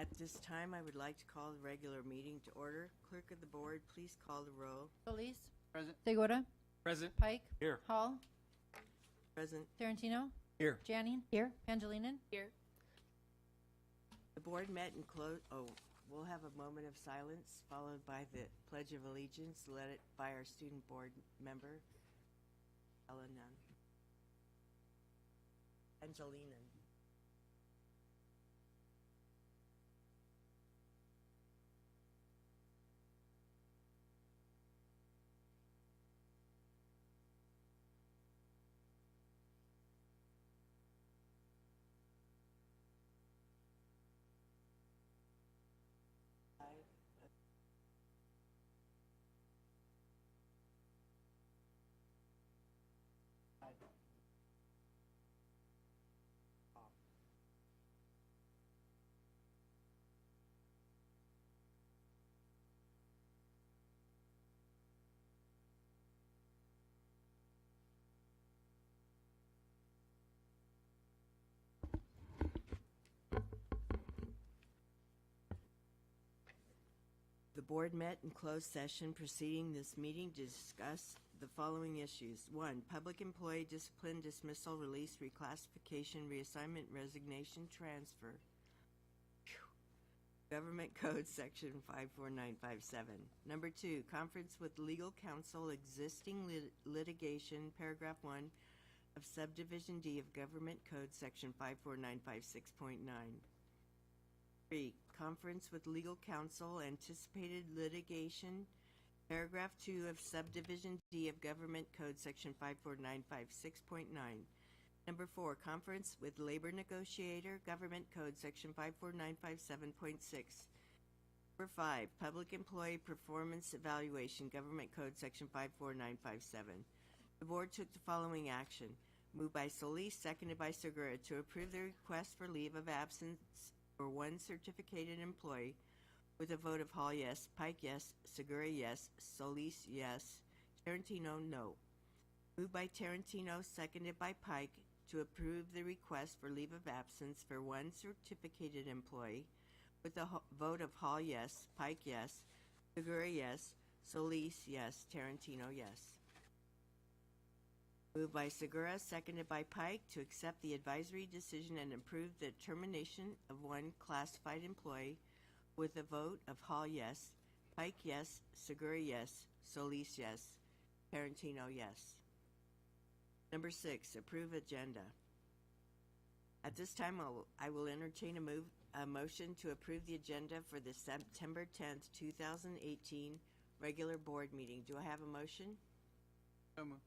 At this time, I would like to call the regular meeting to order. Clerk of the board, please call the roll. Solis. Present. Segura. Present. Pike. Here. Hall. Present. Tarantino. Here. Janning. Here. Pangilinan. Here. The board met and closed. We'll have a moment of silence followed by the Pledge of Allegiance led by our student board member, Ella Nunn. Angelina. The board met in closed session preceding this meeting to discuss the following issues. 1, public employee discipline, dismissal, release, reclassification, reassignment, resignation, transfer. Government Code Section 54957. Number 2, conference with legal counsel, existing litigation, paragraph 1 of subdivision D of Government Code Section 54956.9. 3, conference with legal counsel, anticipated litigation, paragraph 2 of subdivision D of Government Code Section 54956.9. Number 4, conference with labor negotiator, Government Code Section 54957.6. Number 5, public employee performance evaluation, Government Code Section 54957. The board took the following action. Moved by Solis, seconded by Segura, to approve the request for leave of absence for one certificated employee with a vote of Hall yes, Pike yes, Segura yes, Solis yes, Tarantino no. Moved by Tarantino, seconded by Pike, to approve the request for leave of absence for one certificated employee with a vote of Hall yes, Pike yes, Segura yes, Solis yes, Tarantino yes. Moved by Segura, seconded by Pike, to accept the advisory decision and approve the termination of one classified employee with a vote of Hall yes, Pike yes, Segura yes, Solis yes, Tarantino yes. Number 6, approve agenda. At this time, I will entertain a motion to approve the agenda for the September 10th, 2018 regular board meeting. Do I have a motion? So moved.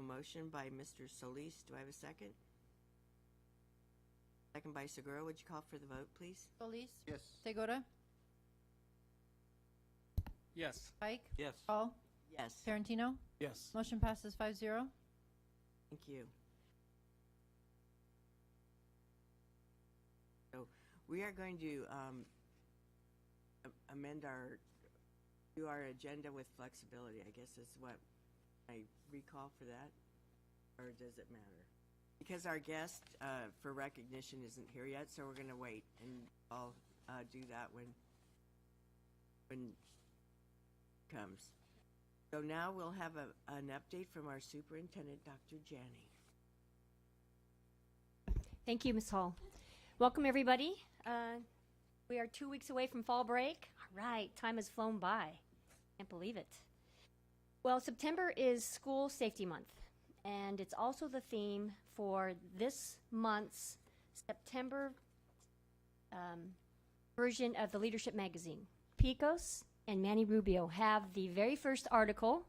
A motion by Mr. Solis. Do I have a second? Second by Segura. Would you call for the vote, please? Solis. Yes. Segura. Yes. Pike. Yes. Hall. Yes. Tarantino. Yes. Motion passes 5-0. Thank you. So we are going to do our agenda with flexibility, I guess is what I recall for that, or does it matter? Because our guest for recognition isn't here yet, so we're going to wait, and I'll do that when it comes. So now we'll have an update from our superintendent, Dr. Janney. Thank you, Ms. Hall. Welcome, everybody. We are 2 weeks away from fall break. All right, time has flown by. Can't believe it. Well, September is School Safety Month, and it's also the theme for this month's September version of the Leadership Magazine. Picos and Manny Rubio have the very first article.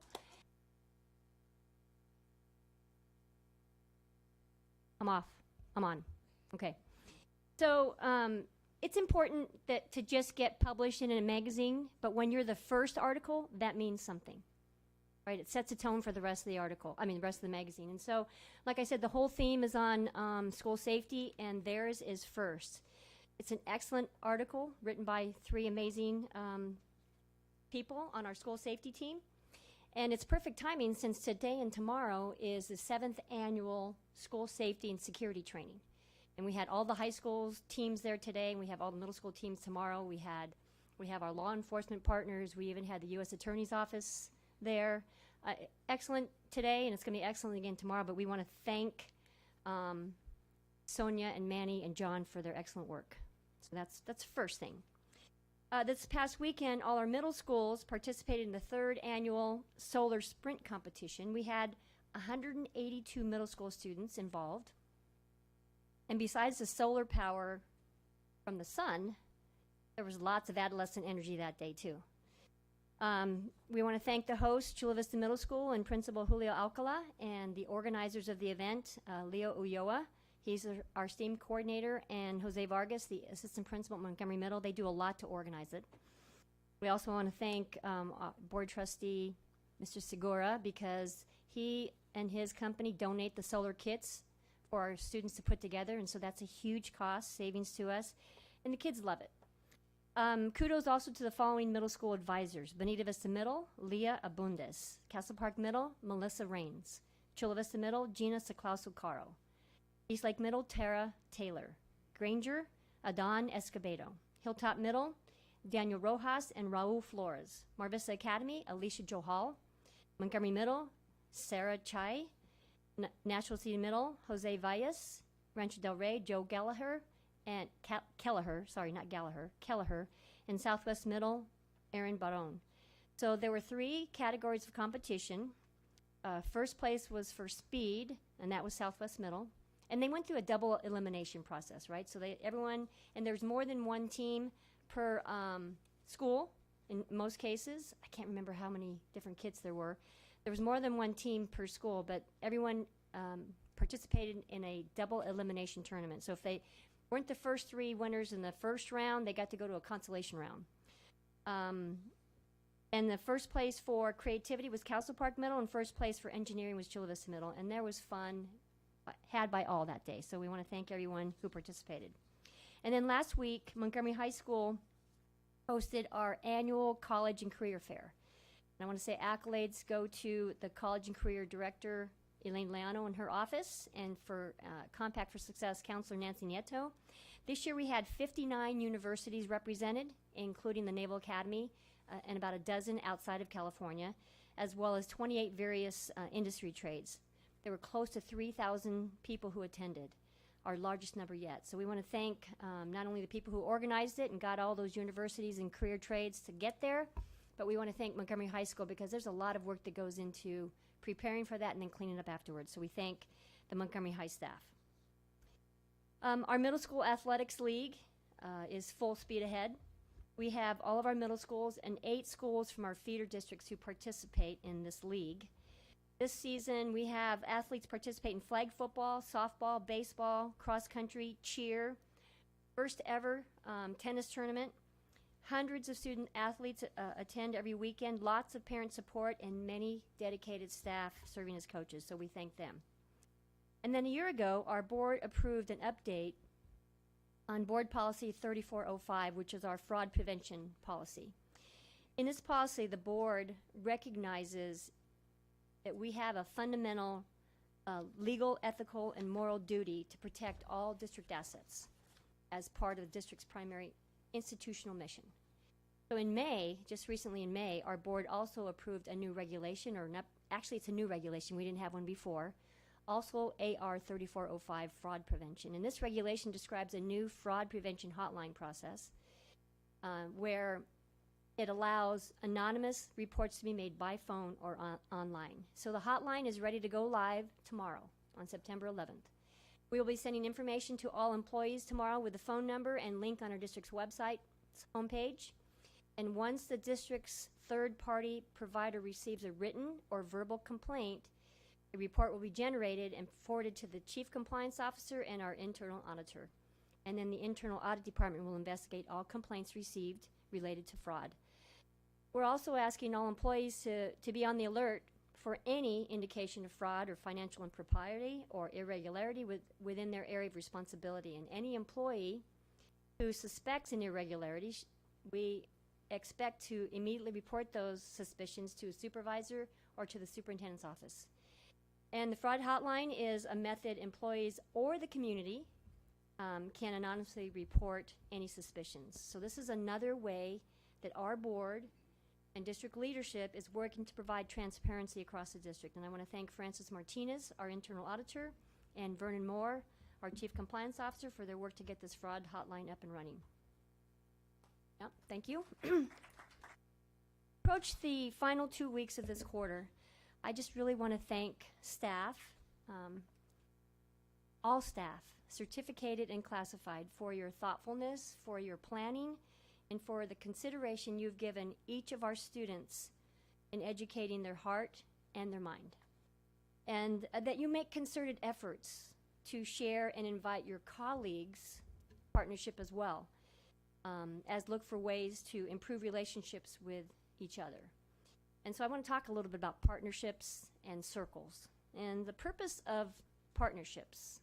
I'm off. I'm on. Okay. So it's important that to just get published in a magazine, but when you're the first article, that means something. Right? It sets a tone for the rest of the article. I mean, the rest of the magazine. And so, like I said, the whole theme is on school safety, and theirs is first. It's an excellent article written by 3 amazing people on our school safety team. And it's perfect timing since today and tomorrow is the 7th annual school safety and security training. And we had all the high schools teams there today, and we have all the middle school teams tomorrow. We have our law enforcement partners. We even had the U.S. Attorney's Office there. Excellent today, and it's going to be excellent again tomorrow, but we want to thank Sonia and Manny and John for their excellent work. So that's first thing. This past weekend, all our middle schools participated in the 3rd annual solar sprint competition. We had 182 middle school students involved. And besides the solar power from the sun, there was lots of adolescent energy that day, too. We want to thank the host, Chula Vista Middle School, and Principal Julio Alcala, and the organizers of the event, Leo Ulloa. He's our STEAM coordinator, and Jose Vargas, the assistant principal at Montgomery Middle. They do a lot to organize it. We also want to thank board trustee Mr. Segura, because he and his company donate the solar kits for our students to put together, and so that's a huge cost savings to us, and the kids love it. Kudos also to the following middle school advisors: Bonita Vista Middle, Leah Abundes; Castle Park Middle, Melissa Rains; Chula Vista Middle, Gina Saclauso-Caro; East Lake Middle, Tara Taylor; Granger, Adon Escobedo; Hilltop Middle, Daniel Rojas and Raul Flores; Mar Vista Academy, Alicia Johal; Montgomery Middle, Sarah Chai; Nashville City Middle, Jose Valles; Rancho Del Rey, Joe Gallagher, and Kelleher, and Southwest Middle, Aaron Baron. So there were 3 categories of competition. First place was for speed, and that was Southwest Middle. And they went through a double elimination process, right? So and there's more than one team per school in most cases. I can't remember how many different kits there were. There was more than one team per school, but everyone participated in a double elimination tournament. So if they weren't the first 3 winners in the first round, they got to go to a consolation round. And the first place for creativity was Castle Park Middle, and first place for engineering was Chula Vista Middle. And there was fun had by all that day. So we want to thank everyone who participated. And then last week, Montgomery High School hosted our annual college and career fair. And I want to say accolades go to the college and career director, Elaine Leano, in her office, and for Compact for Success counselor Nancy Nieto. This year we had 59 universities represented, including the Naval Academy and about a dozen outside of California, as well as 28 various industry trades. There were close to 3,000 people who attended, our largest number yet. So we want to thank not only the people who organized it and got all those universities and career trades to get there, but we want to thank Montgomery High School, because there's a lot of work that goes into preparing for that and then cleaning up afterwards. So we thank the Montgomery High staff. Our middle school athletics league is full speed ahead. We have all of our middle schools and 8 schools from our feeder districts who participate in this league. This season, we have athletes participate in flag football, softball, baseball, cross country, cheer, first ever tennis tournament. Hundreds of student athletes attend every weekend, lots of parent support, and many dedicated staff serving as coaches, so we thank them. And then a year ago, our board approved an update on Board Policy 3405, which is our fraud prevention policy. In this policy, the board recognizes that we have a fundamental legal, ethical, and moral duty to protect all district assets as part of the district's primary institutional mission. So in May, just recently in May, our board also approved a new regulation, actually it's a new regulation, we didn't have one before, also AR 3405, fraud prevention. And this regulation describes a new fraud prevention hotline process where it allows anonymous reports to be made by phone or online. So the hotline is ready to go live tomorrow on September 11th. We will be sending information to all employees tomorrow with the phone number and link on our district's website homepage. And once the district's third-party provider receives a written or verbal complaint, a report will be generated and forwarded to the Chief Compliance Officer and our internal auditor. And then the internal audit department will investigate all complaints received related to fraud. We're also asking all employees to be on the alert for any indication of fraud or financial impropriety or irregularity within their area of responsibility. And any employee who suspects an irregularity, we expect to immediately report those suspicions to a supervisor or to the superintendent's office. And the fraud hotline is a method employees or the community can anonymously report any suspicions. So this is another way that our board and district leadership is working to provide transparency across the district. And I want to thank Francis Martinez, our internal auditor, and Vernon Moore, our chief compliance officer, for their work to get this fraud hotline up and running. Yep, thank you. Approach the final 2 weeks of this quarter. I just really want to thank staff, all staff, certificated and classified, for your thoughtfulness, for your planning, and for the consideration you've given each of our students in educating their heart and their mind. And that you make concerted efforts to share and invite your colleagues' partnership as well, as look for ways to improve relationships with each other. And so I want to talk a little bit about partnerships and circles. And the purpose of partnerships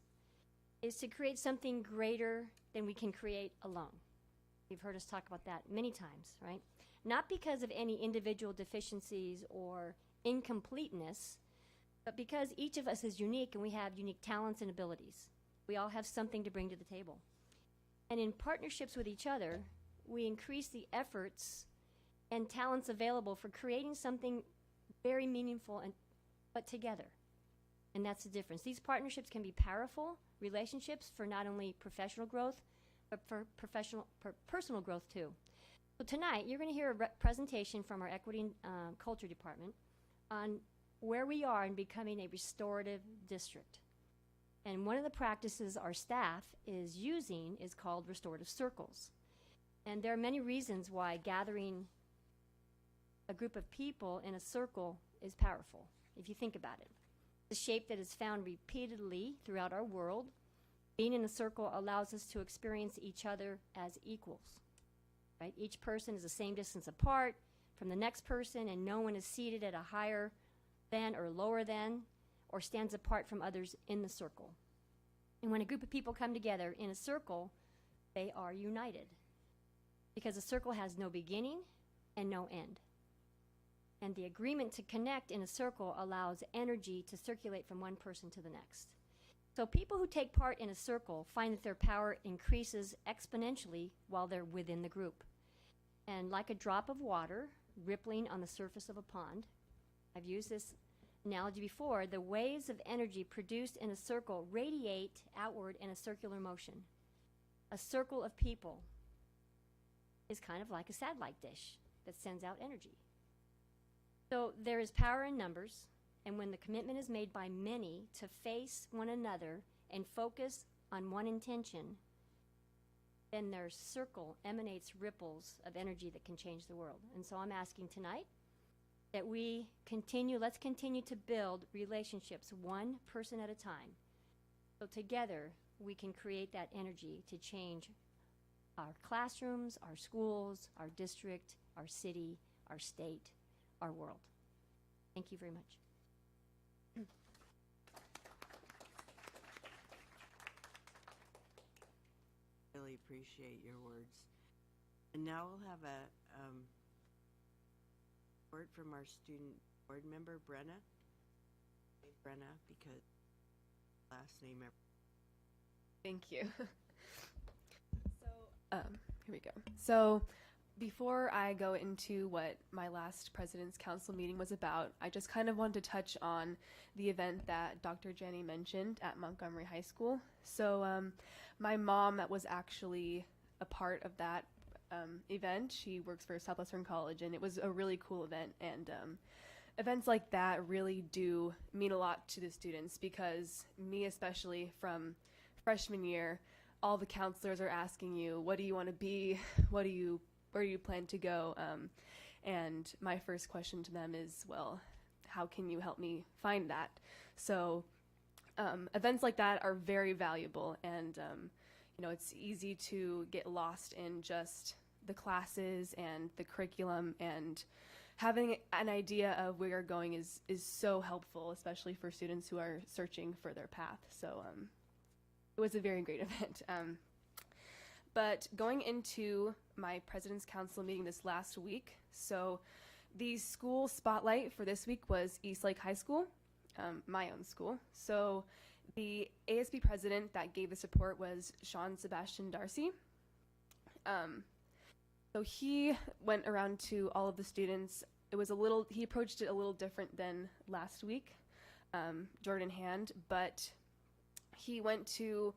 is to create something greater than we can create alone. You've heard us talk about that many times, right? Not because of any individual deficiencies or incompleteness, but because each of us is unique and we have unique talents and abilities. We all have something to bring to the table. And in partnerships with each other, we increase the efforts and talents available for creating something very meaningful but together. And that's the difference. These partnerships can be powerful relationships for not only professional growth, but for personal growth too. So tonight, you're going to hear a presentation from our Equity and Culture Department on where we are in becoming a restorative district. And one of the practices our staff is using is called restorative circles. And there are many reasons why gathering a group of people in a circle is powerful, if you think about it. The shape that is found repeatedly throughout our world. Being in a circle allows us to experience each other as equals, right? Each person is the same distance apart from the next person, and no one is seated at a higher than or lower than, or stands apart from others in the circle. And when a group of people come together in a circle, they are united, because a circle has no beginning and no end. And the agreement to connect in a circle allows energy to circulate from one person to the next. So people who take part in a circle find that their power increases exponentially while they're within the group. And like a drop of water rippling on the surface of a pond, I've used this analogy before, the waves of energy produced in a circle radiate outward in a circular motion. A circle of people is kind of like a satellite dish that sends out energy. So there is power in numbers. And when the commitment is made by many to face one another and focus on one intention, then their circle emanates ripples of energy that can change the world. And so I'm asking tonight that let's continue to build relationships one person at a time. So together we can create that energy to change our classrooms, our schools, our district, our city, our state, our world. Thank you very much. Really appreciate your words. And now we'll have a word from our student board member, Brenna. Brenna, because last name. Thank you. So, here we go. So, before I go into what my last President's Council meeting was about, I just kind of wanted to touch on the event that Dr. Jenny mentioned at Montgomery High School. So, my mom was actually a part of that event. She works for Southwestern College, and it was a really cool event. And events like that really do mean a lot to the students, because me especially from freshman year, all the counselors are asking you, what do you want to be? Where do you plan to go? And my first question to them is, well, how can you help me find that? So events like that are very valuable, and it's easy to get lost in just the classes and the curriculum, and having an idea of where you're going is so helpful, especially for students who are searching for their path. So it was a very great event. But going into my President's Council meeting this last week, so the school spotlight for this week was Eastlake High School, my own school. So the ASB president that gave the support was Sean Sebastian Darcy. So he went around to all of the students. He approached it a little different than last week, Jordan Hand, but he went to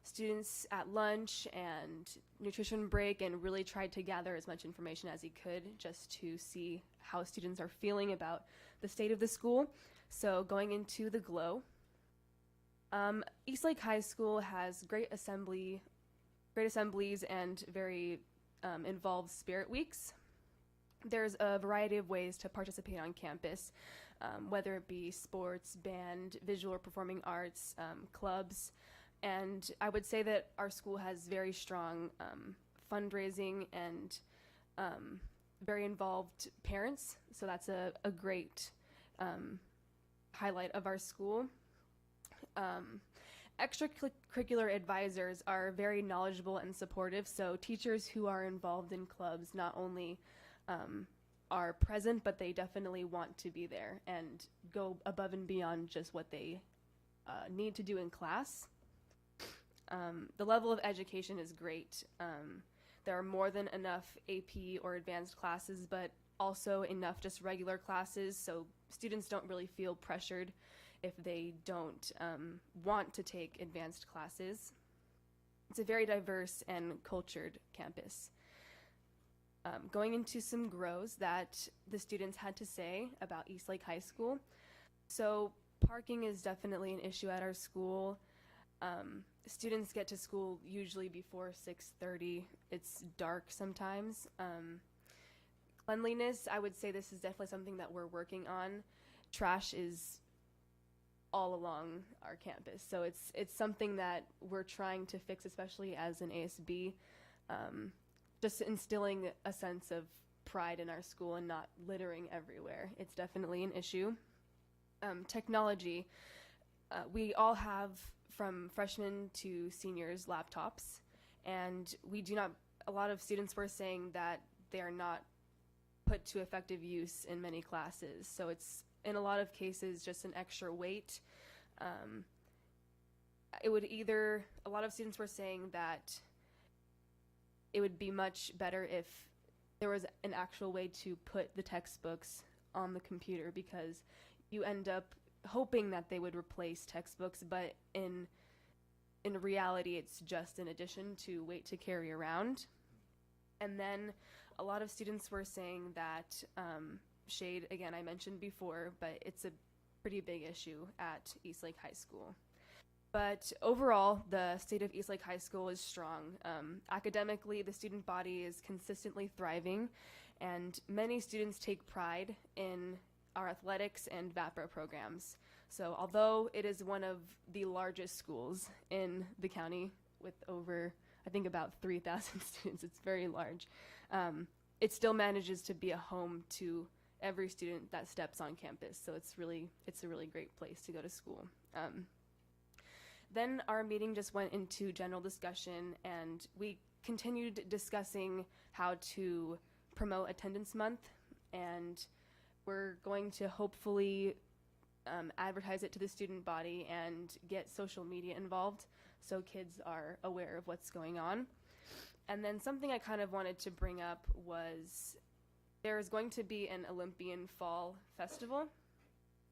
students at lunch and nutrition break and really tried to gather as much information as he could just to see how students are feeling about the state of the school. So going into the GLOW, Eastlake High School has great assemblies and very involved spirit weeks. There's a variety of ways to participate on campus, whether it be sports, band, visual or performing arts, clubs. And I would say that our school has very strong fundraising and very involved parents. So that's a great highlight of our school. Extracurricular advisors are very knowledgeable and supportive. So teachers who are involved in clubs not only are present, but they definitely want to be there and go above and beyond just what they need to do in class. The level of education is great. There are more than enough AP or advanced classes, but also enough just regular classes, so students don't really feel pressured if they don't want to take advanced classes. It's a very diverse and cultured campus. Going into some grows that the students had to say about Eastlake High School. So parking is definitely an issue at our school. Students get to school usually before 6:30. It's dark sometimes. Cleanliness, I would say this is definitely something that we're working on. Trash is all along our campus, so it's something that we're trying to fix, especially as an ASB. Just instilling a sense of pride in our school and not littering everywhere. It's definitely an issue. Technology, we all have, from freshmen to seniors, laptops, and a lot of students were saying that they are not put to effective use in many classes. So it's, in a lot of cases, just an extra weight. A lot of students were saying that it would be much better if there was an actual way to put the textbooks on the computer, because you end up hoping that they would replace textbooks, but in reality it's just an addition to weight to carry around. And then a lot of students were saying that shade, again, I mentioned before, but it's a pretty big issue at Eastlake High School. But overall, the state of Eastlake High School is strong. Academically, the student body is consistently thriving, and many students take pride in our athletics and VAPRA programs. So although it is one of the largest schools in the county with over, I think, about 3,000 students, it's very large, it still manages to be a home to every student that steps on campus. So it's a really great place to go to school. Then our meeting just went into general discussion, and we continued discussing how to promote attendance month, and we're going to hopefully advertise it to the student body and get social media involved so kids are aware of what's going on. And then something I kind of wanted to bring up was there is going to be an Olympian Fall Festival,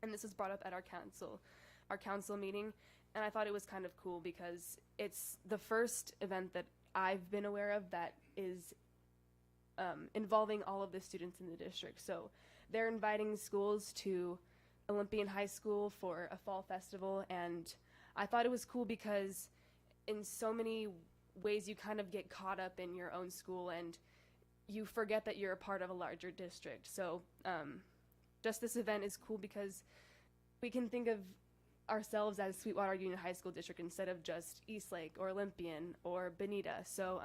and this was brought up at our council meeting, and I thought it was kind of cool because it's the first event that I've been aware of that is involving all of the students in the district. So they're inviting schools to Olympian High School for a fall festival, and I thought it was cool because in so many ways you kind of get caught up in your own school and you forget that you're a part of a larger district. So just this event is cool because we can think of ourselves as Sweetwater Union High School District instead of just Eastlake or Olympian or Bonita. So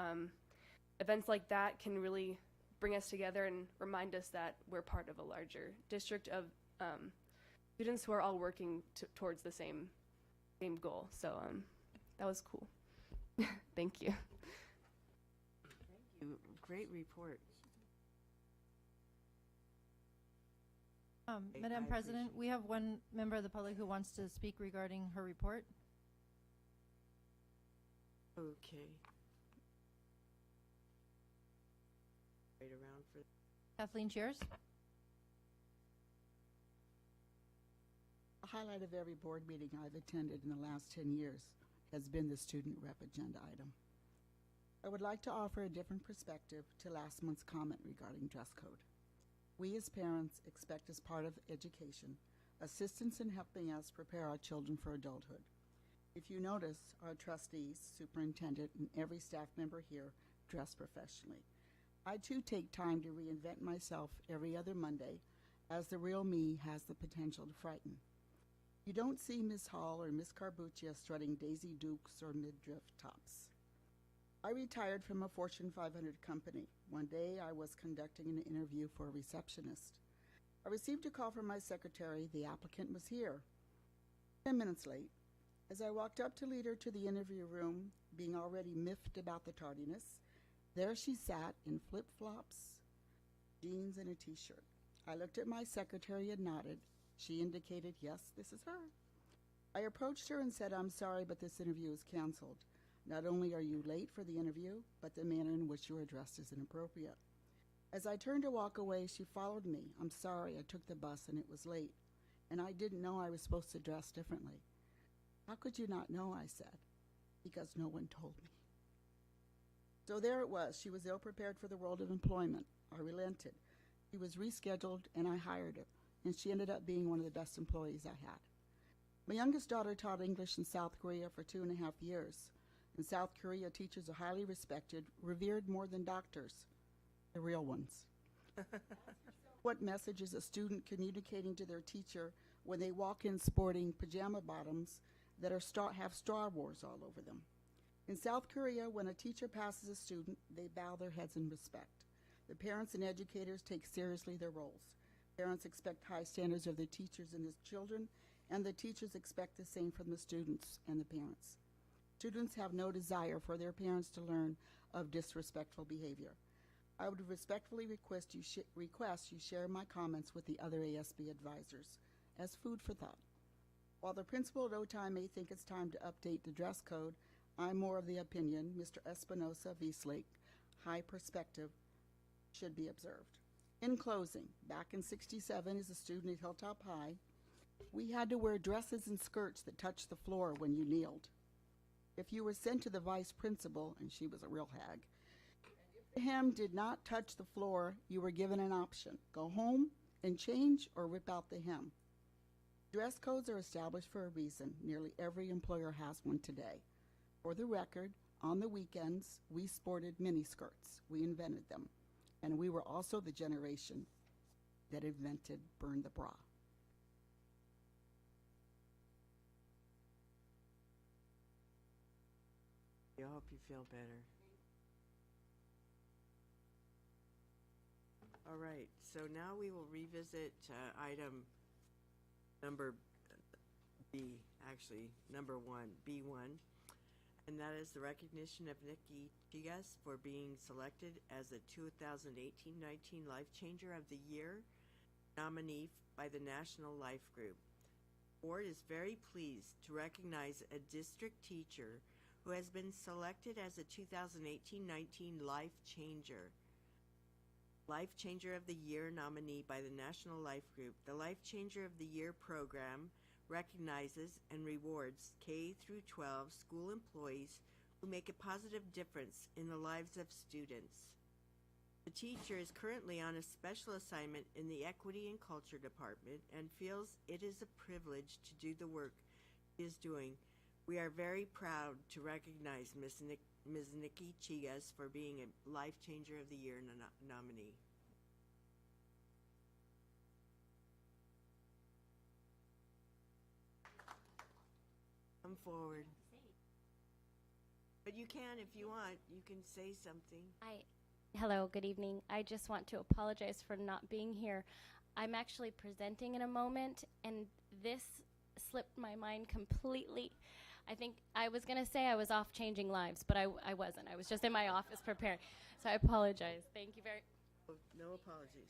events like that can really bring us together and remind us that we're part of a larger district of students who are all working towards the same goal. So that was cool. Thank you. Thank you. Great report. Madam I President, we have one member of the public who wants to speak regarding her report. Okay. Right around for, Kathleen Cheers. A highlight of every board meeting I've attended in the last 10 years has been the student rep agenda item. I would like to offer a different perspective to last month's comment regarding dress code. We as parents expect, as part of education, assistance in helping us prepare our children for adulthood. If you notice, our trustees, superintendent, and every staff member here dress professionally. I too take time to reinvent myself every other Monday, as the real me has the potential to frighten. You don't see Miss Hall or Miss Carbuccia strutting Daisy Dukes or midriff tops. I retired from a Fortune 500 company. One day I was conducting an interview for a receptionist. I received a call from my secretary. The applicant was here. 10 minutes late. As I walked up to lead her to the interview room, being already miffed about the tardiness, there she sat in flip-flops, jeans, and a t-shirt. I looked at my secretary and nodded. She indicated, yes, this is her. I approached her and said, I'm sorry, but this interview is canceled. Not only are you late for the interview, but the manner in which you are dressed is inappropriate. As I turned to walk away, she followed me. I'm sorry, I took the bus and it was late, and I didn't know I was supposed to dress differently. How could you not know, I said. Because no one told me. So there it was. She was ill-prepared for the world of employment. I relented. She was rescheduled, and I hired her, and she ended up being one of the best employees I had. My youngest daughter taught English in South Korea for 2.5 years. In South Korea, teachers are highly respected, revered more than doctors, the real ones. What message is a student communicating to their teacher when they walk in sporting pajama bottoms that have Star Wars all over them? In South Korea, when a teacher passes a student, they bow their heads in respect. The parents and educators take seriously their roles. Parents expect high standards of their teachers and their children, and the teachers expect the same from the students and the parents. Students have no desire for their parents to learn of disrespectful behavior. I would respectfully request you share my comments with the other ASB advisors as food for thought. While the principal at OTI may think it's time to update the dress code, I'm more of the opinion Mr. Espinosa v. Slake, high perspective, should be observed. In closing, back in '67 as a student at Hilltop High, we had to wear dresses and skirts that touched the floor when you kneeled. If you were sent to the vice principal, and she was a real hag, if the hem did not touch the floor, you were given an option. Go home and change or rip out the hem. Dress codes are established for a reason. Nearly every employer has one today. For the record, on the weekends, we sported miniskirts. We invented them. And we were also the generation that invented burn the bra. I hope you feel better. All right, so now we will revisit item number number 1, B1, and that is the recognition of Nikki Chigas for being selected as the 2018-19 Life Changer of the Year nominee by the National Life Group. The board is very pleased to recognize a district teacher who has been selected as a 2018-19 Life Changer of the Year nominee by the National Life Group. The Life Changer of the Year program recognizes and rewards K through 12 school employees who make a positive difference in the lives of students. The teacher is currently on a special assignment in the Equity and Culture Department and feels it is a privilege to do the work she is doing. We are very proud to recognize Ms. Nikki Chigas for being a Life Changer of the Year nominee. Come forward. But you can, if you want, you can say something. Hello, good evening. I just want to apologize for not being here. I'm actually presenting in a moment, and this slipped my mind completely. I think I was going to say I was off changing lives, but I wasn't. I was just in my office preparing. So I apologize. Thank you very much. No apologies.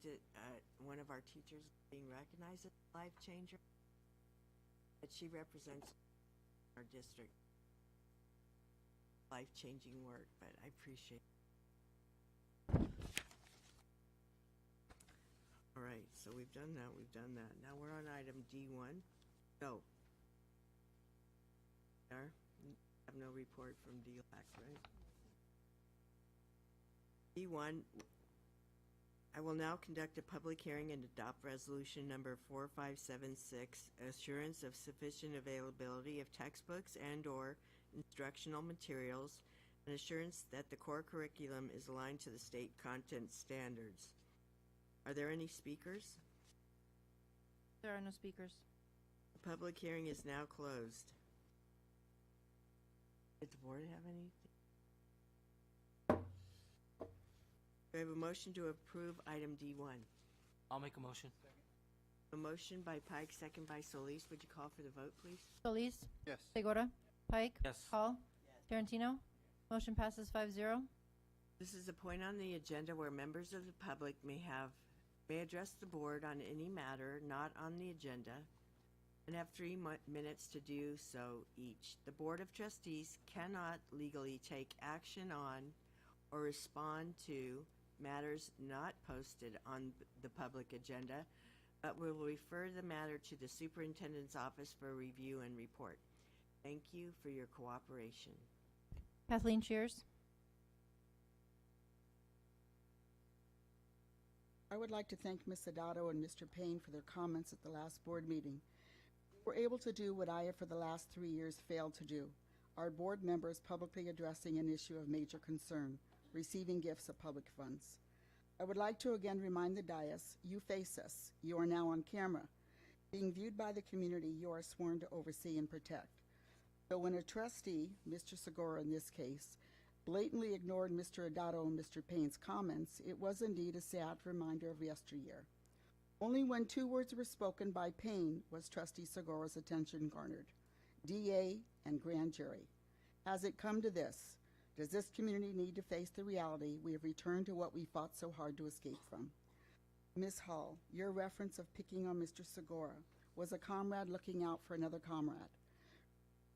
good that one of our teachers being recognized as a life changer. That she represents our district. Life-changing work, but I appreciate it. All right, so we've done that. Now we're on item D1. No. There, have no report from DLAC, right? D1, I will now conduct a public hearing and adopt resolution number 4576, assurance of sufficient availability of textbooks and/or instructional materials, and assurance that the core curriculum is aligned to the state content standards. Are there any speakers? There are no speakers. The public hearing is now closed. Did the board have anything? Do I have a motion to approve item D1? I'll make a motion. A motion by Pike, second by Solis. Would you call for the vote, please? Solis? Yes. Segura? Pike? Yes. Hall? Tarantino? Motion passes 5-0. This is a point on the agenda where members of the public may address the board on any matter not on the agenda and have 3 minutes to do so each. The Board of Trustees cannot legally take action on or respond to matters not posted on the public agenda, but will refer the matter to the superintendent's office for review and report. Thank you for your cooperation. Kathleen Shears? I would like to thank Ms. Adato and Mr. Payne for their comments at the last board meeting. We were able to do what I have for the last 3 years failed to do. Our board members publicly addressing an issue of major concern, receiving gifts of public funds. I would like to again remind the dais, you face us. You are now on camera. Being viewed by the community, you are sworn to oversee and protect. So when a trustee, Mr. Segura in this case, blatantly ignored Mr. Adato and Mr. Payne's comments, it was indeed a sad reminder of yesteryear. Only when 2 words were spoken by Payne was Trustee Segura's attention garnered. DA and grand jury. Has it come to this? Does this community need to face the reality we have returned to what we fought so hard to escape from? Ms. Hall, your reference of picking on Mr. Segura was a comrade looking out for another comrade.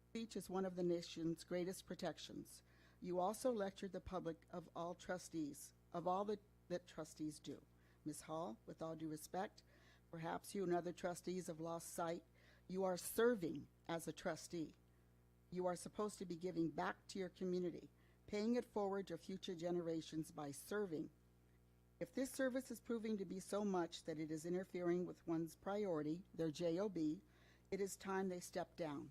Speech is one of the nation's greatest protections. You also lectured the public of all trustees, of all that trustees do. Ms. Hall, with all due respect, perhaps you and other trustees have lost sight. You are serving as a trustee. You are supposed to be giving back to your community, paying it forward to future generations by serving. If this service is proving to be so much that it is interfering with one's priority, their JOB, it is time they step down.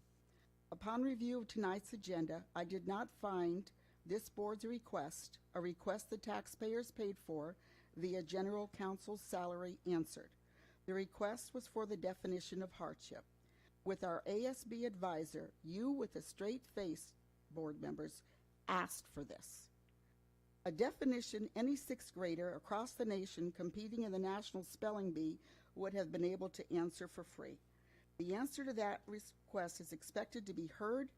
Upon review of tonight's agenda, I did not find this board's request, a request the taxpayers paid for via general counsel's salary, answered. The request was for the definition of hardship. With our ASB advisor, you with a straight face, board members, asked for this. A definition any 6th grader across the nation competing in the National Spelling Bee would have been able to answer for free. The answer to that request is expected to be heard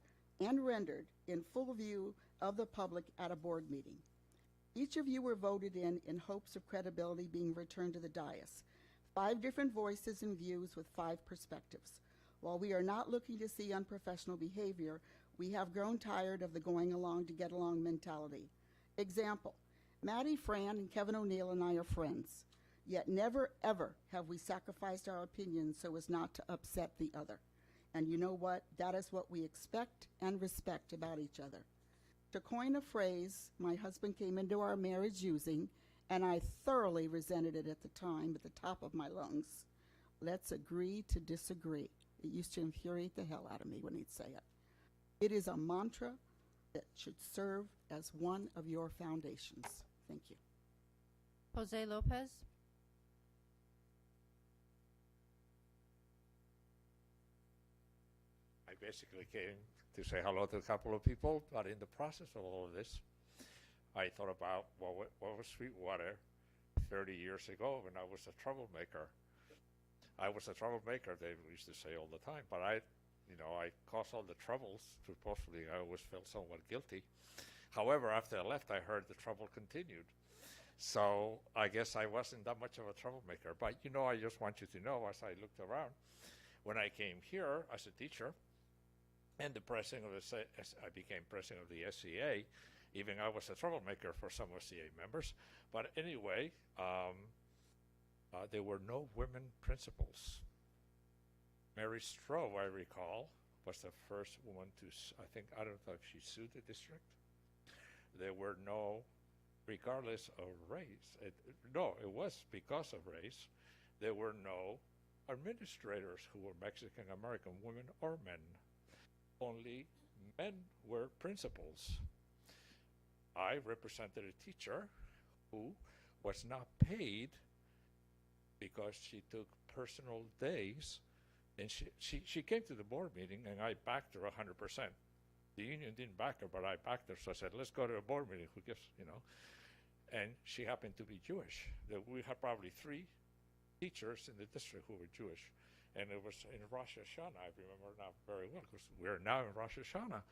and rendered in full view of the public at a board meeting. Each of you were voted in hopes of credibility being returned to the dais. 5 different voices and views with 5 perspectives. While we are not looking to see unprofessional behavior, we have grown tired of the going along to get along mentality. Example, Maddie, Fran, and Kevin O'Neill and I are friends. Yet never, ever have we sacrificed our opinions so as not to upset the other. And you know what? That is what we expect and respect about each other. To coin a phrase my husband came into our marriage using, and I thoroughly resented it at the time at the top of my lungs, let's agree to disagree. It used to infuriate the hell out of me when he'd say it. It is a mantra that should serve as one of your foundations. Thank you. Jose Lopez? I basically came to say hello to a couple of people, but in the process of all of this, I thought about what was Sweetwater 30 years ago when I was a troublemaker. I was a troublemaker, they used to say all the time, but I caused all the troubles. Supposedly, I always felt somewhat guilty. However, after I left, I heard the trouble continued. So I guess I wasn't that much of a troublemaker. But you know, I just want you to know, as I looked around, when I came here as a teacher, and the president of the I became president of the SCA. Even I was a troublemaker for some of SCA members. But anyway, there were no women principals. Mary Stroh, I recall, was the first woman to, I don't know if she sued the district. There were no, regardless of race, it was because of race, there were no administrators who were Mexican American women or men. Only men were principals. I represented a teacher who was not paid because she took personal days, and she came to the board meeting, and I backed her 100%. The union didn't back her, but I backed her, so I said, let's go to a board meeting, who gives, and she happened to be Jewish. We had probably 3 teachers in the district who were Jewish, and it was in Rosh Hashanah. I remember now very well, because we're now in Rosh Hashanah,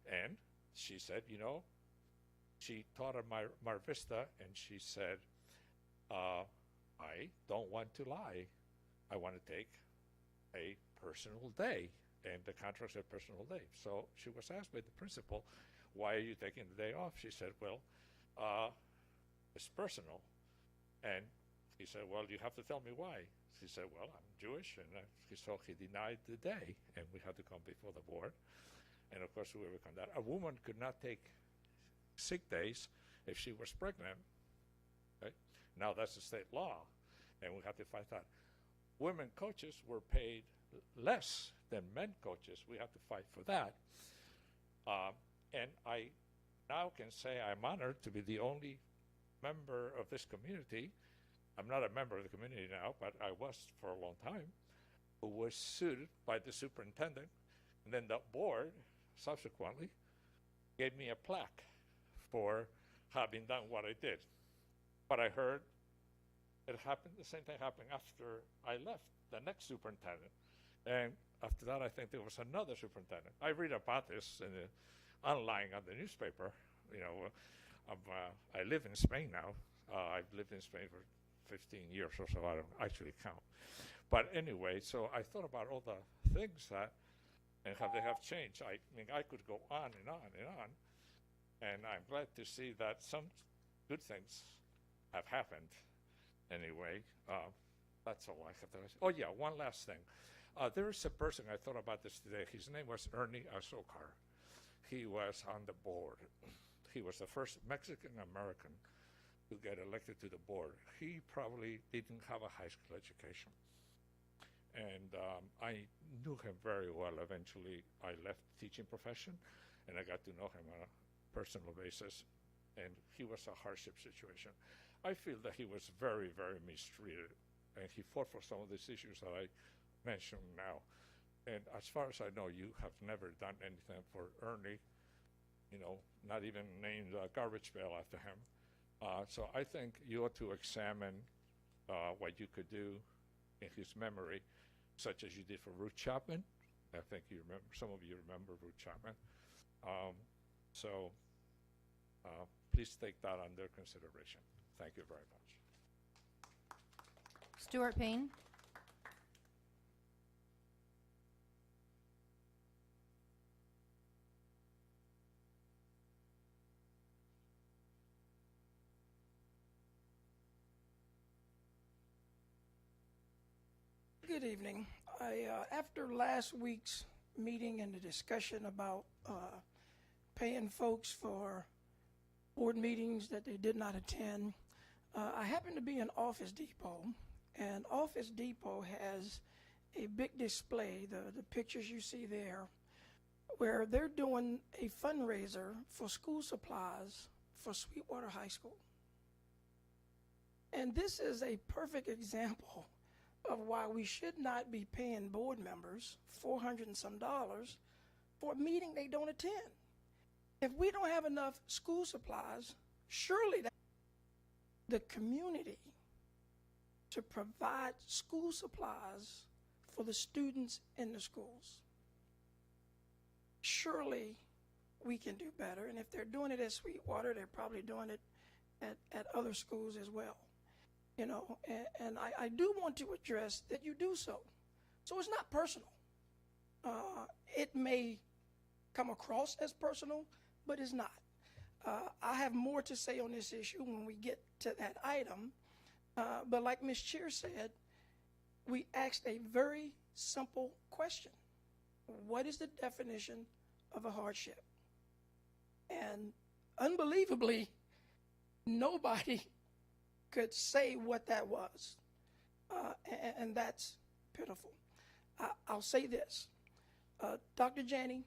and she said, she taught at Mar Vista, and she said, I don't want to lie. I want to take a personal day. And the contract said personal day. So she was asked by the principal, why are you taking the day off? She said, well, it's personal. And he said, well, you have to tell me why. She said, well, I'm Jewish. And so he denied the day, and we had to come before the board. And of course, we were that. A woman could not take sick days if she was pregnant. Right? Now that's the state law, and we had to fight that. Women coaches were paid less than men coaches. We have to fight for that. And I now can say I'm honored to be the only member of this community. I'm not a member of the community now, but I was for a long time, who was sued by the superintendent. And then the board subsequently gave me a plaque for having done what I did. But I heard it happened, the same thing happened after I left, the next superintendent. And after that, I think there was another superintendent. I read about this online on the newspaper. I live in Spain now. I've lived in Spain for 15 years or so. I don't actually count. But anyway, so I thought about all the things that, and how they have changed. I mean, I could go on and on and on. And I'm glad to see that some good things have happened. Anyway, that's all I have to say. Oh, yeah, one last thing. There is a person, I thought about this today. His name was Ernie Azócar. He was on the board. He was the first Mexican-American to get elected to the board. He probably didn't have a high school education. And I knew him very well. Eventually, I left the teaching profession, and I got to know him on a personal basis. And he was a hardship situation. I feel that he was very, very mistreated, and he fought for some of these issues that I mentioned now. And as far as I know, you have never done anything for Ernie, not even named a garbage pail after him. So I think you ought to examine what you could do in his memory, such as you did for Ruth Chapman. I think you remember, some of you remember Ruth Chapman. Please take that under consideration. Thank you very much. Stuart Payne. Good evening. After last week's meeting and the discussion about paying folks for board meetings that they did not attend, I happened to be in Office Depot, and Office Depot has a big display, the pictures you see there, where they're doing a fundraiser for school supplies for Sweetwater High School. And this is a perfect example of why we should not be paying board members $400 and some for a meeting they don't attend. If we don't have enough school supplies, surely the community to provide school supplies for the students in the schools. Surely we can do better, and if they're doing it at Sweetwater, they're probably doing it at other schools as well. And I do want to address that you do so. So it's not personal. It may come across as personal, but it's not. I have more to say on this issue when we get to that item. But like Ms. Cheer said, we asked a very simple question. What is the definition of a hardship? And unbelievably, nobody could say what that was. And that's pitiful. I'll say this. Dr. Janney,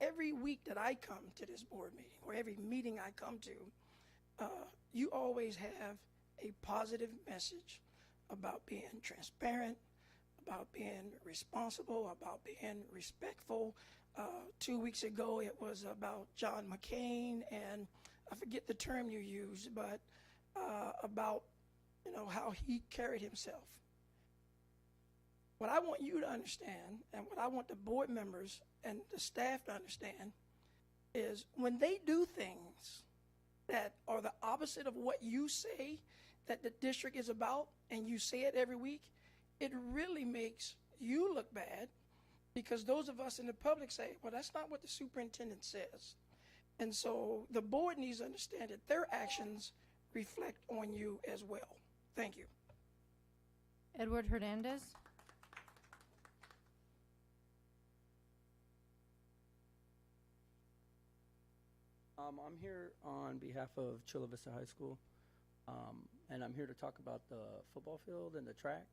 every week that I come to this board meeting, or every meeting I come to, you always have a positive message about being transparent, about being responsible, about being respectful. 2 weeks ago, it was about John McCain, and I forget the term you used, but about how he carried himself. What I want you to understand, and what I want the board members and the staff to understand, is when they do things that are the opposite of what you say that the district is about, and you say it every week, it really makes you look bad, because those of us in the public say, well, that's not what the superintendent says. And so the board needs to understand that their actions reflect on you as well. Thank you. Edward Hernandez. I'm here on behalf of Chula Vista High School, and I'm here to talk about the football field and the track.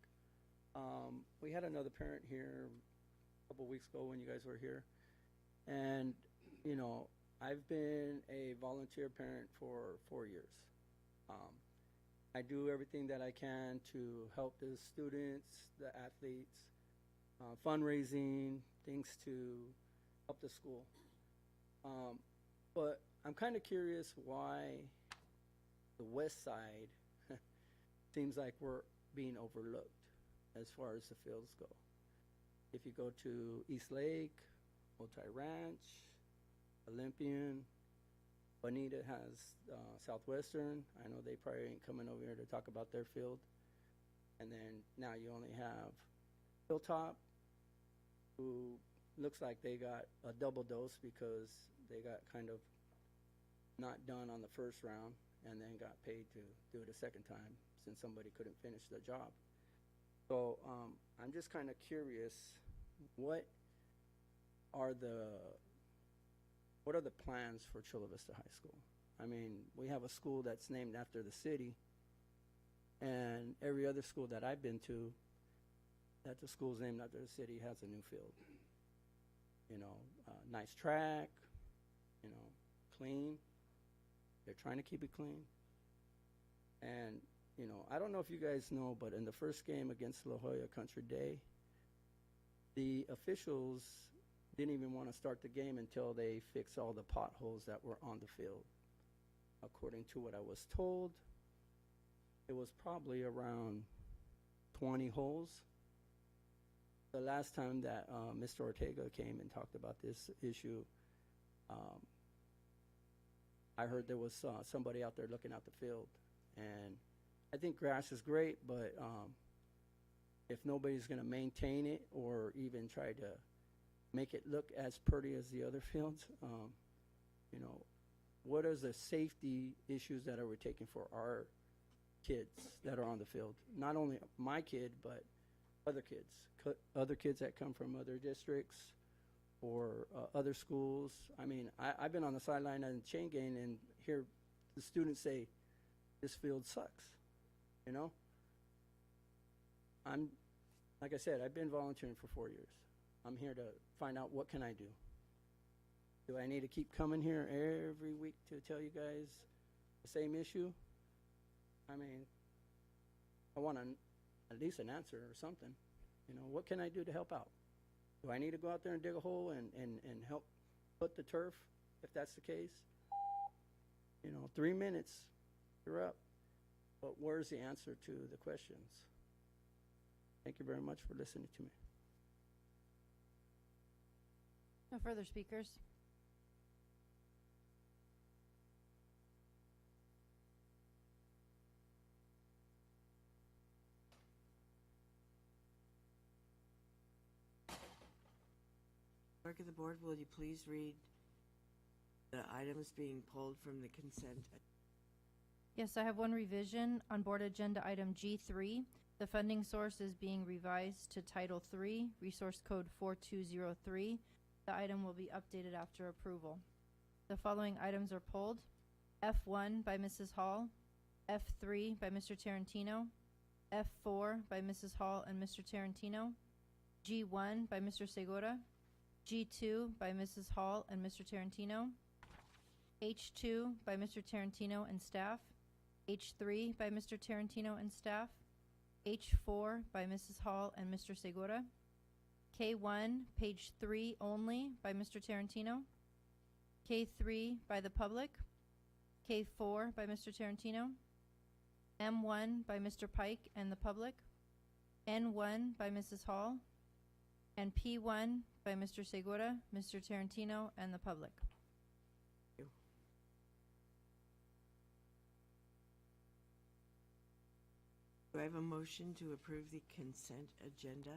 We had another parent here a couple weeks ago when you guys were here, and I've been a volunteer parent for 4 years. I do everything that I can to help the students, the athletes, fundraising, things to help the school. But I'm kind of curious why the west side seems like we're being overlooked as far as the fields go. If you go to East Lake, Otay Ranch, Olympian, Bonita has Southwestern. I know they probably ain't coming over here to talk about their field. And then now you only have Hilltop, who looks like they got a double dose because they got kind of not done on the first round and then got paid to do it a second time since somebody couldn't finish the job. So I'm just kind of curious, what are the plans for Chula Vista High School? I mean, we have a school that's named after the city, and every other school that I've been to that the school's named after the city has a new field. Nice track, clean. They're trying to keep it clean. And, I don't know if you guys know, but in the first game against La Jolla Country Day, the officials didn't even want to start the game until they fixed all the potholes that were on the field. According to what I was told, it was probably around 20 holes. The last time that Mr. Ortega came and talked about this issue, I heard there was somebody out there looking at the field. And I think grass is great, but if nobody's going to maintain it or even try to make it look as pretty as the other fields, what are the safety issues that are we taking for our kids that are on the field? Not only my kid, but other kids that come from other districts or other schools. I mean, I've been on the sideline and chain gang and hear the students say, this field sucks, I'm, like I said, I've been volunteering for 4 years. I'm here to find out, what can I do? Do I need to keep coming here every week to tell you guys the same issue? I mean, I want at least an answer or something. What can I do to help out? Do I need to go out there and dig a hole and help put the turf, if that's the case? 3 minutes, you're up. But where's the answer to the questions? Thank you very much for listening to me. No further speakers. Clerk of the Board, will you please read the items being pulled from the consent? Yes, I have one revision on Board Agenda Item G3. The funding source is being revised to Title III, Resource Code 4203. The item will be updated after approval. The following items are pulled. F1 by Mrs. Hall, F3 by Mr. Tarantino, F4 by Mrs. Hall and Mr. Tarantino, G1 by Mr. Segura, G2 by Mrs. Hall and Mr. Tarantino, H2 by Mr. Tarantino and staff, H3 by Mr. Tarantino and staff, H4 by Mrs. Hall and Mr. Segura, K1, page 3 only by Mr. Tarantino, K3 by the public, K4 by Mr. Tarantino, M1 by Mr. Pike and the public, N1 by Mrs. Hall, and P1 by Mr. Segura, Mr. Tarantino, and the public. Do I have a motion to approve the consent agenda?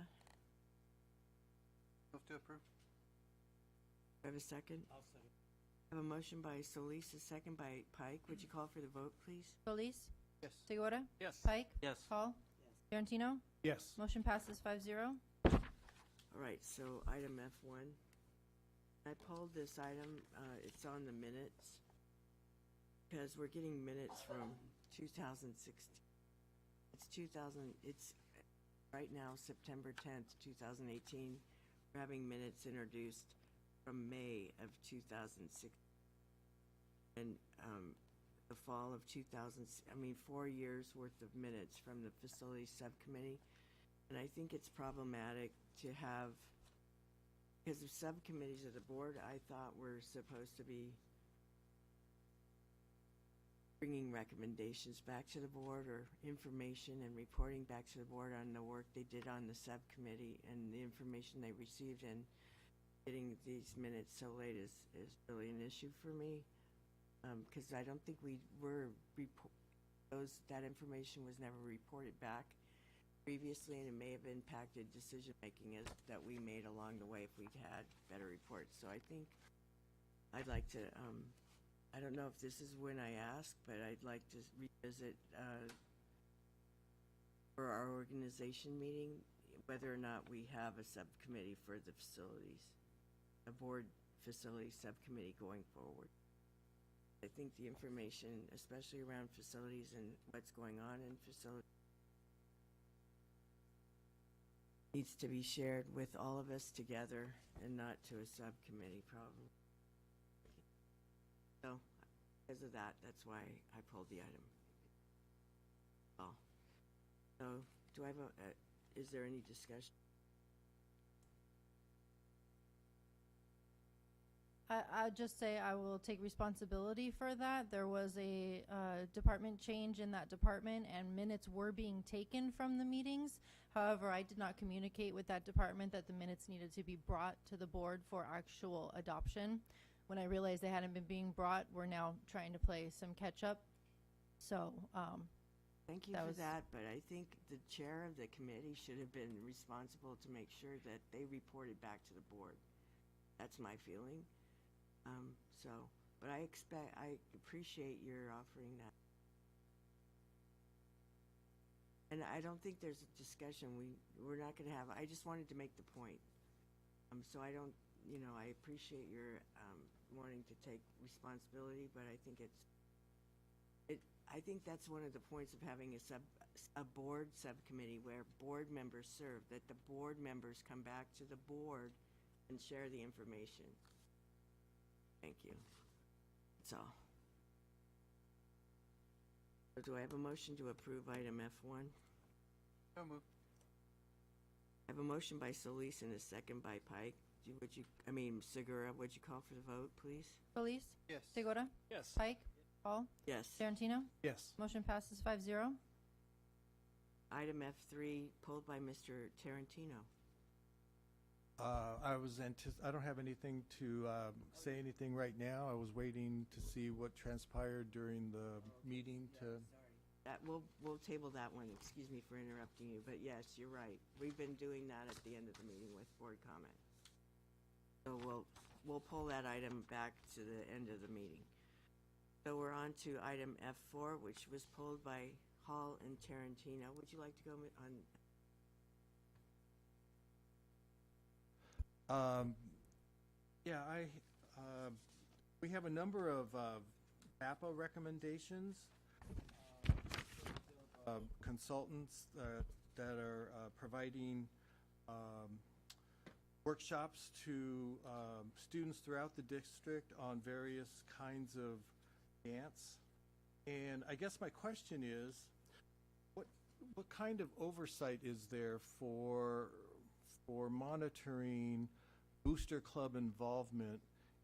Move to approve. Do I have a second? I'll second. I have a motion by Solis, a second by Pike. Would you call for the vote, please? Solis? Yes. Segura? Yes. Pike? Yes. Hall? Tarantino? Yes. Motion passes 5-0. All right, so item F1. I pulled this item, it's on the minutes, because we're getting minutes from 2016. It's right now September 10th, 2018. We're having minutes introduced from May of 2006. And the fall of 4 years worth of minutes from the facilities subcommittee. And I think it's problematic to have, because the subcommittees of the board, I thought were supposed to be bringing recommendations back to the board or information and reporting back to the board on the work they did on the subcommittee and the information they received. And getting these minutes so late is really an issue for me, because I don't think we were that information was never reported back previously, and it may have impacted decision making that we made along the way if we'd had better reports. So I think I'd like to, I don't know if this is when I ask, but I'd like to revisit for our organization meeting whether or not we have a subcommittee for the facilities, a board facilities subcommittee going forward. I think the information, especially around facilities and what's going on in facilities, needs to be shared with all of us together and not to a subcommittee probably. So because of that, that's why I pulled the item. Oh. So do I have is there any discussion? I'll just say I will take responsibility for that. There was a department change in that department, and minutes were being taken from the meetings. However, I did not communicate with that department that the minutes needed to be brought to the board for actual adoption. When I realized they hadn't been being brought, we're now trying to play some catch up. So, thank you for that, but I think the chair of the committee should have been responsible to make sure that they reported back to the board. That's my feeling. But I appreciate your offering that. And I don't think there's a discussion we're not going to have. I just wanted to make the point. So I don't, I appreciate your wanting to take responsibility, but I think I think that's one of the points of having a board subcommittee where board members serve, that the board members come back to the board and share the information. Thank you. That's all. So do I have a motion to approve item F1? So move. I have a motion by Solis and a second by Pike. Segura, would you call for the vote, please? Solis? Yes. Segura? Yes. Pike? Hall? Yes. Tarantino? Yes. Motion passes 5-0. Item F3 pulled by Mr. Tarantino. I don't have anything to say anything right now. I was waiting to see what transpired during the meeting to. That we'll table that one. Excuse me for interrupting you, but yes, you're right. We've been doing that at the end of the meeting with board comment. So we'll pull that item back to the end of the meeting. So we're on to item F4, which was pulled by Hall and Tarantino. Would you like to go on? Yeah, we have a number of BAPA recommendations, consultants that are providing workshops to students throughout the district on various kinds of dance. And I guess my question is, what kind of oversight is there for monitoring Booster Club involvement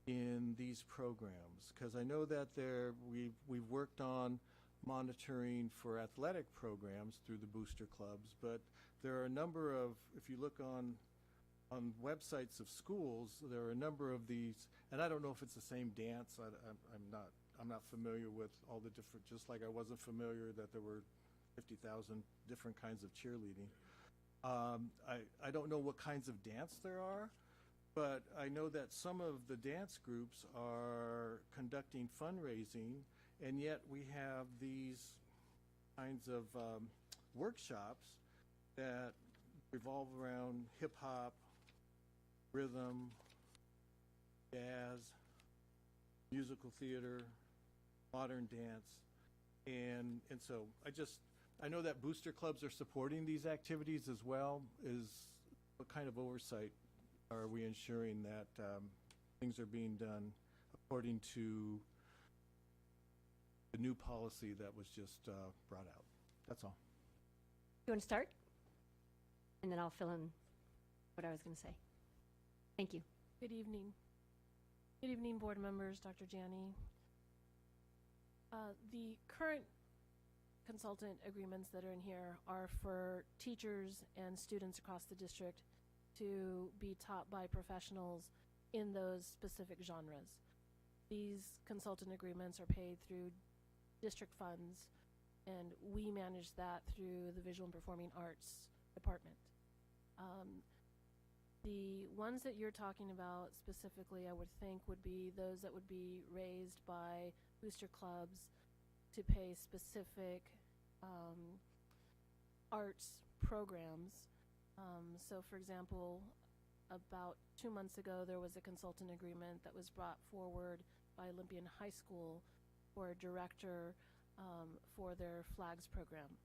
in these programs? Because I know that we've worked on monitoring for athletic programs through the Booster Clubs, but there are a number of, if you look on websites of schools, there are a number of these, and I don't know if it's the same dance. I'm not familiar with all the different, just like I wasn't familiar that there were 50,000 different kinds of cheerleading. I don't know what kinds of dance there are, but I know that some of the dance groups are conducting fundraising, and yet we have these kinds of workshops that revolve around hip-hop, rhythm, jazz, musical theater, modern dance, and so I know that booster clubs are supporting these activities as well. What kind of oversight are we ensuring that things are being done according to the new policy that was just brought out? That's all. You want to start? And then I'll fill in what I was going to say. Thank you. Good evening. Good evening, board members, Dr. Janney. The current consultant agreements that are in here are for teachers and students across the district to be taught by professionals in those specific genres. These consultant agreements are paid through district funds, and we manage that through the Visual and Performing Arts Department. The ones that you're talking about specifically, I would think, would be those that would be raised by booster clubs to pay specific arts programs. So, for example, about 2 months ago, there was a consultant agreement that was brought forward by Olympian High School for a director for their flags program,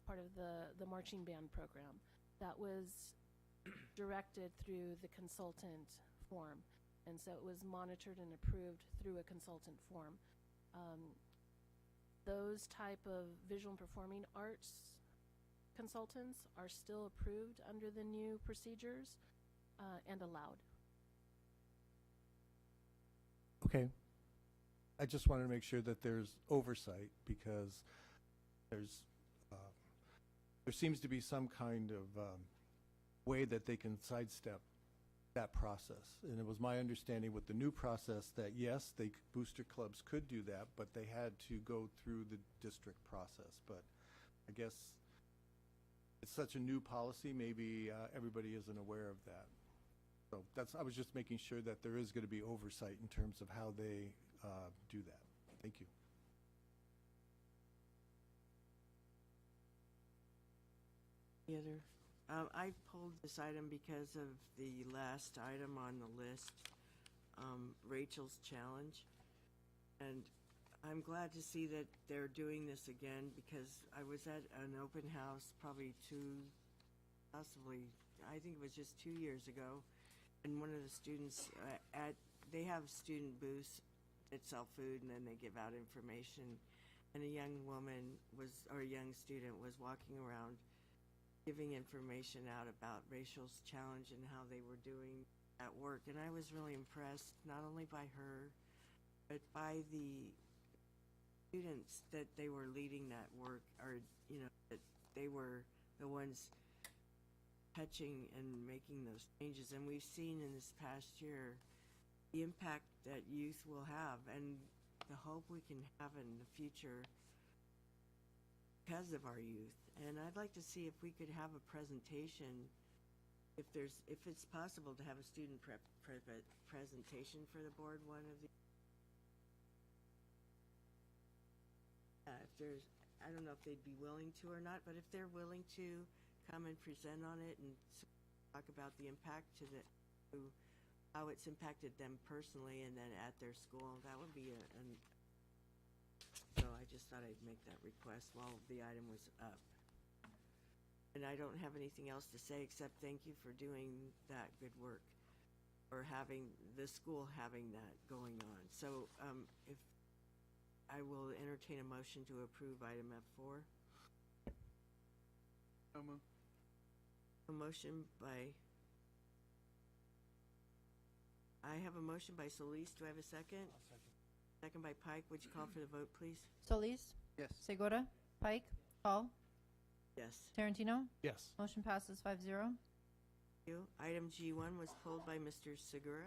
part of the marching band program. That was directed through the consultant form, and so it was monitored and approved through a consultant form. Those type of visual and performing arts consultants are still approved under the new procedures and allowed. Okay. I just wanted to make sure that there's oversight, because there seems to be some kind of way that they can sidestep that process. And it was my understanding with the new process that yes, booster clubs could do that, but they had to go through the district process. But I guess it's such a new policy, maybe everybody isn't aware of that. So I was just making sure that there is going to be oversight in terms of how they do that. Thank you. Any other? I pulled this item because of the last item on the list, Rachel's Challenge. And I'm glad to see that they're doing this again, because I was at an open house probably I think it was just 2 years ago, and one of the students they have student booths that sell food, and then they give out information. And a young student was walking around giving information out about Rachel's Challenge and how they were doing at work. And I was really impressed, not only by her, but by the students that they were leading that work, or, that they were the ones touching and making those changes. And we've seen in this past year the impact that youth will have, and the hope we can have in the future because of our youth. And I'd like to see if we could have a presentation if it's possible to have a student presentation for the board, one of the, if there's, I don't know if they'd be willing to or not, but if they're willing to come and present on it and talk about the impact to how it's impacted them personally and then at their school, that would be so I just thought I'd make that request while the item was up. And I don't have anything else to say except thank you for doing that good work, or having the school having that going on. So if I will entertain a motion to approve item F4. So moved. A motion by, I have a motion by Solis. Do I have a second? Second by Pike. Would you call for the vote, please? Solis? Yes. Segura? Pike? Hall? Yes. Tarantino? Yes. Motion passes 5-0. Thank you. Item G1 was pulled by Mr. Segura.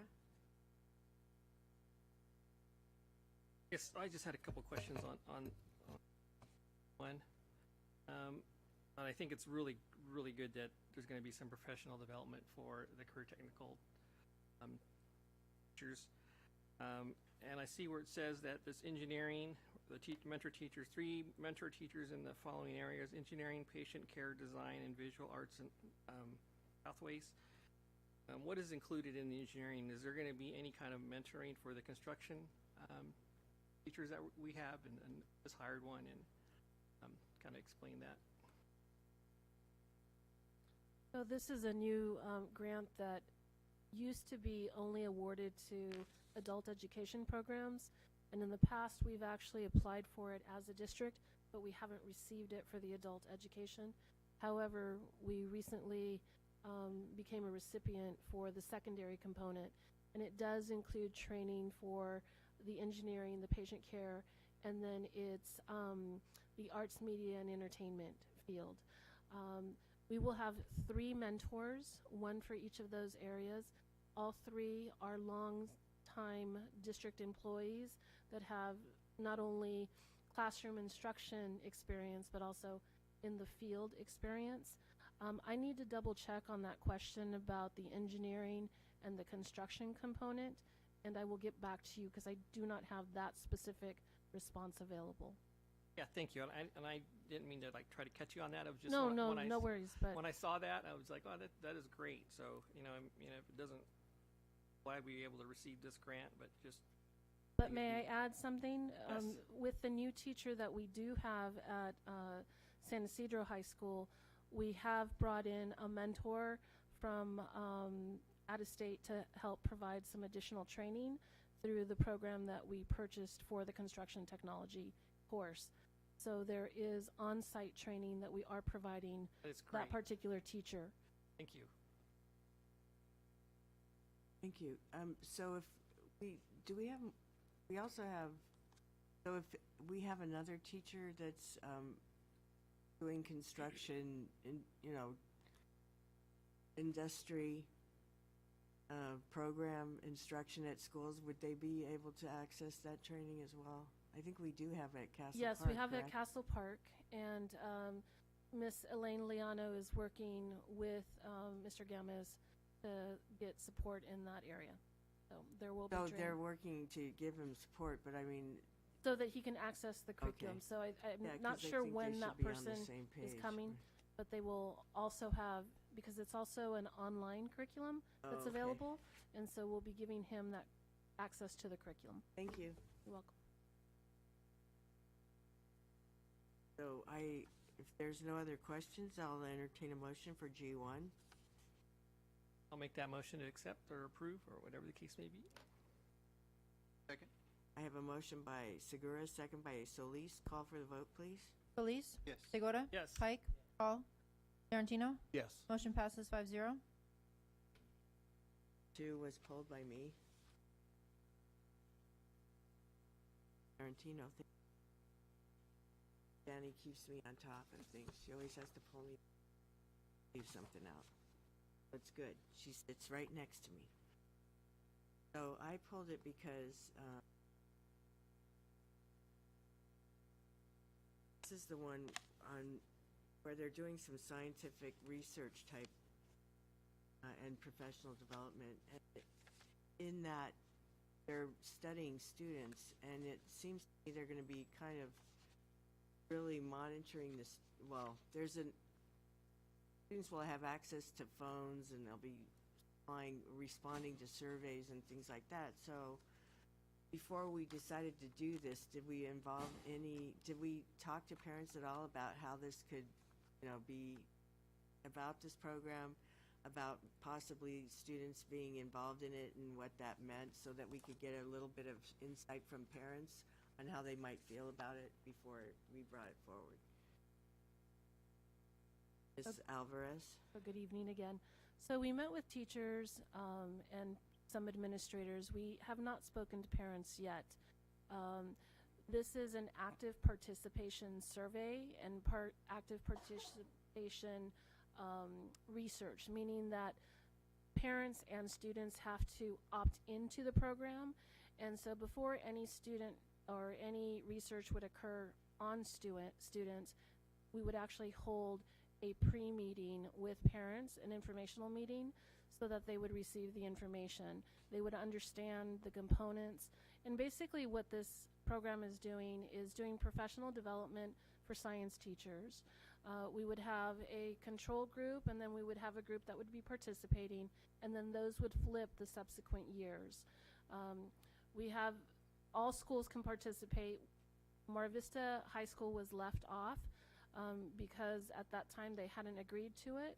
Yes, I just had a couple questions on one. And I think it's really good that there's going to be some professional development for the career technical teachers. And I see where it says that this engineering, the mentor teachers, 3 mentor teachers in the following areas: engineering, patient care, design, and visual arts and pathways. What is included in the engineering? Is there going to be any kind of mentoring for the construction teachers that we have, and just hired one, and kind of explain that? So this is a new grant that used to be only awarded to adult education programs, and in the past we've actually applied for it as a district, but we haven't received it for the adult education. However, we recently became a recipient for the secondary component, and it does include training for the engineering, the patient care, and then it's the arts, media, and entertainment field. We will have 3 mentors, one for each of those areas. All 3 are long-time district employees that have not only classroom instruction experience, but also in the field experience. I need to double check on that question about the engineering and the construction component, and I will get back to you because I do not have that specific response available. Yeah, thank you. And I didn't mean to try to catch you on that. I was just No when worries. But when I saw that, I was like, oh, that is great. So if it doesn't, glad we were able to receive this grant, but just. But may I add something? Yes. With the new teacher that we do have at San Ysidro High School, we have brought in a mentor from out of state to help provide some additional training through the program that we purchased for the construction technology course. So there is on-site training that we are providing that particular teacher. Thank you. Thank you. So if we also have, so if we have another teacher that's doing construction in, industry program instruction at schools, would they be able to access that training as well? I think we do have at Castle Park. Yes, we have correct? at Castle Park, and Miss Elaine Liano is working with Mr. Gamez to get support in that area. So there will be So training. they're working to give him support, but I mean, So that he can access the curriculum. Okay. So I'm yeah, 'cause not I sure think they when should that be on the person same is page. coming, but they will also have, because it's also an online curriculum that's Oh, okay. available, and so we'll be giving him that access to the curriculum. Thank you. You're welcome. So if there's no other questions, I'll entertain a motion for G1. I'll make that motion to accept or approve, or whatever the case may be. Second. I have a motion by Segura, second by Solis. Call for the vote, please. Solis? Yes. Segura? Yes. Pike? Hall? Tarantino? Yes. Motion passes 5-0. 2 was pulled by me. Tarantino. Danny keeps me on top of things. She always has to pull me, leave something out. It's good. She sits right next to me. So I pulled it because this is the one on where they're doing some scientific research type and professional development. And in that, they're studying students, and it seems to me they're going to be kind of really monitoring this. Well, students will have access to phones, and they'll be responding to surveys and things like that. So before we decided to do this, did we talk to parents at all about how this could, be about this program, about possibly students being involved in it and what that meant, so that we could get a little bit of insight from parents on how they might feel about it before we brought it forward? Ms. Alvarez? Good evening again. So we met with teachers and some administrators. We have not spoken to parents yet. This is an active participation survey and active participation research, meaning that parents and students have to opt into the program. And so before any student or any research would occur on students, we would actually hold a pre-meeting with parents, an informational meeting, so that they would receive the information. They would understand the components. And basically what this program is doing professional development for science teachers. We would have a control group, and then we would have a group that would be participating, and then those would flip the subsequent years. We have all schools can participate. Mar Vista High School was left off because at that time they hadn't agreed to it,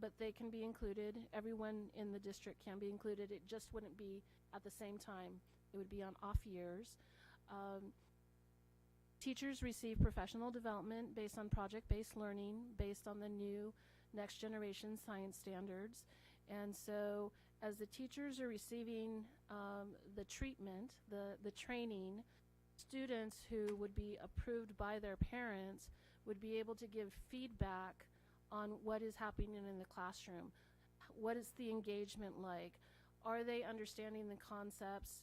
but they can be included. Everyone in the district can be included. It just wouldn't be at the same time. It would be on off years. Teachers receive professional development based on project-based learning, based on the new next generation science standards. And so as the teachers are receiving the treatment, the training, students who would be approved by their parents would be able to give feedback on what is happening in the classroom. What is the engagement like? Are they understanding the concepts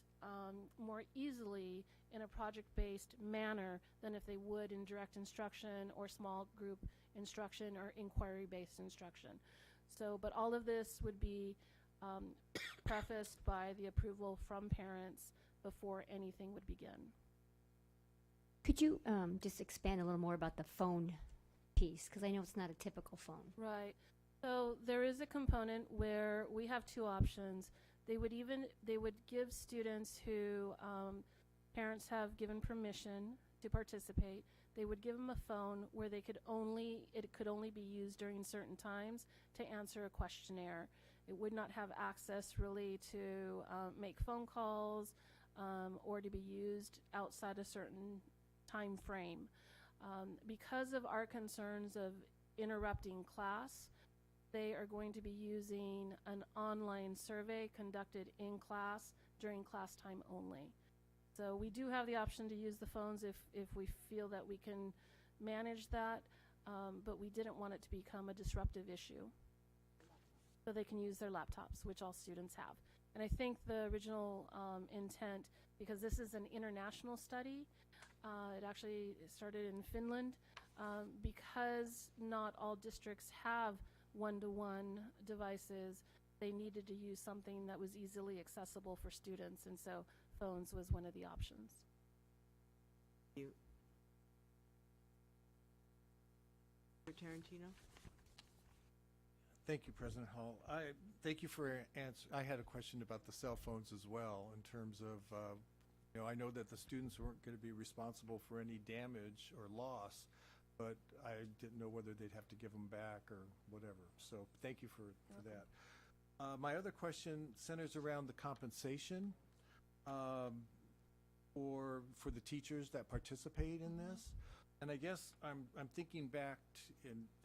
more easily in a project-based manner than if they would in direct instruction or small group instruction or inquiry-based instruction? So, but all of this would be prefaced by the approval from parents before anything would begin. Could you just expand a little more about the phone piece? Because I know it's not a typical phone. Right. So there is a component where we have two options. They would give students who parents have given permission to participate. They would give them a phone where it could only be used during certain times to answer a questionnaire. It would not have access really to make phone calls or to be used outside a certain time frame. Because of our concerns of interrupting class, they are going to be using an online survey conducted in class during class time only. So we do have the option to use the phones if we feel that we can manage that, but we didn't want it to become a disruptive issue. So they can use their laptops, which all students have. And I think the original intent, because this is an international study, it actually started in Finland, because not all districts have one-to-one devices, they needed to use something that was easily accessible for students, and so phones was one of the options. Thank you. Mr. Tarantino? Thank you, President Hall. Thank you for your answer. I had a question about the cell phones as well, in terms of, I know that the students weren't going to be responsible for any damage or loss, but I didn't know whether they'd have to give them back or whatever. So thank you for that. My other question centers around the compensation for the teachers that participate in this. And I guess I'm thinking back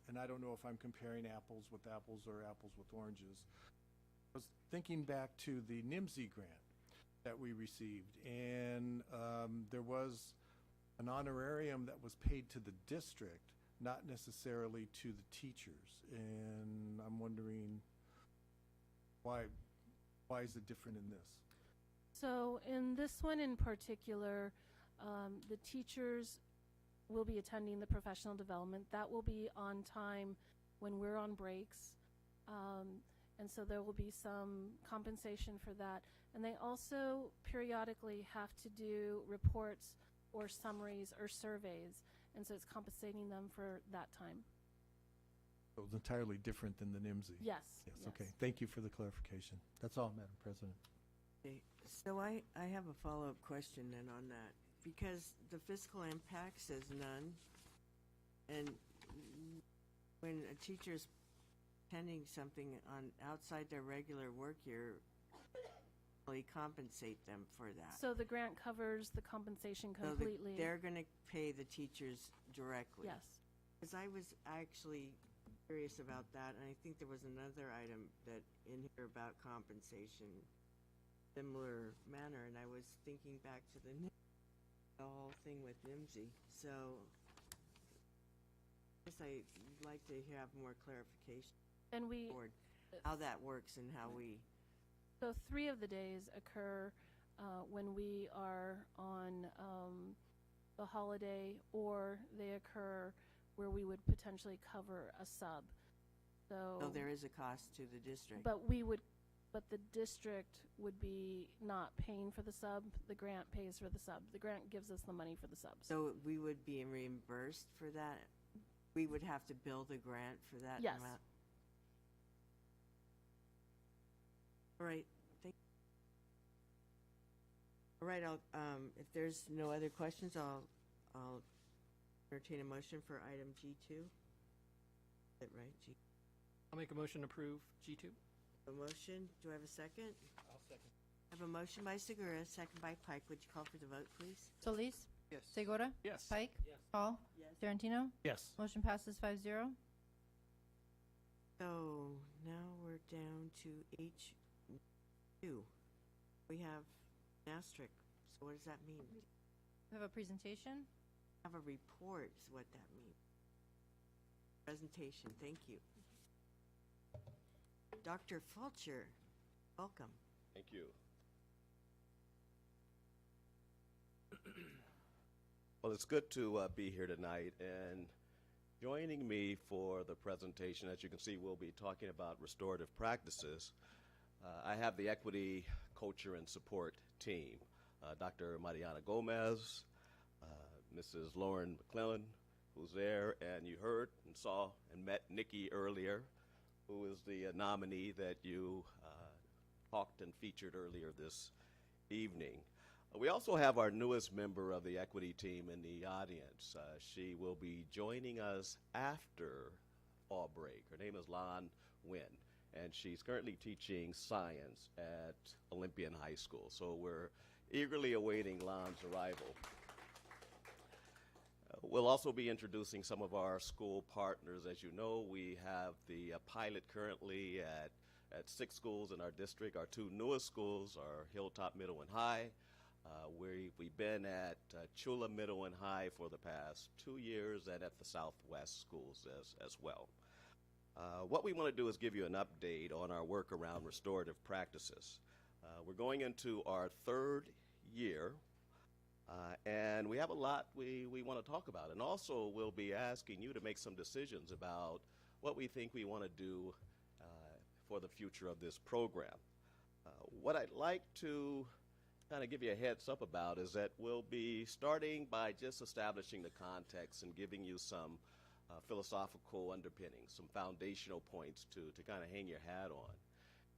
and I don't know if I'm comparing apples with apples or apples with oranges. I was thinking back to the NIMSY grant that we received, and there was an honorarium that was paid to the district, not necessarily to the teachers. And I'm wondering why is it different in this? So in this one in particular, the teachers will be attending the professional development. That will be on time when we're on breaks. And so there will be some compensation for that. And they also periodically have to do reports or summaries or surveys. And so it's compensating them for that time. So it's entirely different than the NIMSY. Yes. Yes, okay. Thank you for the clarification. That's all, Madam President. Okay, so I have a follow-up question then on that, because the fiscal impact says none, and when a teacher's attending something on outside their regular work year, we compensate them for that. So the grant covers the compensation completely. So they're going to pay the teachers directly. Yes. Because I was actually curious about that, and I think there was another item that in here about compensation, similar manner, and I was thinking back to the whole thing with NIMSY. So I guess I'd like to have more clarification And we, board how that works and how we. so 3 of the days occur when we are on the holiday, or they occur where we would potentially cover a sub. So there is a cost to the district. But the district would be not paying for the sub. The grant pays for the sub. The grant gives us the money for the subs. So we would be reimbursed for that? We would have to bill the grant for that Yes. amount? All right, all right, if there's no other questions, I'll entertain a motion for item G2. Is that right, G? I'll make a motion to approve G2. A motion, do I have a second? I'll second. I have a motion by Segura, second by Pike. Would you call for the vote, please? Solis? Yes. Segura? Yes. Pike? Yes. Hall? Yes. Sorrentino? Yes. Motion passes 5-0. So now we're down to H2. We have an asterisk. So what does that mean? We have a presentation. Have a report is what that means. Presentation, thank you. Dr. Fulcher, welcome. Thank you. Well, it's good to be here tonight, and joining me for the presentation, as you can see, we'll be talking about restorative practices. I have the Equity Culture and Support team, Dr. Mariana Gomez, Mrs. Lauren McClellan, who's there, and you heard and saw and met Nikki earlier, who is the nominee that you talked and featured earlier this evening. We also have our newest member of the equity team in the audience. She will be joining us after fall break. Her name is Lan Nguyen, and she's currently teaching science at Olympian High School. So we're eagerly awaiting Lan's arrival. We'll also be introducing some of our school partners. As you know, we have the pilot currently at 6 schools in our district. Our 2 newest schools are Hilltop Middle and High. We've been at Chula Middle and High for the past 2 years, and at the Southwest schools as well. What we want to do is give you an update on our work around restorative practices. We're going into our 3rd year, and we have a lot we want to talk about. And also, we'll be asking you to make some decisions about what we think we want to do for the future of this program. What I'd like to kind of give you a heads up about is that we'll be starting by just establishing the context and giving you some philosophical underpinnings, some foundational points to kind of hang your hat on.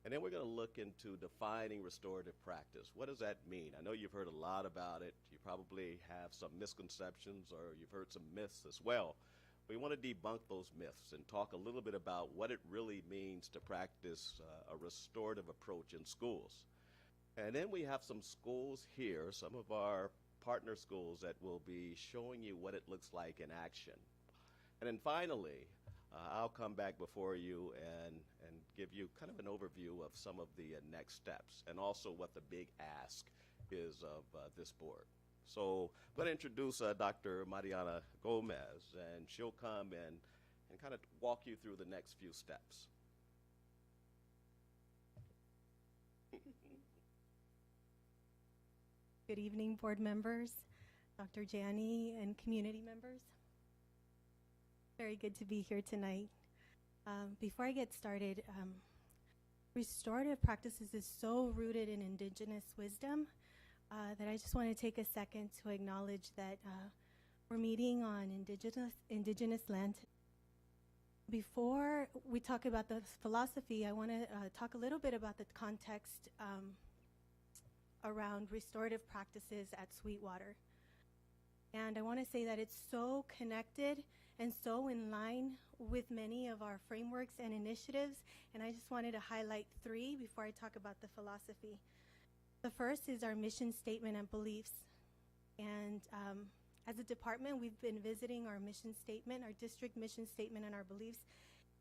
And then we're going to look into defining restorative practice. What does that mean? I know you've heard a lot about it. You probably have some misconceptions, or you've heard some myths as well. We want to debunk those myths and talk a little bit about what it really means to practice a restorative approach in schools. And then we have some schools here, some of our partner schools, that will be showing you what it looks like in action. And then finally, I'll come back before you and give you kind of an overview of some of the next steps, and also what the big ask is of this board. So I'm going to introduce Dr. Mariana Gomez, and she'll come and kind of walk you through the next few steps. Good evening, board members, Dr. Janney, and community members. Very good to be here tonight. Before I get started, restorative practices is so rooted in indigenous wisdom that I just want to take a second to acknowledge that we're meeting on indigenous land. Before we talk about the philosophy, I want to talk a little bit about the context around restorative practices at Sweetwater. And I want to say that it's so connected and so in line with many of our frameworks and initiatives. And I just wanted to highlight 3 before I talk about the philosophy. The first is our mission statement and beliefs. And as a department, we've been visiting our mission statement, our district mission statement, and our beliefs.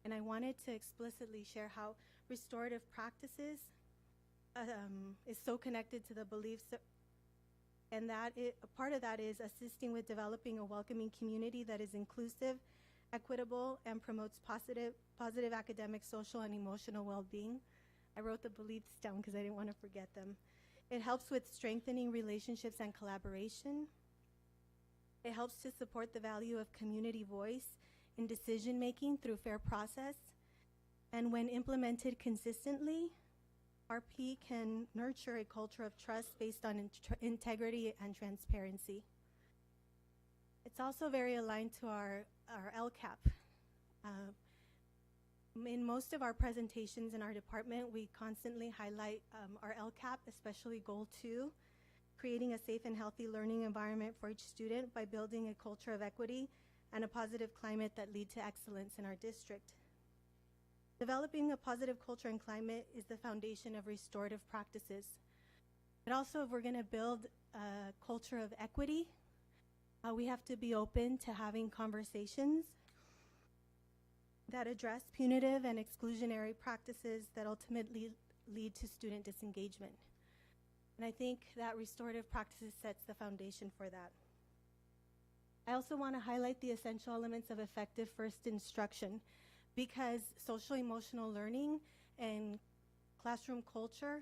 And I wanted to explicitly share how restorative practices is so connected to the beliefs. And that a part of that is assisting with developing a welcoming community that is inclusive, equitable, and promotes positive academic, social, and emotional well-being. I wrote the beliefs down because I didn't want to forget them. It helps with strengthening relationships and collaboration. It helps to support the value of community voice in decision-making through fair process. And when implemented consistently, RP can nurture a culture of trust based on integrity and transparency. It's also very aligned to our LCAP. In most of our presentations in our department, we constantly highlight our LCAP, especially Goal 2, creating a safe and healthy learning environment for each student by building a culture of equity and a positive climate that lead to excellence in our district. Developing a positive culture and climate is the foundation of restorative practices. But also, if we're going to build a culture of equity, we have to be open to having conversations that address punitive and exclusionary practices that ultimately lead to student disengagement. And I think that restorative practices sets the foundation for that. I also want to highlight the essential elements of effective first instruction, because social emotional learning and classroom culture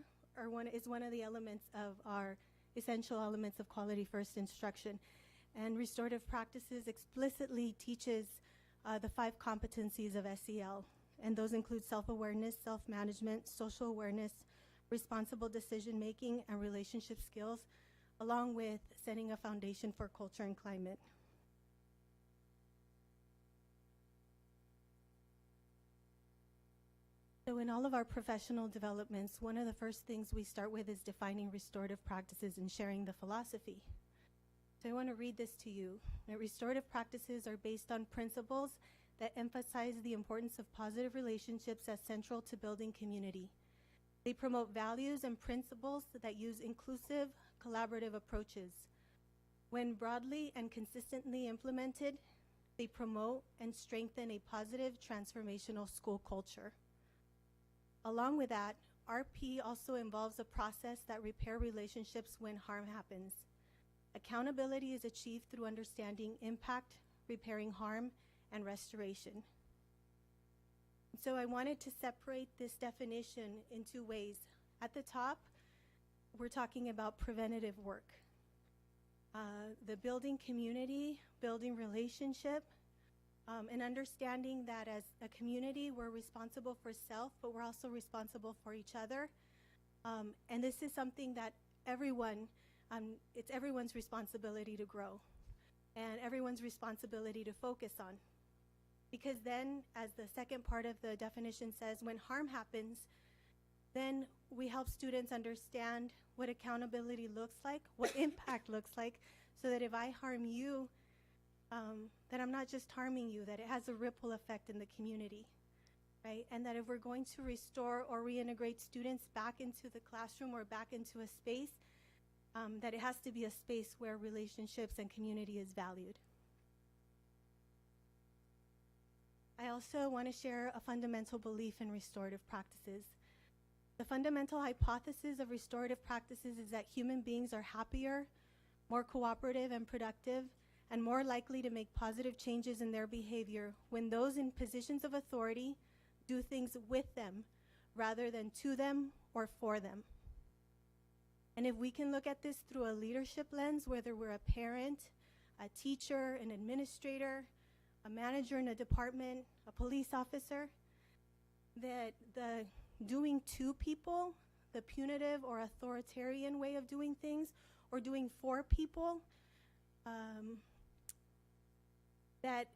is one of the elements of our essential elements of quality first instruction. And restorative practices explicitly teaches the 5 competencies of SEL. And those include self-awareness, self-management, social awareness, responsible decision-making, and relationship skills, along with setting a foundation for culture and climate. So in all of our professional developments, one of the first things we start with is defining restorative practices and sharing the philosophy. So I want to read this to you. That restorative practices are based on principles that emphasize the importance of positive relationships as central to building community. They promote values and principles that use inclusive, collaborative approaches. When broadly and consistently implemented, they promote and strengthen a positive transformational school culture. Along with that, RP also involves a process that repair relationships when harm happens. Accountability is achieved through understanding impact, repairing harm, and restoration. So I wanted to separate this definition in 2 ways. At the top, we're talking about preventative work. The building community, building relationship, and understanding that as a community, we're responsible for self, but we're also responsible for each other. And this is something that it's everyone's responsibility to grow and everyone's responsibility to focus on. Because then, as the second part of the definition says, when harm happens, then we help students understand what accountability looks like, what impact looks like, so that if I harm you, that I'm not just harming you, that it has a ripple effect in the community, right? And that if we're going to restore or reintegrate students back into the classroom or back into a space, that it has to be a space where relationships and community is valued. I also want to share a fundamental belief in restorative practices. The fundamental hypothesis of restorative practices is that human beings are happier, more cooperative and productive, and more likely to make positive changes in their behavior when those in positions of authority do things with them rather than to them or for them. And if we can look at this through a leadership lens, whether we're a parent, a teacher, an administrator, a manager in a department, a police officer, that the doing to people, the punitive or authoritarian way of doing things, or doing for people, that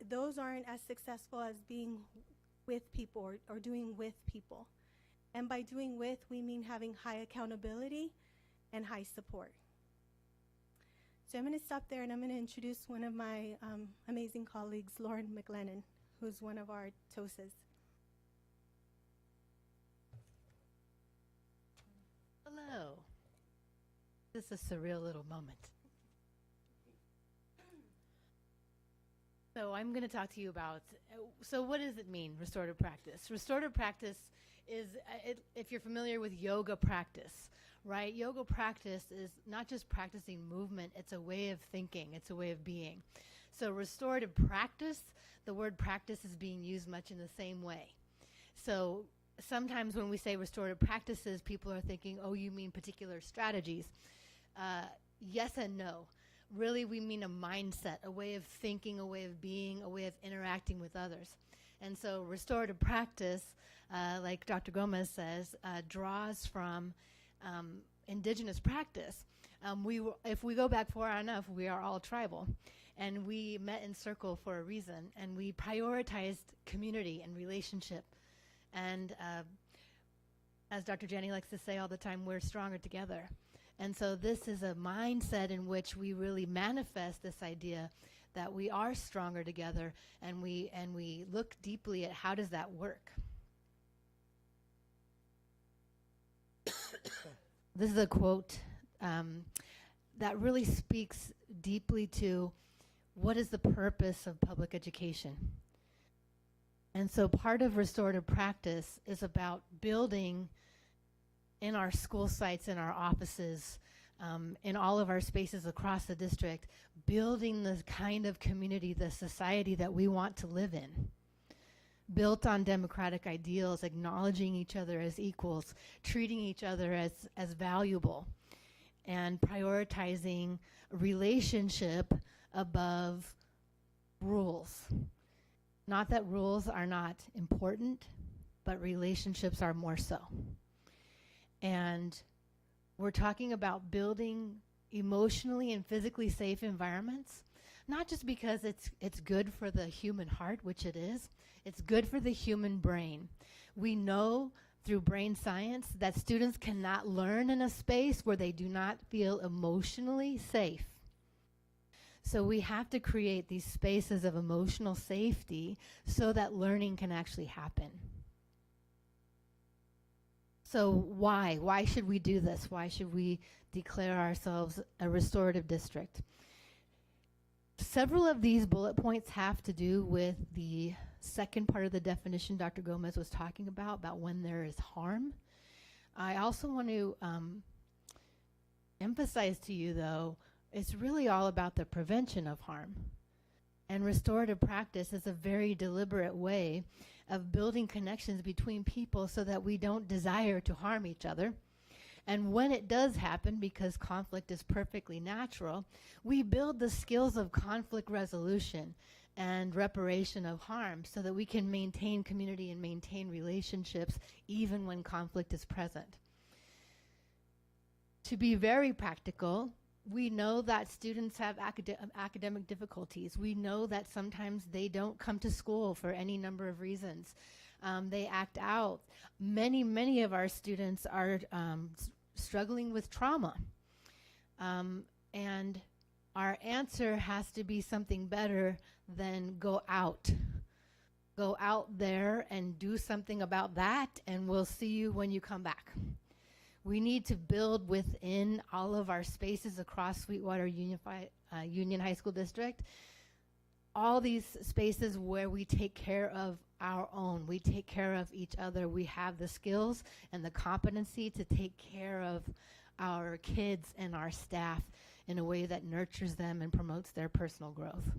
those aren't as successful as being with people or doing with people. And by doing with, we mean having high accountability and high support. So I'm going to stop there, and I'm going to introduce one of my amazing colleagues, Lauren McLennan, who's one of our TOSAs. Hello. This is a surreal little moment. So I'm going to talk to you about, so what does it mean, restorative practice? Restorative practice is, if you're familiar with yoga practice, right? Yoga practice is not just practicing movement, it's a way of thinking, it's a way of being. So restorative practice, the word practice is being used much in the same way. So sometimes when we say restorative practices, people are thinking, oh, you mean particular strategies. Yes and no. Really, we mean a mindset, a way of thinking, a way of being, a way of interacting with others. And so restorative practice, like Dr. Gomez says, draws from indigenous practice. If we go back far enough, we are all tribal. And we met in circle for a reason. And we prioritized community and relationship. And as Dr. Jenny likes to say all the time, we're stronger together. And so this is a mindset in which we really manifest this idea that we are stronger together, and we look deeply at how does that work. This is a quote that really speaks deeply to what is the purpose of public education. And so part of restorative practice is about building in our school sites, in our offices, in all of our spaces across the district, building the kind of community, the society that we want to live in. Built on democratic ideals, acknowledging each other as equals, treating each other as valuable, and prioritizing relationship above rules. Not that rules are not important, but relationships are more so. And we're talking about building emotionally and physically safe environments, not just because it's good for the human heart, which it is, it's good for the human brain. We know through brain science that students cannot learn in a space where they do not feel emotionally safe. So we have to create these spaces of emotional safety so that learning can actually happen. So why? Why should we do this? Why should we declare ourselves a restorative district? Several of these bullet points have to do with the second part of the definition Dr. Gomez was talking about when there is harm. I also want to emphasize to you, though, it's really all about the prevention of harm. And restorative practice is a very deliberate way of building connections between people so that we don't desire to harm each other. And when it does happen, because conflict is perfectly natural, we build the skills of conflict resolution and reparation of harm so that we can maintain community and maintain relationships even when conflict is present. To be very practical, we know that students have academic difficulties. We know that sometimes they don't come to school for any number of reasons. They act out. Many of our students are struggling with trauma. And our answer has to be something better than go out. Go out there and do something about that, and we'll see you when you come back. We need to build within all of our spaces across Sweetwater Union High School District, all these spaces where we take care of our own. We take care of each other. We have the skills and the competency to take care of our kids and our staff in a way that nurtures them and promotes their personal growth.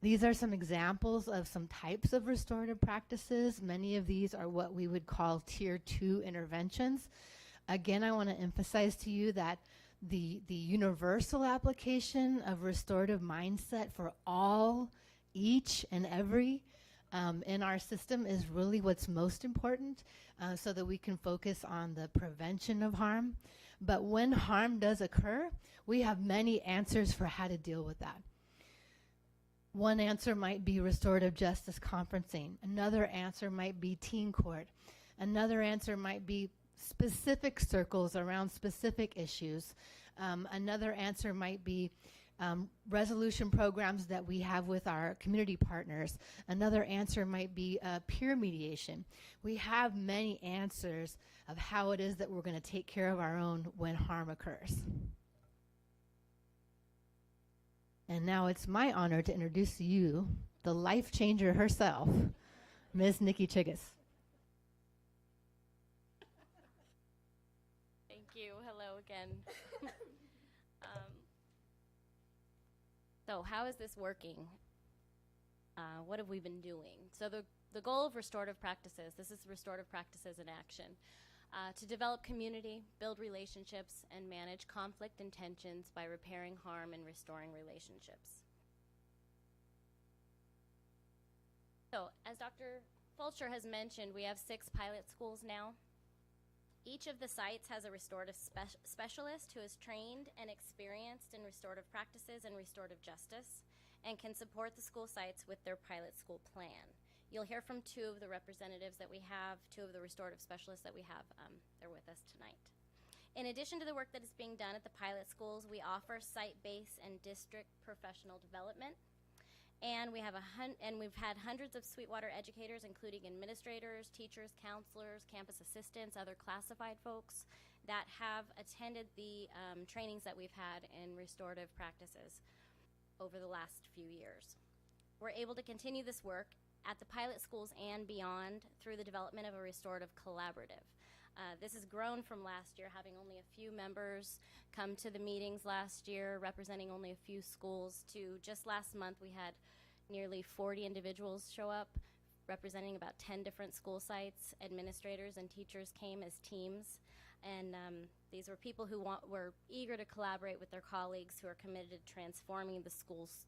These are some examples of some types of restorative practices. Many of these are what we would call Tier 2 interventions. Again, I want to emphasize to you that the universal application of restorative mindset for each and every in our system is really what's most important, so that we can focus on the prevention of harm. But when harm does occur, we have many answers for how to deal with that. One answer might be restorative justice conferencing. Another answer might be teen court. Another answer might be specific circles around specific issues. Another answer might be resolution programs that we have with our community partners. Another answer might be peer mediation. We have many answers of how it is that we're going to take care of our own when harm occurs. And now it's my honor to introduce to you the life changer herself, Ms. Nikki Chigas. Thank you. Hello again. So how is this working? What have we been doing? So the goal of restorative practices, this is restorative practices in action, to develop community, build relationships, and manage conflict and tensions by repairing harm and restoring relationships. So as Dr. Fulcher has mentioned, we have 6 pilot schools now. Each of the sites has a restorative specialist who is trained and experienced in restorative practices and restorative justice and can support the school sites with their pilot school plan. You'll hear from 2 of the representatives that we have, 2 of the restorative specialists that we have. They're with us tonight. In addition to the work that is being done at the pilot schools, we offer site-based and district professional development. And we've had hundreds of Sweetwater educators, including administrators, teachers, counselors, campus assistants, other classified folks that have attended the trainings that we've had in restorative practices over the last few years. We're able to continue this work at the pilot schools and beyond through the development of a restorative collaborative. This has grown from last year, having only a few members come to the meetings last year, representing only a few schools, to just last month we had nearly 40 individuals show up, representing about 10 different school sites. Administrators and teachers came as teams, and these were people who were eager to collaborate with their colleagues who are committed to transforming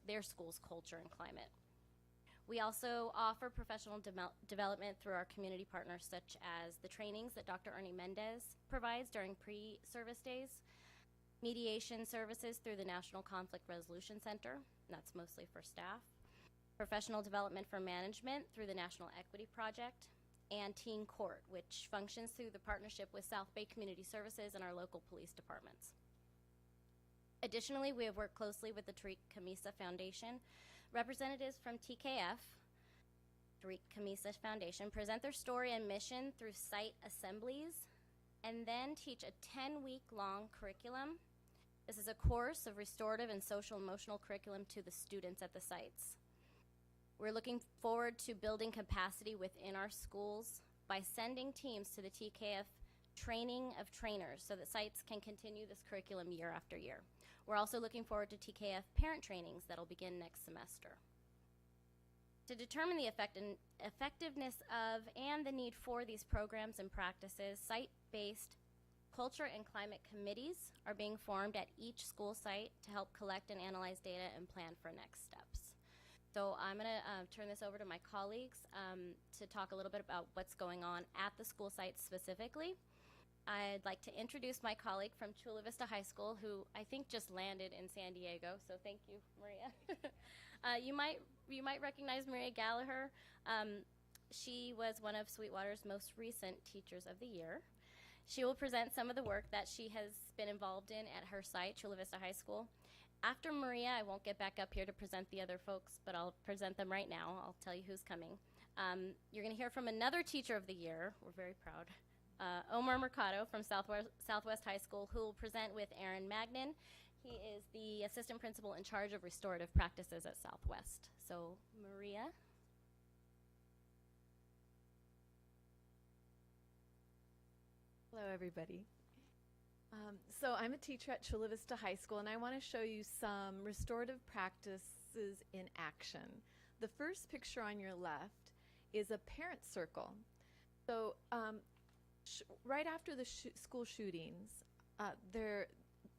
their school's culture and climate. We also offer professional development through our community partners, such as the trainings that Dr. Ernie Mendez provides during pre-service days, mediation services through the National Conflict Resolution Center, and that's mostly for staff, professional development for management through the National Equity Project, and Teen Court, which functions through the partnership with South Bay Community Services and our local police departments. Additionally, we have worked closely with the Tariq Kamisa Foundation. Representatives from TKF, Tariq Kamisa Foundation, present their story and mission through site assemblies and then teach a 10-week-long curriculum. This is a course of restorative and social emotional curriculum to the students at the sites. We're looking forward to building capacity within our schools by sending teams to the TKF training of trainers so that sites can continue this curriculum year after year. We're also looking forward to TKF parent trainings that'll begin next semester. To determine the effectiveness of and the need for these programs and practices, site-based culture and climate committees are being formed at each school site to help collect and analyze data and plan for next steps. So I'm going to turn this over to my colleagues to talk a little bit about what's going on at the school sites specifically. I'd like to introduce my colleague from Chula Vista High School, who I think just landed in San Diego, so thank you, Maria. You might recognize Maria Gallagher. She was one of Sweetwater's most recent Teachers of the Year. She will present some of the work that she has been involved in at her site, Chula Vista High School. After Maria, I won't get back up here to present the other folks, but I'll present them right now. I'll tell you who's coming. You're going to hear from another Teacher of the Year. We're very proud. Omar Mercado from Southwest High School, who will present with Aaron Magnin. He is the assistant principal in charge of restorative practices at Southwest. So, Maria. Hello, everybody. So I'm a teacher at Chula Vista High School, and I want to show you some restorative practices in action. The first picture on your left is a parent circle. So right after the school shootings, their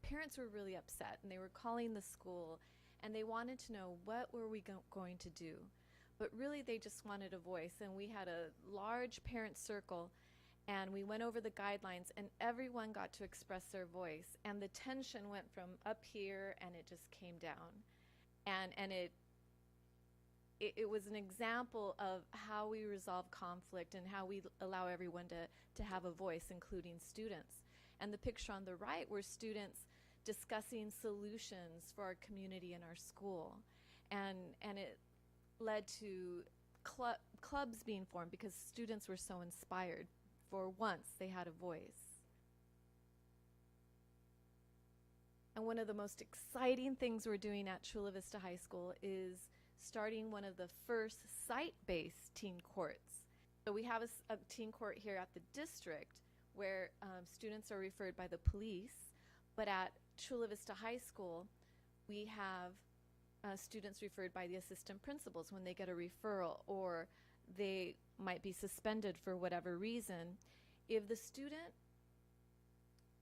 parents were really upset, and they were calling the school, and they wanted to know what were we going to do. but really they just wanted a voice. And we had a large parent circle, and we went over the guidelines, and everyone got to express their voice. And the tension went from up here, and it just came down. And it was an example of how we resolve conflict and how we allow everyone to have a voice, including students. And the picture on the right were students discussing solutions for our community and our school. And it led to clubs being formed because students were so inspired. For once, they had a voice. And one of the most exciting things we're doing at Chula Vista High School is starting one of the first site-based teen courts. So we have a teen court here at the district where students are referred by the police, but at Chula Vista High School, we have students referred by the assistant principals when they get a referral or they might be suspended for whatever reason. If the student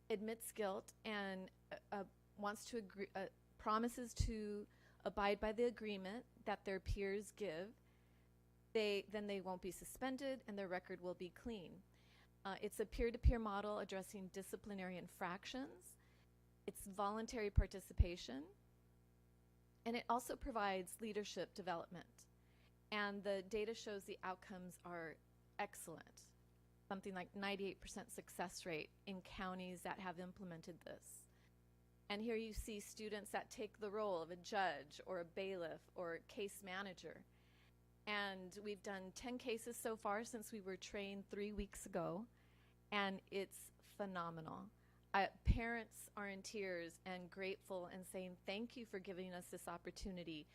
admits guilt and wants to agree, promises to abide by the agreement that their peers give, then they won't be suspended and their record will be clean. It's a peer-to-peer model addressing disciplinary infractions. It's voluntary participation. And it also provides leadership development. And the data shows the outcomes are excellent. Something like 98% success rate in counties that have implemented this. And here you see students that take the role of a judge or a bailiff or a case manager. And we've done 10 cases so far since we were trained 3 weeks ago, and it's phenomenal. Parents are in tears and grateful and saying, thank you for giving us this opportunity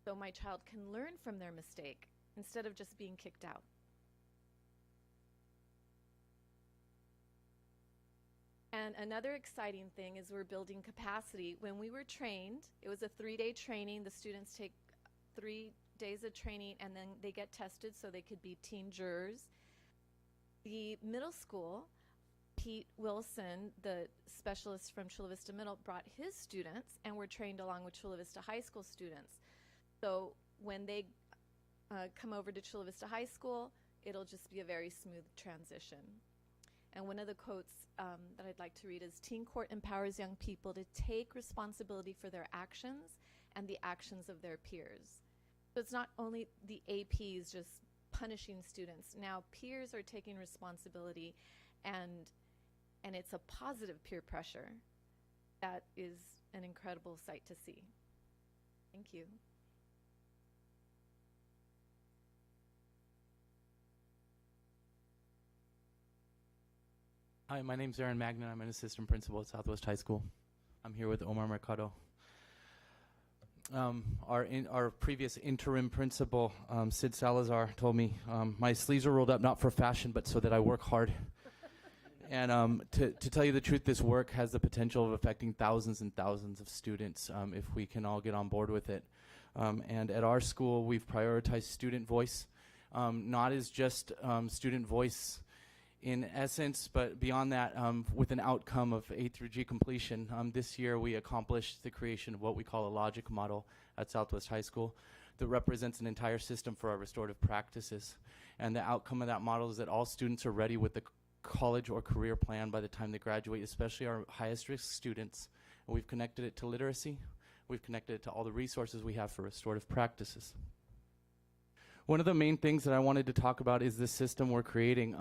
so my child can learn from their mistake instead of just being kicked out. And another exciting thing is we're building capacity. When we were trained, it was a 3-day training. The students take 3 days of training and then they get tested so they could be teen jurors. The middle school, Pete Wilson, the specialist from Chula Vista Middle, brought his students and were trained along with Chula Vista High School students. So when they come over to Chula Vista High School, it'll just be a very smooth transition. And one of the quotes that I'd like to read is, teen court empowers young people to take responsibility for their actions and the actions of their peers. So it's not only the APs just punishing students. Now peers are taking responsibility, and it's a positive peer pressure. That is an incredible sight to see. Thank you. Hi, my name's Aaron Magnan. I'm an assistant principal at Southwest High School. I'm here with Omar Mercado. Our previous interim principal, Sid Salazar, told me my sleeves are rolled up not for fashion, but so that I work hard. And to tell you the truth, this work has the potential of affecting thousands and thousands of students if we can all get on board with it. And at our school, we've prioritized student voice, not as just student voice in essence, but beyond that, with an outcome of A through G completion. This year we accomplished the creation of what we call a logic model at Southwest High School that represents an entire system for our restorative practices. And the outcome of that model is that all students are ready with the college or career plan by the time they graduate, especially our highest risk students. And we've connected it to literacy. We've connected it to all the resources we have for restorative practices. One of the main things that I wanted to talk about is this system we're creating.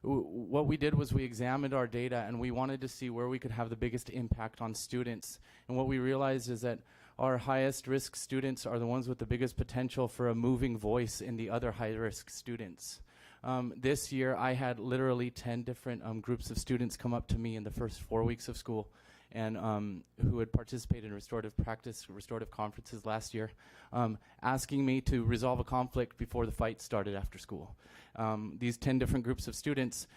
What we did was we examined our data and we wanted to see where we could have the biggest impact on students. And what we realized is that our highest risk students are the ones with the biggest potential for a moving voice in the other high risk students. This year I had literally 10 different groups of students come up to me in the first 4 weeks of school, and who had participated in restorative practice, restorative conferences last year, asking me to resolve a conflict before the fight started after school. These 10 different groups of students,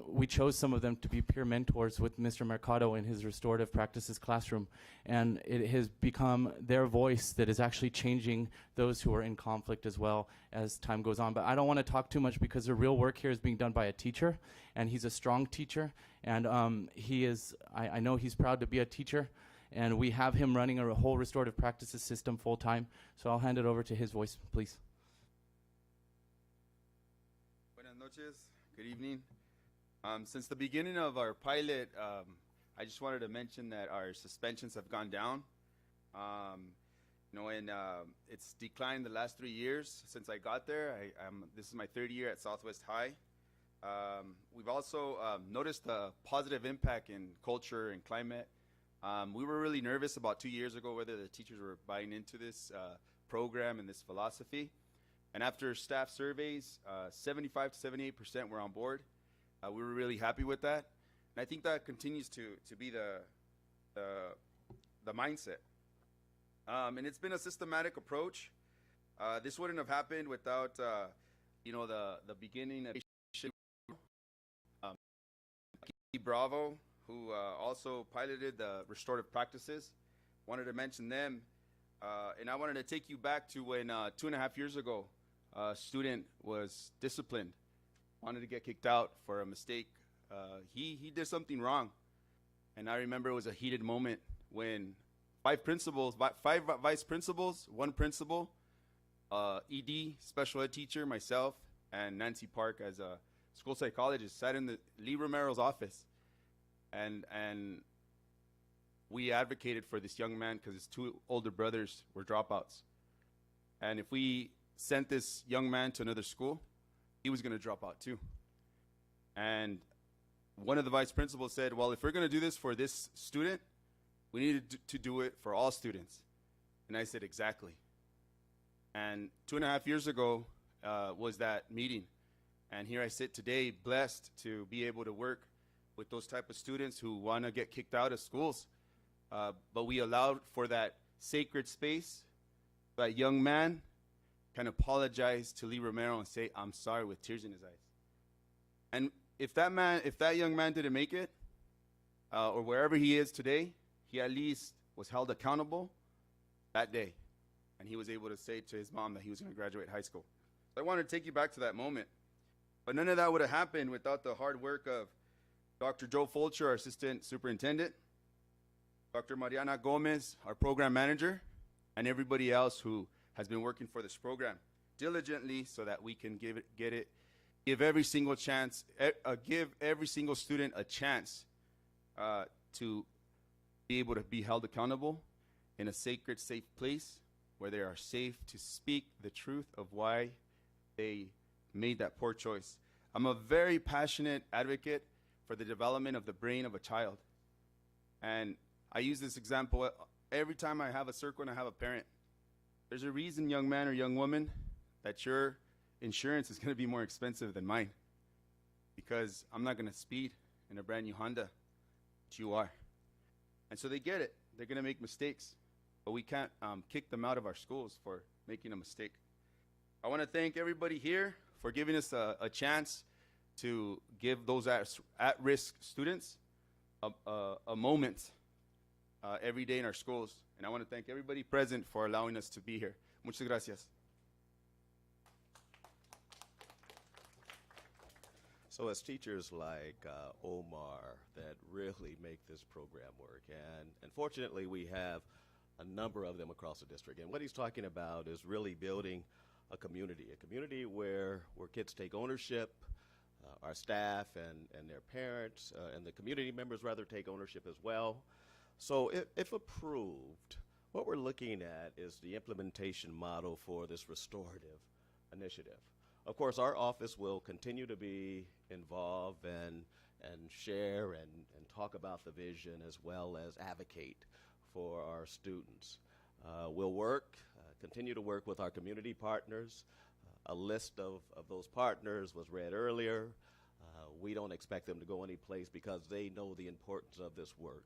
we chose some of them to be peer mentors with Mr. Mercado in his restorative practices classroom, and it has become their voice that is actually changing those who are in conflict as well as time goes on. But I don't want to talk too much because the real work here is being done by a teacher, and he's a strong teacher, and he is, I know he's proud to be a teacher, and we have him running a whole restorative practices system full time. So I'll hand it over to his voice, please. noches. Good evening. Since the beginning of our pilot, I just wanted to mention that our suspensions have gone down. It's declined the last 3 years since I got there. This is my third year at Southwest High. We've also noticed a positive impact in culture and climate. We were really nervous about 2 years ago whether the teachers were buying into this program and this philosophy. And after staff surveys, 75 to 78% were on board. We were really happy with that. And I think that continues to be the mindset. And it's been a systematic approach. This wouldn't have happened without, the beginning of Bravo, who also piloted the restorative practices. Wanted to mention them. And I wanted to take you back to when 2.5 years ago, a student was disciplined, wanted to get kicked out for a mistake. He did something wrong. And I remember it was a heated moment when five vice principals, one principal, ED, special ed teacher, myself, and Nancy Park as a school psychologist sat in Lee Romero's office. And we advocated for this young man because his two older brothers were dropouts. And if we sent this young man to another school, he was going to drop out too. And one of the vice principals said, well, if we're going to do this for this student, we need to do it for all students. And I said, exactly. And 2.5 years ago was that meeting. And here I sit today, blessed to be able to work with those type of students who want to get kicked out of schools. But we allowed for that sacred space. That young man can apologize to Lee Romero and say, I'm sorry, with tears in his eyes. And if that young man didn't make it, or wherever he is today, he at least was held accountable that day. And he was able to say to his mom that he was going to graduate high school. So I wanted to take you back to that moment. But none of that would have happened without the hard work of Dr. Joe Fulcher, our assistant superintendent, Dr. Mariana Gomez, our program manager, and everybody else who has been working for this program diligently so that we can give every single student a chance to be able to be held accountable in a sacred, safe place where they are safe to speak the truth of why they made that poor choice. I'm a very passionate advocate for the development of the brain of a child. And I use this example every time I have a circle and I have a parent. There's a reason, young man or young woman, that your insurance is going to be more expensive than mine, because I'm not going to speed in a brand new Honda, but you are. And so they get it. They're going to make mistakes, but we can't kick them out of our schools for making a mistake. I want to thank everybody here for giving us a chance to give those at-risk students a moment every day in our schools. And I want to thank everybody present for allowing us to be here. Muchas gracias. So it's teachers like Omar that really make this program work. And fortunately, we have a number of them across the district. And what he's talking about is really building a community where kids take ownership, our staff and their parents, and the community members rather take ownership as well. So if approved, what we're looking at is the implementation model for this restorative initiative. Of course, our office will continue to be involved and share and talk about the vision as well as advocate for our students. We'll continue to work with our community partners. A list of those partners was read earlier. We don't expect them to go any place because they know the importance of this work.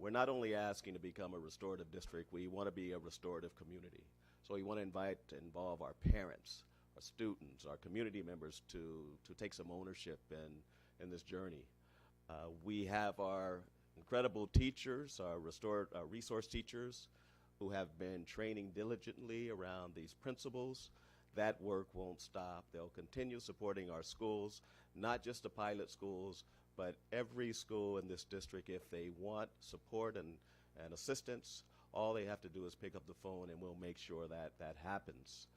We're not only asking to become a restorative district, we want to be a restorative community. So we want to involve our parents, our students, our community members to take some ownership in this journey. We have our incredible teachers, our resource teachers, who have been training diligently around these principles. That work won't stop. They'll continue supporting our schools, not just the pilot schools, but every school in this district. If they want support and assistance, all they have to do is pick up the phone and we'll make sure that happens.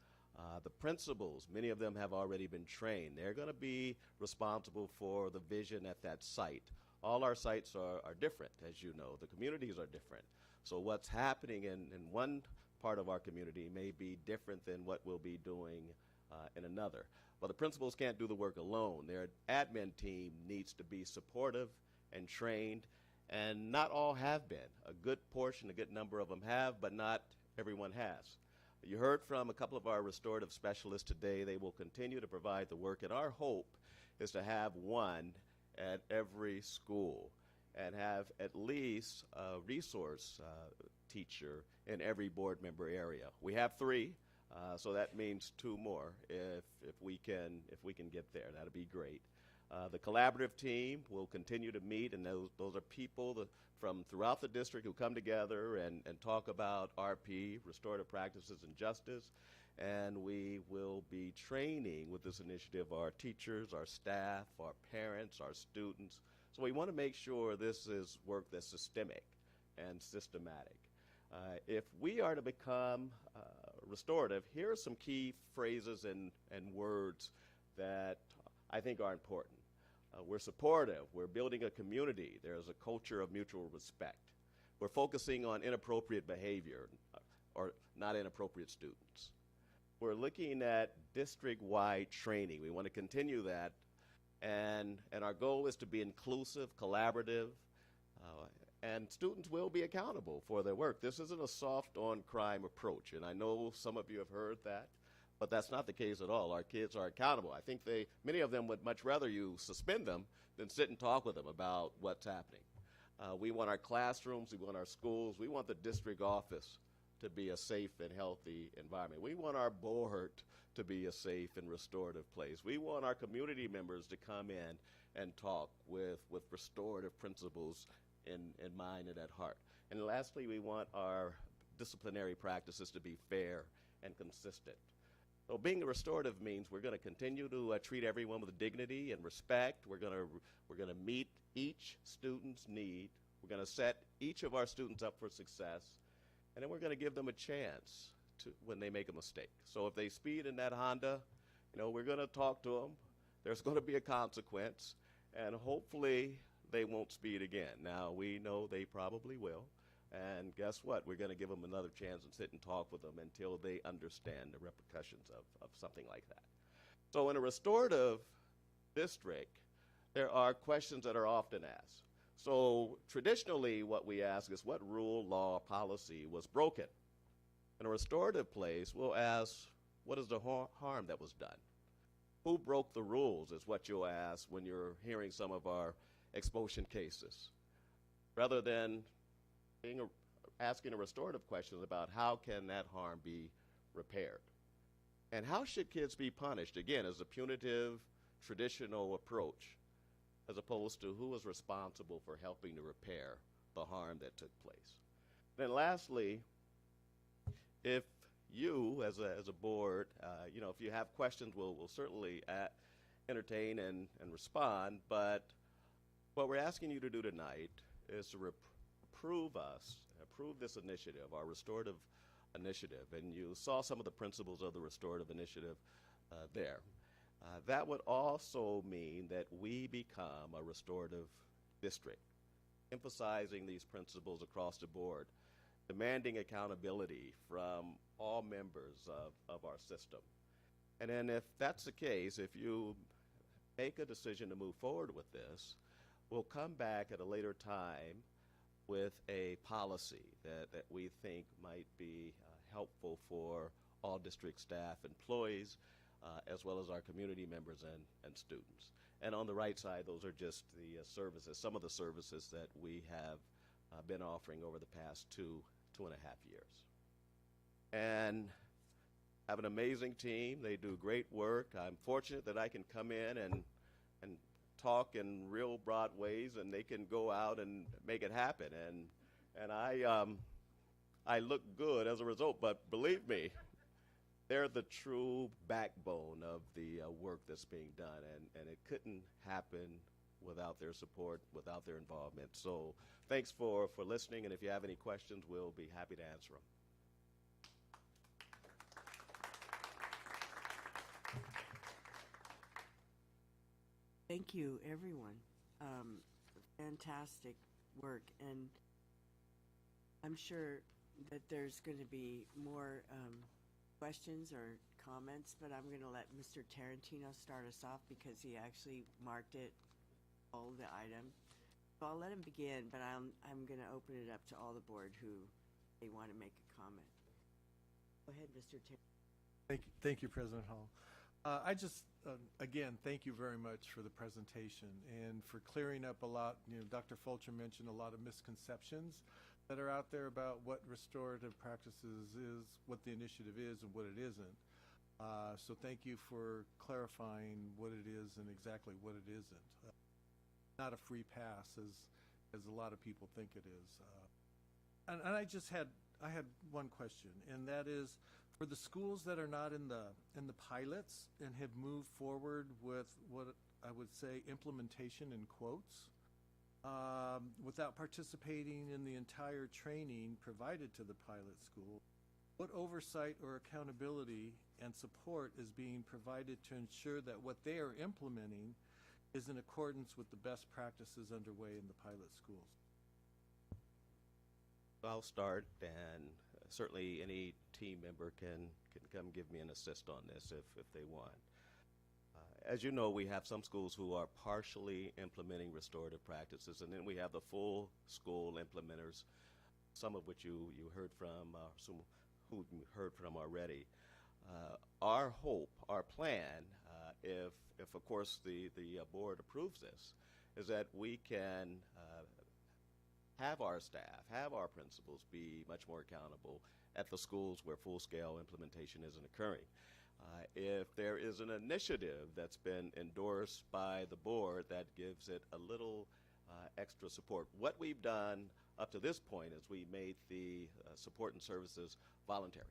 The principals, many of them have already been trained. They're going to be responsible for the vision at that site. All our sites are different, as you know. The communities are different. So what's happening in one part of our community may be different than what we'll be doing in another. But the principals can't do the work alone. Their admin team needs to be supportive and trained, and not all have been. A good portion, a good number of them have, but not everyone has. You heard from a couple of our restorative specialists today. They will continue to provide the work, and our hope is to have one at every school and have at least a resource teacher in every board member area. We have 3, so that means 2 more if we can get there. That'd be great. The collaborative team will continue to meet, and those are people from throughout the district who come together and talk about RP, restorative practices and justice. And we will be training with this initiative our teachers, our staff, our parents, our students. So we want to make sure this is work that's systemic and systematic. If we are to become restorative, here are some key phrases and words that I think are important. We're supportive. We're building a community. There's a culture of mutual respect. We're focusing on inappropriate behavior or not inappropriate students. We're looking at district-wide training. We want to continue that. And our goal is to be inclusive, collaborative, and students will be accountable for their work. This isn't a soft-on-crime approach, and I know some of you have heard that. But that's not the case at all. Our kids are accountable. I think many of them would much rather you suspend them than sit and talk with them about what's happening. We want our classrooms, we want our schools, we want the district office to be a safe and healthy environment. We want our board to be a safe and restorative place. We want our community members to come in and talk with restorative principles in mind and at heart. And lastly, we want our disciplinary practices to be fair and consistent. So being restorative means we're going to continue to treat everyone with dignity and respect. We're going to meet each student's need. We're going to set each of our students up for success, and then we're going to give them a chance when they make a mistake. So if they speed in that Honda, we're going to talk to them. There's going to be a consequence, and hopefully they won't speed again. Now, we know they probably will. And guess what? We're going to give them another chance and sit and talk with them until they understand the repercussions of something like that. So in a restorative district, there are questions that are often asked. So traditionally, what we ask is what rule, law, policy was broken? In a restorative place, we'll ask, what is the harm that was done? Who broke the rules is what you'll ask when you're hearing some of our expulsion cases. Rather than asking a restorative question about how can that harm be repaired. And how should kids be punished? Again, as a punitive, traditional approach, as opposed to who is responsible for helping to repair the harm that took place. Then lastly, if you, as a board, if you have questions, we'll certainly entertain and respond. But what we're asking you to do tonight is to approve this initiative, our restorative initiative. And you saw some of the principles of the restorative initiative there. That would also mean that we become a restorative district, emphasizing these principles across the board, demanding accountability from all members of our system. And then if that's the case, if you make a decision to move forward with this, we'll come back at a later time with a policy that we think might be helpful for all district staff, employees, as well as our community members and students. And on the right side, those are just the services, some of the services that we have been offering over the past two and a half years. And have an amazing team. They do great work. I'm fortunate that I can come in and talk in real broad ways, and they can go out and make it happen. And I look good as a result, but believe me, they're the true backbone of the work that's being done, and it couldn't happen without their support, without their involvement. So thanks for listening, and if you have any questions, we'll be happy to answer them. Thank you, everyone. Fantastic work, and I'm sure that there's going to be more questions or comments, but I'm going to let Mr. Tarantino start us off because he actually marked it, all the item. So I'll let him begin, but I'm going to open it up to all the board who may want to make a comment. Go ahead, Mr. Tarantino. Thank you, President Hall. I just, again, thank you very much for the presentation and for clearing up a lot. Dr. Fulcher mentioned a lot of misconceptions that are out there about what restorative practices is, what the initiative is, and what it isn't. So thank you for clarifying what it is and exactly what it isn't. Not a free pass as a lot of people think it is. And I had one question, and that is, for the schools that are not in the pilots and have moved forward with what I would say implementation in quotes, without participating in the entire training provided to the pilot school, what oversight or accountability and support is being provided to ensure that what they are implementing is in accordance with the best practices underway in the pilot schools? I'll start, and certainly any team member can come give me an assist on this if they want. As you know, we have some schools who are partially implementing restorative practices, and then we have the full school implementers, some of which you heard from, some who you heard from already. Our hope, our plan, if of course the board approves this, is that we can have our staff, have our principals be much more accountable at the schools where full-scale implementation isn't occurring. If there is an initiative that's been endorsed by the board that gives it a little extra support. What we've done up to this point is we made the support and services voluntary.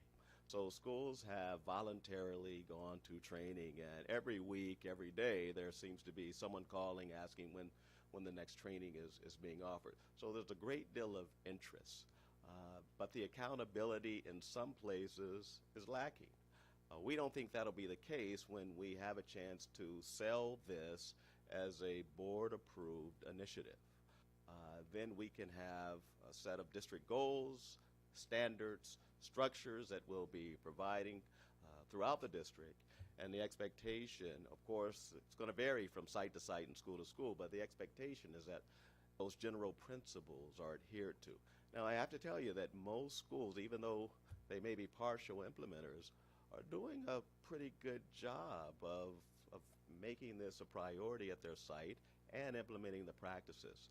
So schools have voluntarily gone to training, and every week, every day, there seems to be someone calling asking when the next training is being offered. So there's a great deal of interest, but the accountability in some places is lacking. We don't think that'll be the case when we have a chance to sell this as a board-approved initiative. Then we can have a set of district goals, standards, structures that we'll be providing throughout the district. And the expectation, of course, it's going to vary from site to site and school to school, but the expectation is that those general principles are adhered to. Now, I have to tell you that most schools, even though they may be partial implementers, are doing a pretty good job of making this a priority at their site and implementing the practices.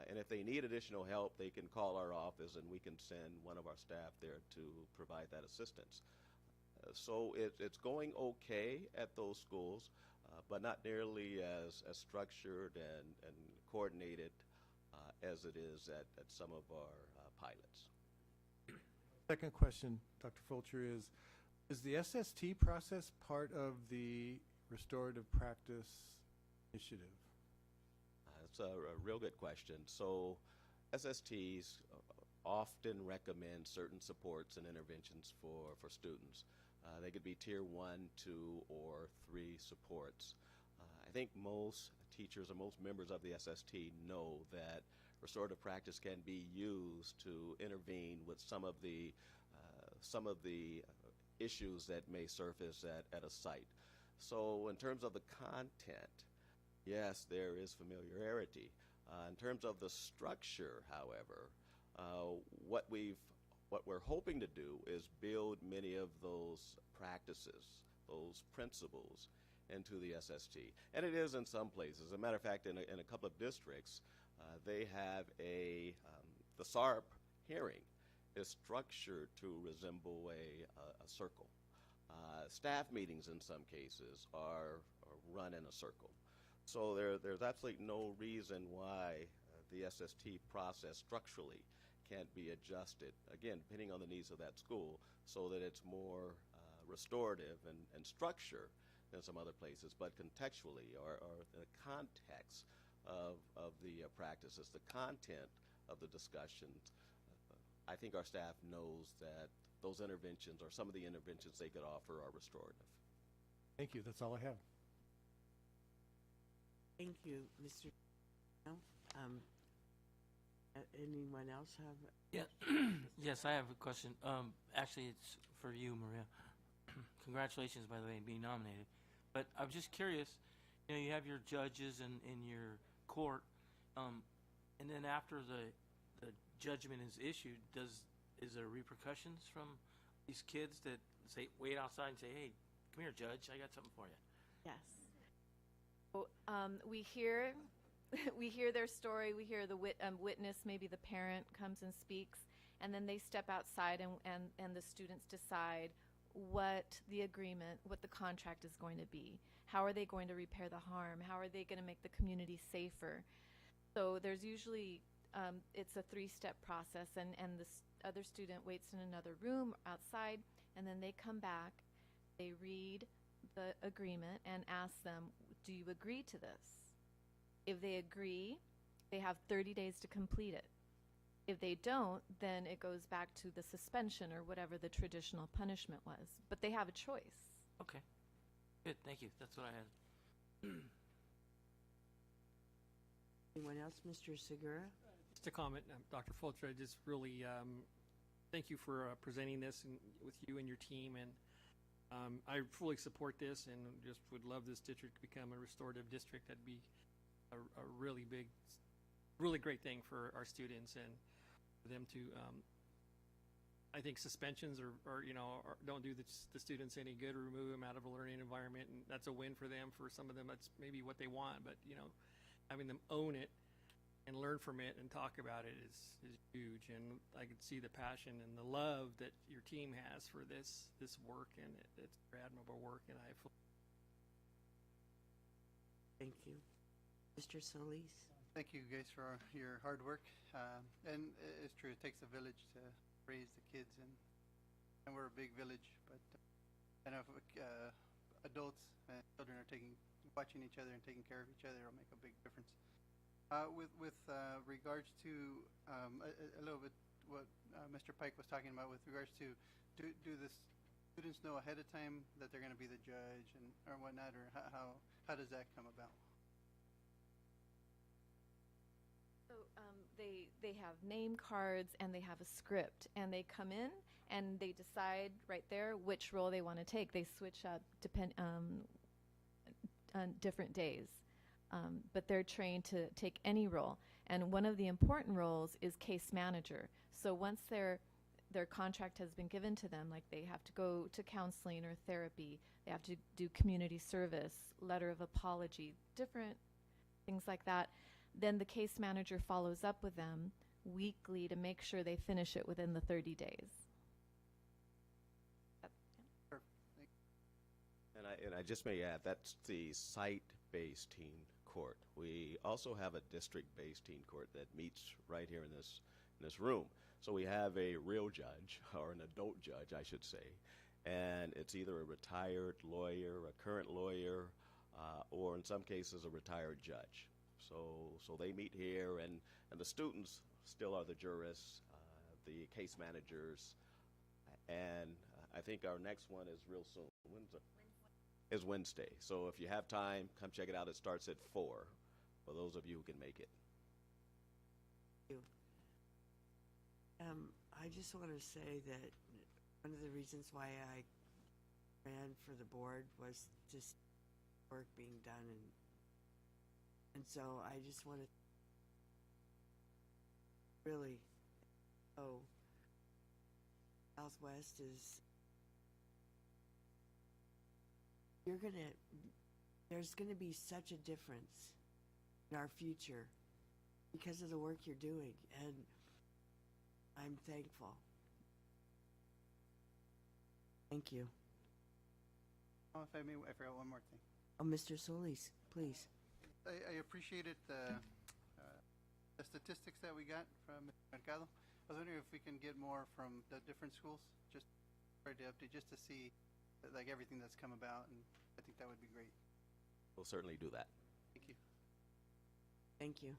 And if they need additional help, they can call our office and we can send one of our staff there to provide that assistance. So it's going okay at those schools, but not nearly as structured and coordinated as it is at some of our pilots. Second question, Dr. Fulcher, is the SST process part of the restorative practice initiative? That's a real good question. So SSTs often recommend certain supports and interventions for students. They could be tier 1, 2, or 3 supports. I think most teachers or most members of the SST know that restorative practice can be used to intervene with some of the issues that may surface at a site. So in terms of the content, yes, there is familiarity. In terms of the structure, however, what we're hoping to do is build many of those practices, those principles, into the SST. And it is in some places. As a matter of fact, in a couple of districts, they have the SARP hearing is structured to resemble a circle. Staff meetings in some cases are run in a circle. So there's absolutely no reason why the SST process structurally can't be adjusted, again, depending on the needs of that school, so that it's more restorative and structure than some other places, but contextually or the context of the practices, the content of the discussions. I think our staff knows that those interventions or some of the interventions they could offer are restorative. Thank you. That's all I have. Thank you, Mr. No? Anyone else have? Yeah. Yes, I have a question. Actually, it's for you, Maria. Congratulations, by the way, being nominated. But I'm just curious. You know, you have your judges in your court, and then after the judgment is issued, is there repercussions from these kids that say wait outside and say, "Hey, come here, judge, I got something for you"? Yes. So, we hear we hear their story. We hear the witness, maybe the parent comes and speaks, and then they step outside and the students decide what the agreement, what the contract is going to be. How are they going to repair the harm? How are they going to make the community safer? So there's usually, it's a 3-step process, and the other student waits in another room outside, and then they come back, they read the agreement and ask them, do you agree to this? If they agree, they have 30 days to complete it. If they don't, then it goes back to the suspension or whatever the traditional punishment was. But they have a choice. Okay. Good. Thank you. That's what I had. Anyone else, Mr. Segura? Just a comment, Dr. Fulcher. I just really thank you for presenting this with you and your team, and I fully support this, and just would love this district to become a restorative district. That'd be a really big, really great thing for our students and for them to. I think suspensions don't do the students any good, or remove them out of a learning environment, and that's a win for them. For some of them, that's maybe what they want, but having them own it and learn from it and talk about it is huge. And I could see the passion and the love that your team has for this work, and it's admirable work. And Thank you, Mr. Solis. Thank you guys for your hard work. And it's true, it takes a village to raise the kids, and we're a big village, but I know if adults and children are watching each other and taking care of each other, it'll make a big difference. With regards to a little bit what Mr. Pike was talking about with regards to do the students know ahead of time that they're going to be the judge or whatnot, or how does that come about? So they have name cards and they have a script, and they come in and they decide right there which role they want to take. They switch up on different days, but they're trained to take any role. And one of the important roles is case manager. So once their contract has been given to them, like they have to go to counseling or therapy, they have to do community service, letter of apology, different things like that, then the case manager follows up with them weekly to make sure they finish it within the 30 days. And I just may add, that's the site-based teen court. We also have a district-based teen court that meets right here in this room. So we have a real judge, or an adult judge, I should say, and it's either a retired lawyer, a current lawyer, or in some cases a retired judge. So they meet here, and the students still are the jurists, the case managers, and I think our next one is real soon. When's it? Is Wednesday. So if you have time, come check it out. It starts at 4 for those of you who can make it. I just want to say that one of the reasons why I ran for the board was just work being done, and so I just want to really Southwest is there's gonna be such a difference in our future because of the work you're doing, and I'm thankful. Thank you. Oh, if I may, I forgot one more thing. Oh, Mr. Solis, please. I appreciated the statistics that we got from Mr. Mercado. I was wondering if we can get more from the different schools, just try to update, just to see like everything that's come about, and I think that would be great. We'll certainly do that. Thank you. Thank you.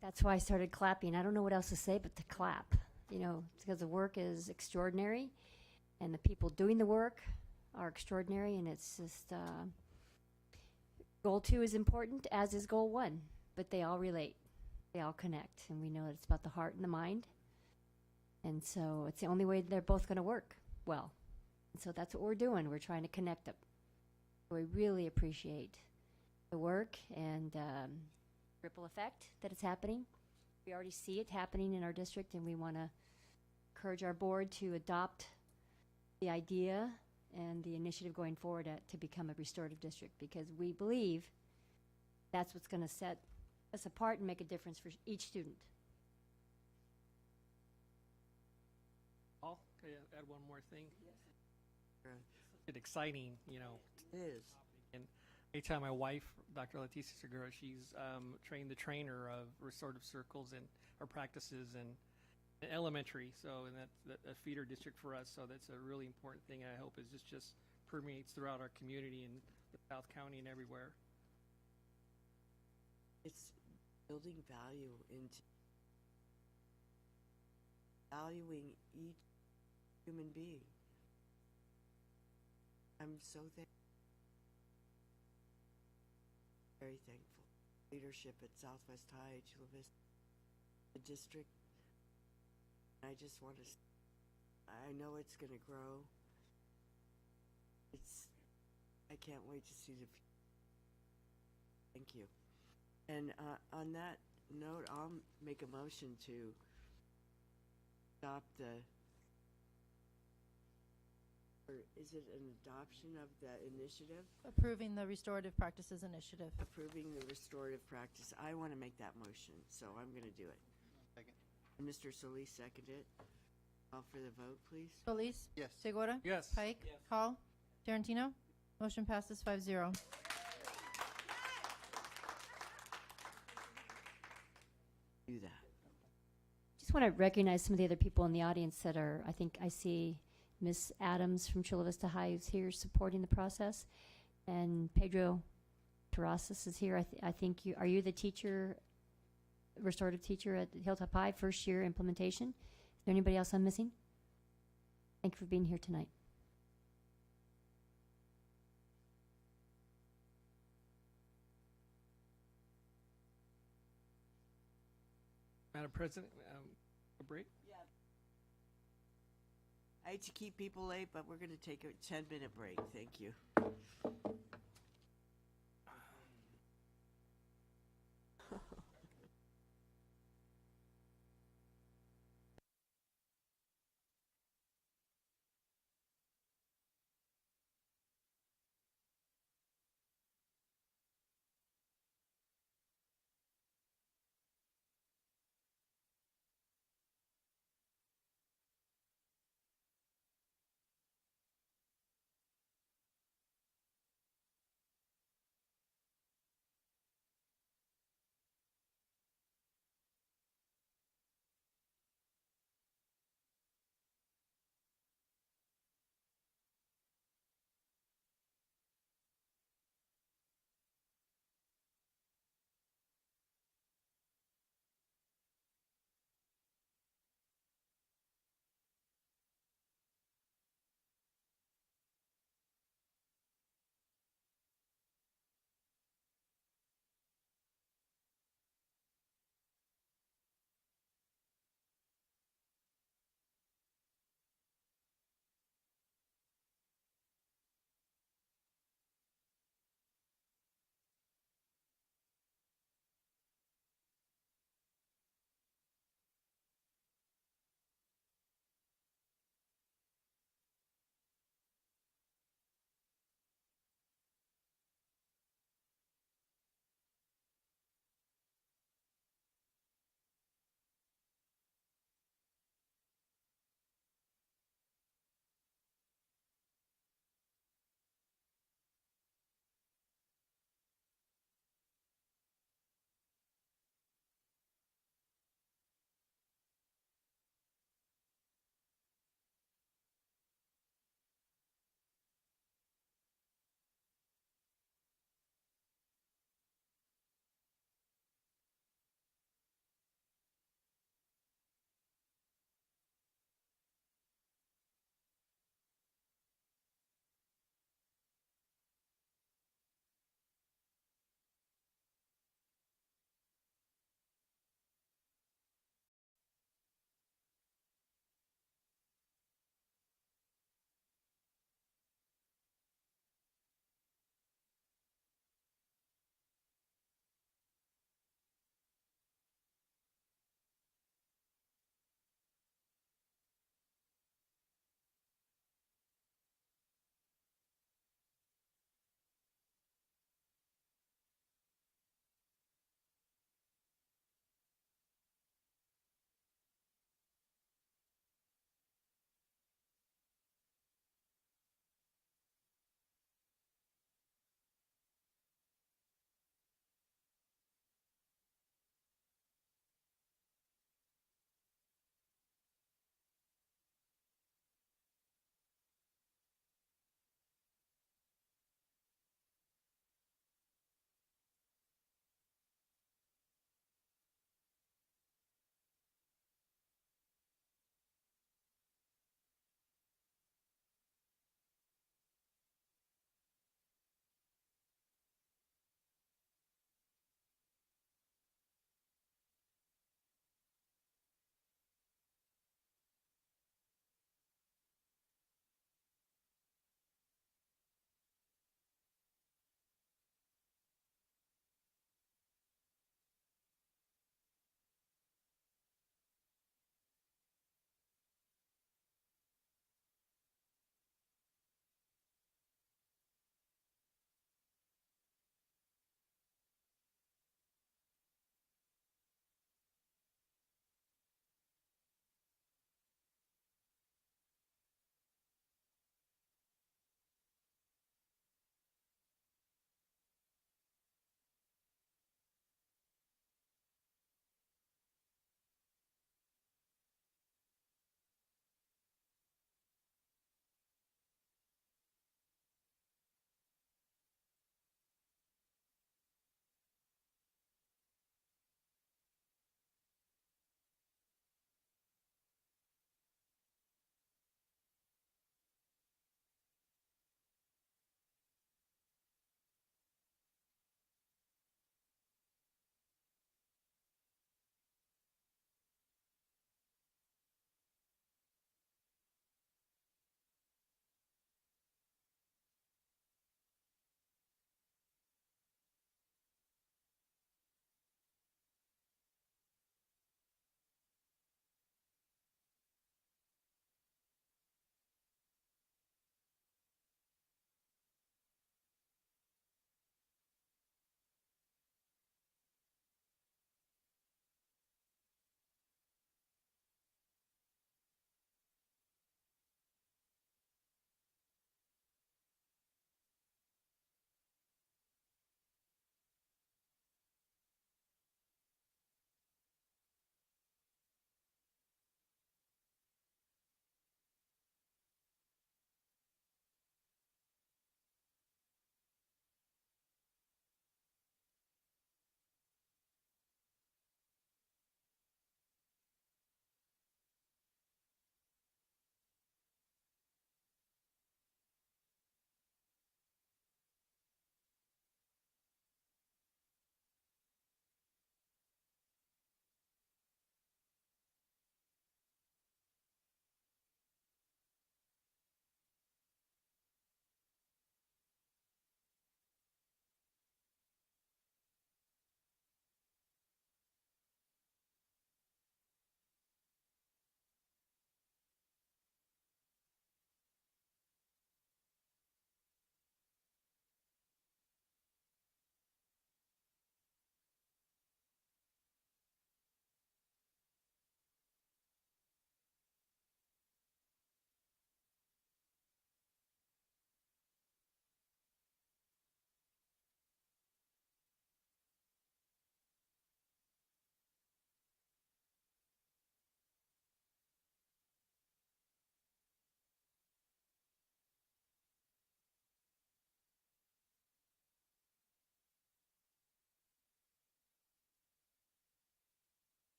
That's why I started clapping. I don't know what else to say but to clap. It's because the work is extraordinary, And the people doing the work are extraordinary, and it's just goal 2 is important, as is goal 1, but they all relate, they all connect, and we know that it's about the heart and the mind, and so it's the only way they're both going to work well. And so that's what we're doing. We're trying to connect them. We really appreciate the work and ripple effect that is happening. We already see it happening in our district, and we want to encourage our board to adopt the idea and the initiative going forward to become a restorative district, because we believe that's what's going to set us apart and make a difference for each student. Paul, can I add one more thing? It's exciting, you know. It is. And anytime my wife, Dr. Leticia Segura, she's trained the trainer of restorative circles and our practices and elementary, so and that's a feeder district for us. So that's a really important thing. I hope is just permeates throughout our community and the South County and everywhere. It's building value into valuing each human being. I'm so very thankful. Leadership at Southwest High, Chula Vista, the district. I just want to, I know it's going to grow. I can't wait to see the future. Thank you. And on that note, I'll make a motion to adopt or is it an adoption of the initiative? Approving the Restorative Practices Initiative. Approving the restorative practice. I want to make that motion, so I'm going to do it. Second. Mr. Solis seconded it. Call for the vote, please. Solis? Yes. Segura? Yes. Pike? Hall? Tarantino? Motion passes 5-0. Do that. Just want to recognize some of the other people in the audience that are, I think I see Miss Adams from Chula Vista High is here supporting the process, and Pedro Terrazas is here. I think are you the teacher, restorative teacher at Hilltop High, first year implementation? Is there anybody else I'm missing? Thank you for being here tonight. Madam President, a break? I hate to keep people late, but we're going to take a 10-minute break. Thank you.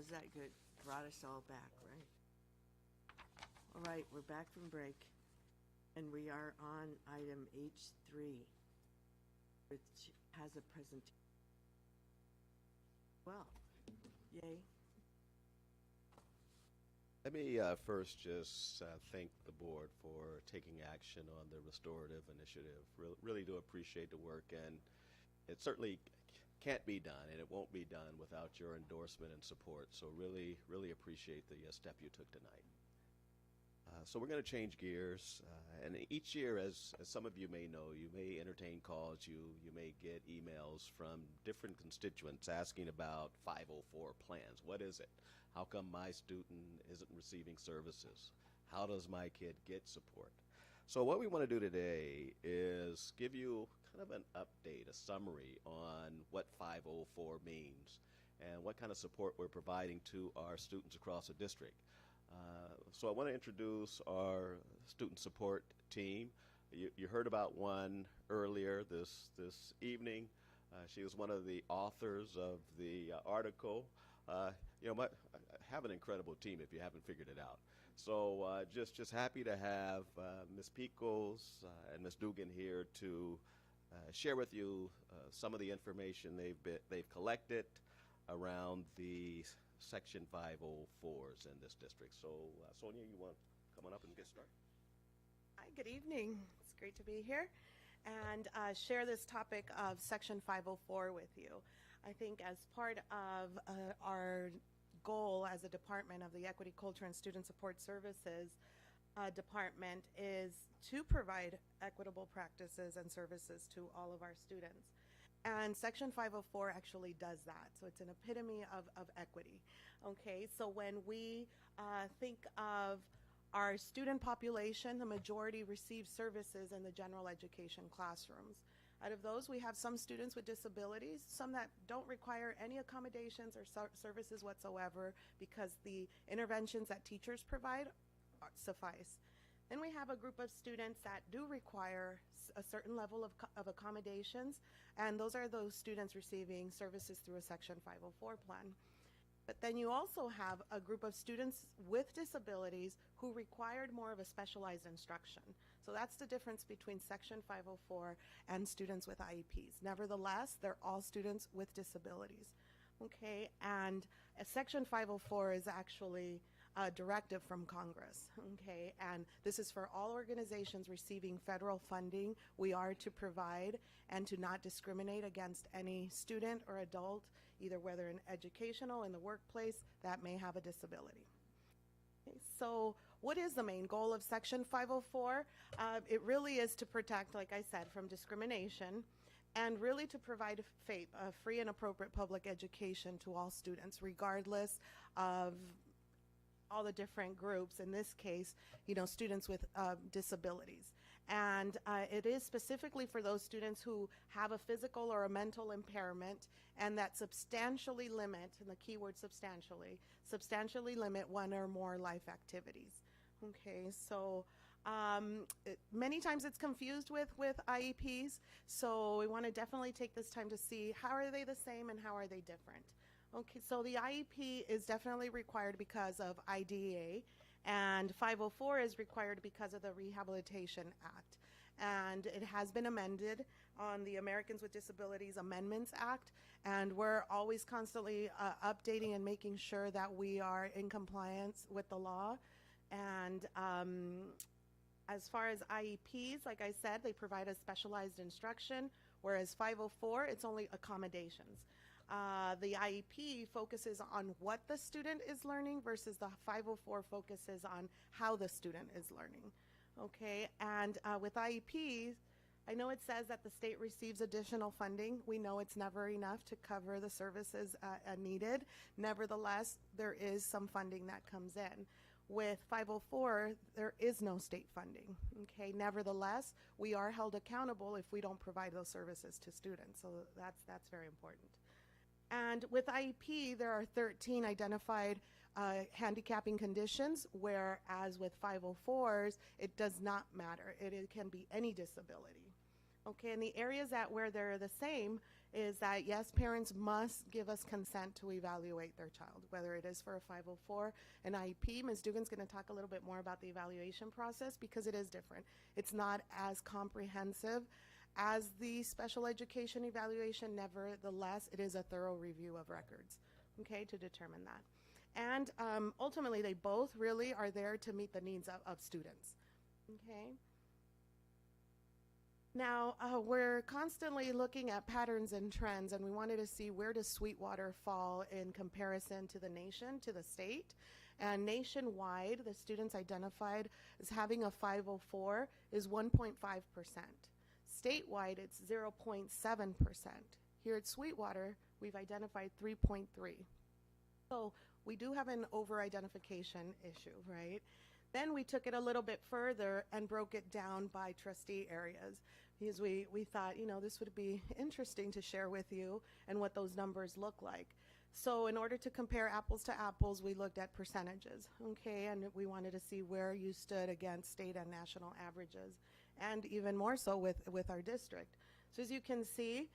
Was that good? Brought us all back, right? All right, we're back from break, and we are on item H3, which has a presentation. Well, yay. Let me first just thank the board for taking action on the restorative initiative. Really do appreciate the work, and it certainly can't be done, and it won't be done without your endorsement and support. So really, really appreciate the step you took tonight. So we're going to change gears, and each year, as some of you may know, you may entertain calls, you may get emails from different constituents asking about 504 plans. What is it? How come my student isn't receiving services? How does my kid get support? So what we want to do today is give you kind of an update, a summary on what 504 means and what kind of support we're providing to our students across the district. So I want to introduce our student support team. You heard about one earlier this evening. She was one of the authors of the article. I have an incredible team if you haven't figured it out. So just happy to have Ms. Pickles and Ms. Dugan here to share with you some of the information they've collected around the Section 504s in this district. So, Sonia, you want to come on up and get started? Hi, good evening. It's great to be here and share this topic of Section 504 with you. I think as part of our goal as a department of the Equity, Culture, and Student Support Services department is to provide equitable practices and services to all of our students. And Section 504 actually does that. So it's an epitome of equity. Okay, so when we think of our student population, the majority receive services in the general education classrooms. Out of those, we have some students with disabilities, some that don't require any accommodations or services whatsoever because the interventions that teachers provide suffice. Then we have a group of students that do require a certain level of accommodations, and those are those students receiving services through a Section 504 plan. But then you also have a group of students with disabilities who required more of a specialized instruction. So that's the difference between Section 504 and students with IEPs. Nevertheless, they're all students with disabilities. Okay, and Section 504 is actually a directive from Congress, okay, and this is for all organizations receiving federal funding. We are to provide and to not discriminate against any student or adult, either whether in educational, in the workplace, that may have a disability. Okay, so what is the main goal of Section 504? It really is to protect, like I said, from discrimination, and really to provide a free and appropriate public education to all students, regardless of all the different groups, in this case, students with disabilities. And it is specifically for those students who have a physical or a mental impairment and that substantially limit, and the key word substantially limit one or more life activities. Okay, so many times it's confused with IEPs, so we want to definitely take this time to see how are they the same and how are they different. Okay, so the IEP is definitely required because of IDEA, and 504 is required because of the Rehabilitation Act. And it has been amended on the Americans with Disabilities Amendments Act, and we're always constantly updating and making sure that we are in compliance with the law. And as far as IEPs, like I said, they provide a specialized instruction, whereas 504, it's only accommodations. The IEP focuses on what the student is learning versus the 504 focuses on how the student is learning. Okay, and with IEPs, I know it says that the state receives additional funding. We know it's never enough to cover the services needed. Nevertheless, there is some funding that comes in. With 504, there is no state funding. Okay, nevertheless, we are held accountable if we don't provide those services to students. So that's very important. And with IEP, there are 13 identified handicapping conditions, whereas with 504s, it does not matter. It can be any disability. Okay, and the areas where they're the same is that yes, parents must give us consent to evaluate their child, whether it is for a 504, an IEP. Ms. Dugan's going to talk a little bit more about the evaluation process because it is different. It's not as comprehensive as the special education evaluation. Nevertheless, it is a thorough review of records, okay, to determine that. And ultimately, they both really are there to meet the needs of students, okay? Now, we're constantly looking at patterns and trends, and we wanted to see where does Sweetwater fall in comparison to the nation, to the state. And nationwide, the students identified as having a 504 is 1.5%. Statewide, it's 0.7%. Here at Sweetwater, we've identified 3.3. So we do have an over-identification issue, right? Then we took it a little bit further and broke it down by trustee areas because we thought, you know, this would be interesting to share with you and what those numbers look like. So in order to compare apples to apples, we looked at percentages, okay, and we wanted to see where you stood against state and national averages, and even more so with our district. So as you can see,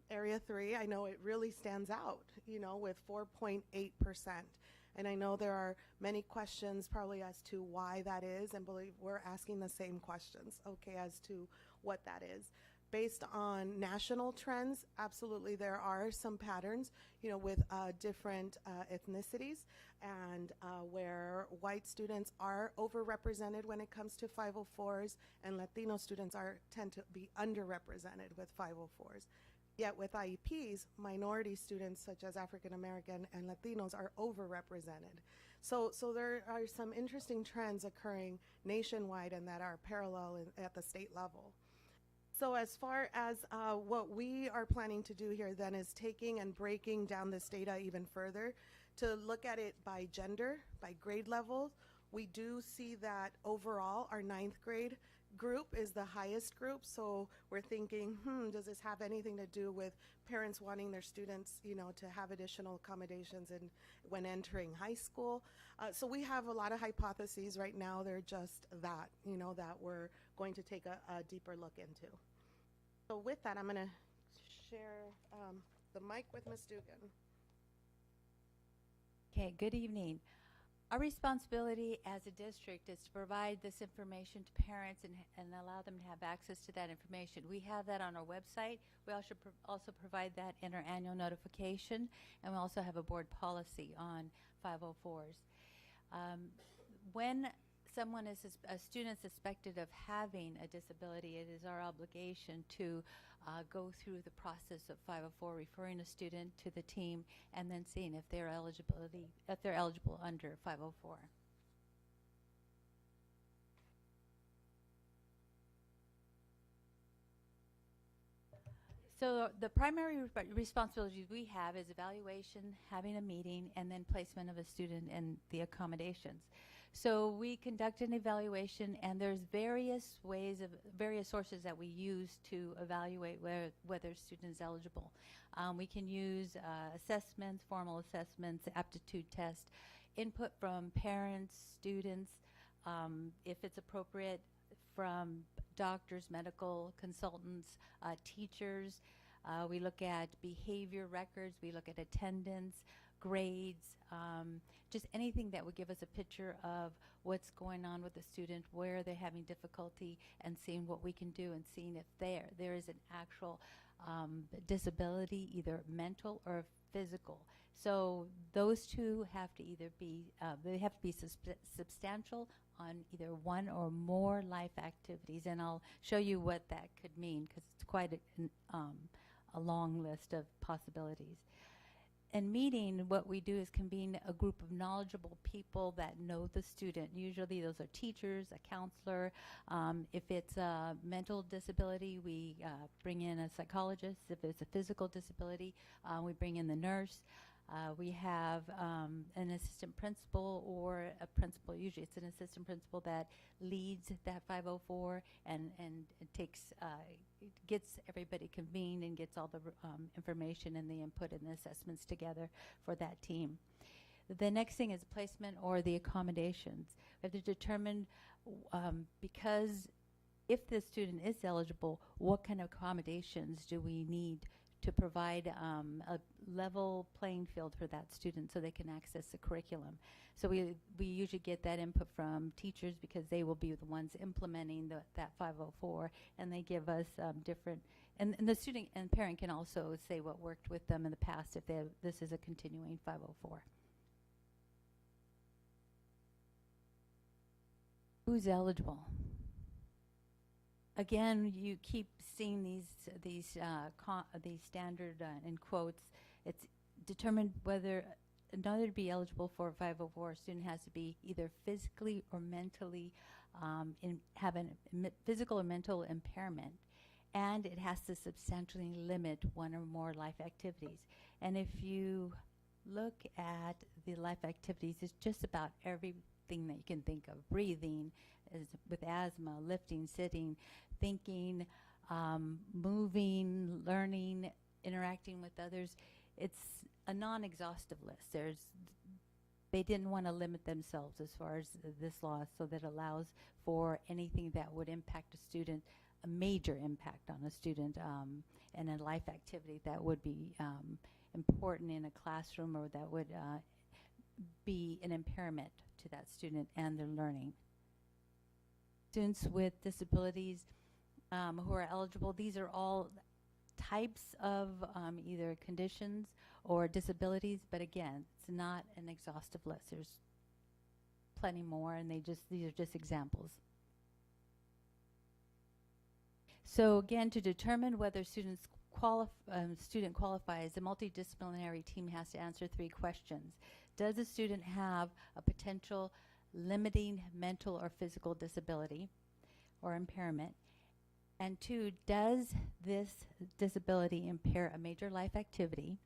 Area 3, I know it really stands out, you know, with 4.8%. And I know there are many questions probably as to why that is, and believe we're asking the same questions, okay, as to what that is. Based on national trends, absolutely there are some patterns, you know, with different ethnicities, and where white students are overrepresented when it comes to 504s, and Latino students tend to be underrepresented with 504s. Yet with IEPs, minority students such as African American and Latinos are overrepresented. So there are some interesting trends occurring nationwide and that are parallel at the state level. So as far as what we are planning to do here then is taking and breaking down this data even further to look at it by gender, by grade level. We do see that overall our 9th grade group is the highest group, so we're thinking, does this have anything to do with parents wanting their students, you know, to have additional accommodations when entering high school? So we have a lot of hypotheses right now. They're just that, you know, that we're going to take a deeper look into. So with that, I'm going to share the mic with Ms. Dugan. Okay, good evening. Our responsibility as a district is to provide this information to parents and allow them to have access to that information. We have that on our website. We also provide that in our annual notification, and we also have a board policy on 504s. When a student suspected of having a disability, it is our obligation to go through the process of 504, referring a student to the team, and then seeing if they're eligible under 504. So the primary responsibilities we have is evaluation, having a meeting, and then placement of a student and the accommodations. So we conduct an evaluation, and there's various sources that we use to evaluate whether a student is eligible. We can use assessments, formal assessments, aptitude tests, input from parents, students, if it's appropriate, from doctors, medical consultants, teachers. We look at behavior records, we look at attendance, grades, just anything that would give us a picture of what's going on with the student, where they're having difficulty, and seeing what we can do and seeing if there is an actual disability, either mental or physical. So those two have to either be, they have to be substantial on either one or more life activities, and I'll show you what that could mean because it's quite a long list of possibilities. In meeting, what we do is convene a group of knowledgeable people that know the student. Usually those are teachers, a counselor. If it's a mental disability, we bring in a psychologist. If it's a physical disability, we bring in the nurse. We have an assistant principal or a principal. Usually it's an assistant principal that leads that 504 and gets everybody convened and gets all the information and the input and the assessments together for that team. The next thing is placement or the accommodations. We have to determine, because if the student is eligible, what kind of accommodations do we need to provide a level playing field for that student so they can access the curriculum. So we usually get that input from teachers because they will be the ones implementing that 504, and they give us different, and the student and parent can also say what worked with them in the past if this is a continuing 504. Who's eligible? Again, you keep seeing these standard in quotes. It's determined whether in order to be eligible for 504, a student has to be either physically or mentally have a physical or mental impairment, and it has to substantially limit one or more life activities. And if you look at the life activities, it's just about everything that you can think of. Breathing, with asthma, lifting, sitting, thinking, moving, learning, interacting with others. It's a non-exhaustive list. They didn't want to limit themselves as far as this law, so that allows for anything that would impact a student, a major impact on a student, and a life activity that would be important in a classroom, or that would be an impairment to that student and their learning. Students with disabilities who are eligible, these are all types of either conditions or disabilities, but again, it's not an exhaustive list. There's plenty more, and these are just examples. So again, to determine whether student qualifies, the multidisciplinary team has to answer 3 questions. Does the student have a potential limiting mental or physical disability or impairment? And 2, does this disability impair a major life activity?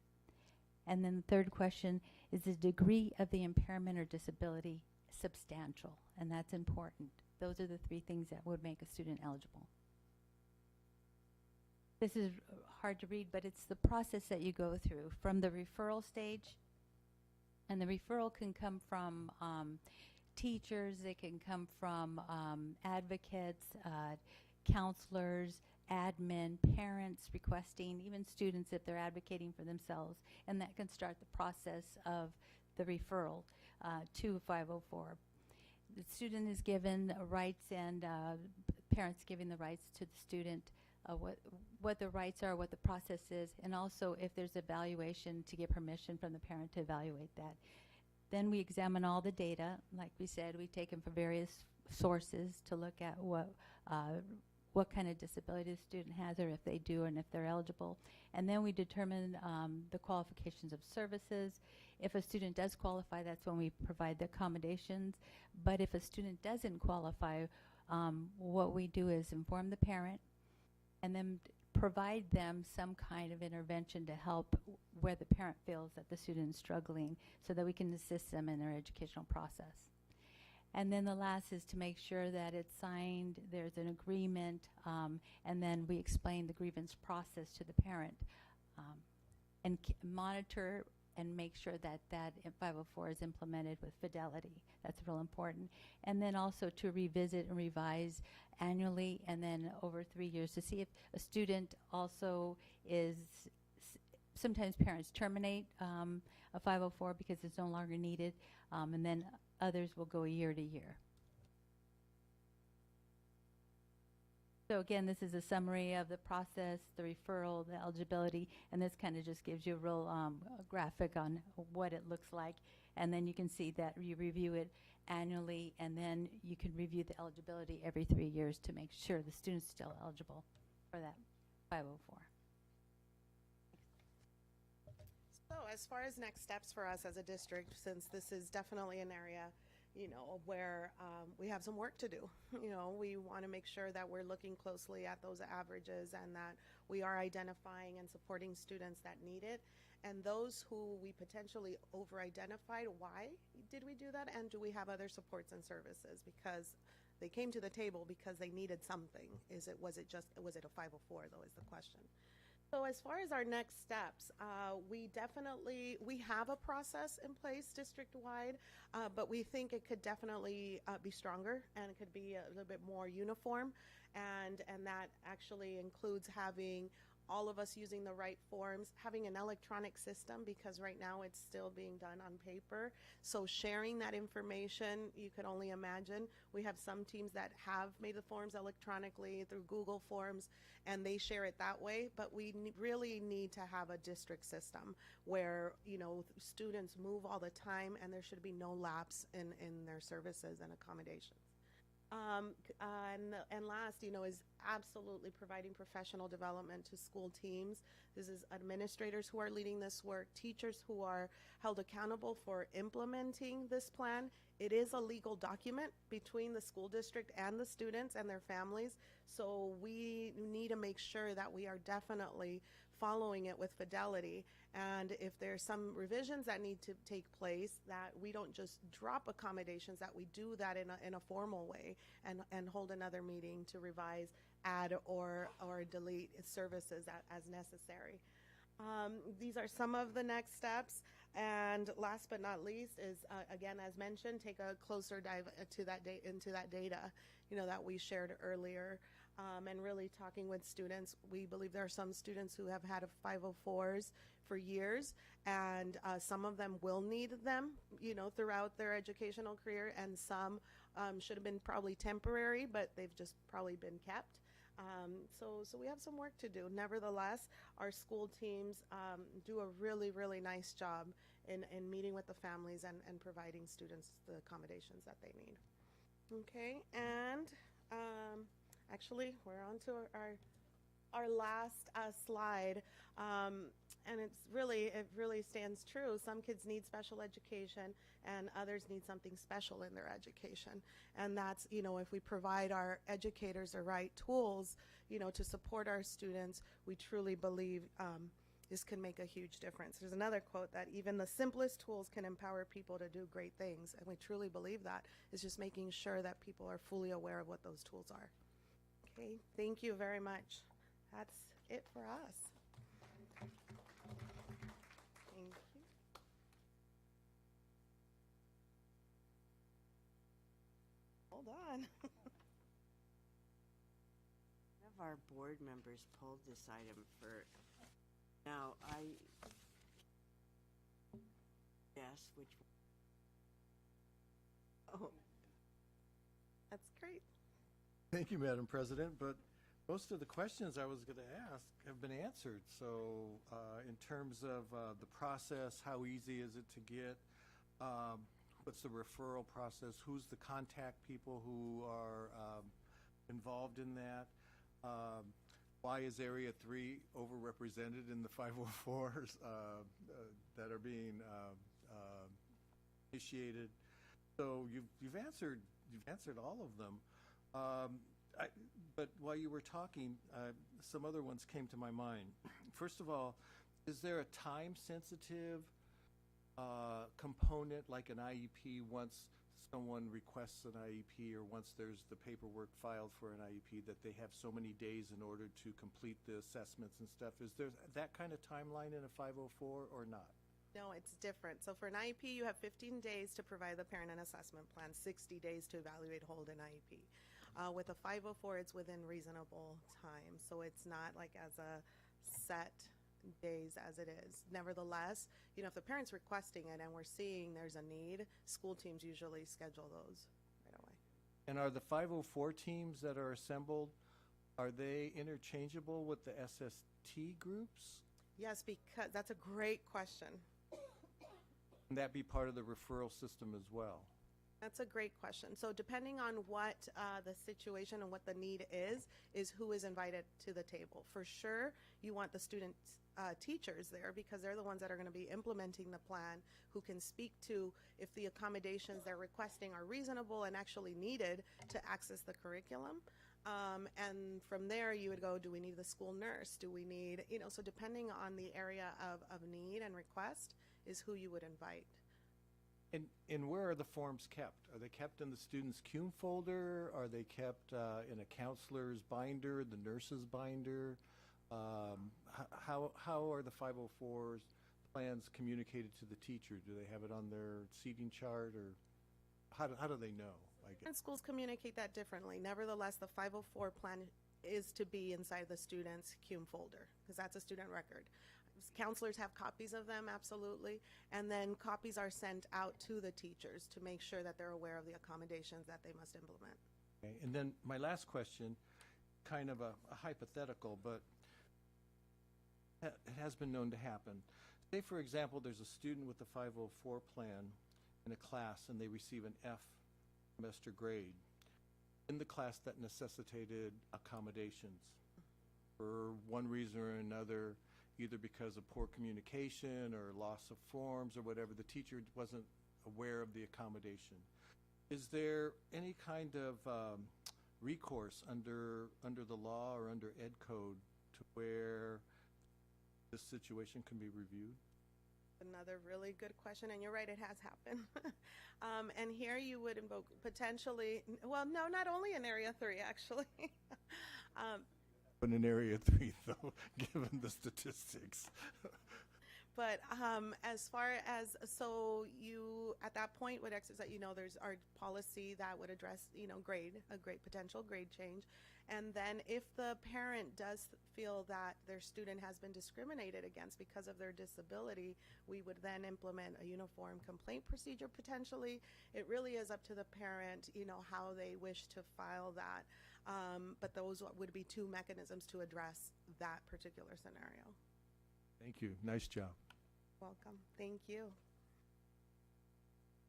And then the 3rd question, is the degree of the impairment or disability substantial? And that's important. Those are the 3 things that would make a student eligible. This is hard to read, but it's the process that you go through from the referral stage. And the referral can come from teachers, it can come from advocates, counselors, admin, parents requesting, even students if they're advocating for themselves, and that can start the process of the referral to 504. The student is given rights, and parents giving the rights to the student, what the rights are, what the process is, and also if there's evaluation, to get permission from the parent to evaluate that. Then we examine all the data. Like we said, we take them from various sources to look at what kind of disability the student has, or if they do, and if they're eligible. And then we determine the qualifications of services. If a student does qualify, that's when we provide the accommodations. But if a student doesn't qualify, what we do is inform the parent and then provide them some kind of intervention to help where the parent feels that the student is struggling, so that we can assist them in their educational process. And then the last is to make sure that it's signed, there's an agreement, and then we explain the grievance process to the parent, and monitor and make sure that 504 is implemented with fidelity. That's real important. And then also to revisit and revise annually, and then over 3 years, to see if a student also is, sometimes parents terminate a 504 because it's no longer needed, and then others will go year to year. So again, this is a summary of the process, the referral, the eligibility, and this kind of just gives you a real graphic on what it looks like. And then you can see that you review it annually, and then you can review the eligibility every 3 years to make sure the student's still eligible for that 504. So as far as next steps for us as a district, since this is definitely an area, where we have some work to do. We want to make sure that we're looking closely at those averages, and that we are identifying and supporting students that need it, and those who we potentially over-identified. Why did we do that? And do we have other supports and services? Because they came to the table because they needed something. Was it a 504 though, is the question. So as far as our next steps, we have a process in place district-wide, but we think it could definitely be stronger, and it could be a little bit more uniform, and that actually includes having all of us using the right forms, having an electronic system, because right now it's still being done on paper. So sharing that information, you could only imagine. We have some teams that have made the forms electronically through Google Forms, and they share it that way. But we really need to have a district system where, you know, students move all the time, and there should be no lapse in their services and accommodations. And last, you know, is absolutely providing professional development to school teams. This is administrators who are leading this work, teachers who are held accountable for implementing this plan. It is a legal document between the school district and the students and their families, so we need to make sure that we are definitely following it with fidelity. And if there's some revisions that need to take place, that we don't just drop accommodations, that we do that in a formal way and hold another meeting to revise, add, or delete services as necessary. These are some of the next steps. And last but not least is, again, as mentioned, take a closer dive into that data, you know, that we shared earlier. And really talking with students. We believe there are some students who have had 504s for years, and some of them will need them, you know, throughout their educational career, and some should have been probably temporary, but they've just probably been kept. So we have some work to do. Nevertheless, our school teams do a really, really nice job in meeting with the families and providing students the accommodations that they need. Okay, and actually, we're on to our last slide, and it really stands true. Some kids need special education, and others need something special in their education. And that's, you know, if we provide our educators the right tools, you know, to support our students, we truly believe this can make a huge difference. There's another quote that even the simplest tools can empower people to do great things, and we truly believe that. It's just making sure that people are fully aware of what those tools are. Okay, thank you very much. That's it for us. Thank you. Hold on. One of our board members pulled this item for, now yes, which one? Oh, that's great. Thank you, Madam President, but most of the questions I was going to ask have been answered. So in terms of the process, how easy is it to get? What's the referral process? Who's the contact people who are involved in that? Why is Area 3 overrepresented in the 504s that are being initiated? So you've answered all of them. But while you were talking, some other ones came to my mind. First of all, is there a time-sensitive component like an IEP once someone requests an IEP or once there's the paperwork filed for an IEP that they have so many days in order to complete the assessments and stuff? Is there that kind of timeline in a 504 or not? No, it's different. So for an IEP, you have 15 days to provide the parent an assessment plan, 60 days to evaluate, hold an IEP. With a 504, it's within reasonable time. So it's not like as a set days as it is. Nevertheless, you know, if the parent's requesting it and we're seeing there's a need, school teams usually schedule those right away. And are the 504 teams that are assembled, are they interchangeable with the SST groups? Yes, because that's a great question. Can that be part of the referral system as well? That's a great question. So depending on what the situation and what the need is who is invited to the table. For sure, you want the student teachers there because they're the ones that are going to be implementing the plan, who can speak to if the accommodations they're requesting are reasonable and actually needed to access the curriculum. And from there, you would go, do we need the school nurse? Do we need, you know, so depending on the area of need and request is who you would invite. And where are the forms kept? Are they kept in the student's CUME folder? Are they kept in a counselor's binder, the nurse's binder? How are the 504's plans communicated to the teacher? Do they have it on their seating chart, or how do they know? And schools communicate that differently. Nevertheless, the 504 plan is to be inside the student's CUME folder, because that's a student record. Counselors have copies of them, absolutely, and then copies are sent out to the teachers to make sure that they're aware of the accommodations that they must implement. Okay, and then my last question, kind of a hypothetical, but it has been known to happen. Say, for example, there's a student with a 504 plan in a class and they receive an F semester grade in the class that necessitated accommodations for one reason or another, either because of poor communication or loss of forms or whatever. The teacher wasn't aware of the accommodation. Is there any kind of recourse under the law or under Ed Code to where this situation can be reviewed? Another really good question, and you're right, it has happened. And here you would invoke potentially, well, no, not only in Area 3, actually. But in Area 3, though, given the statistics. But as far as, so you, at that point, would exercise, there's our policy that would address, a great potential grade change. And then if the parent does feel that their student has been discriminated against because of their disability, we would then implement a uniform complaint procedure potentially. It really is up to the parent, how they wish to file that. But those would be two mechanisms to address that particular scenario. Thank you. Nice job. Welcome. Thank you.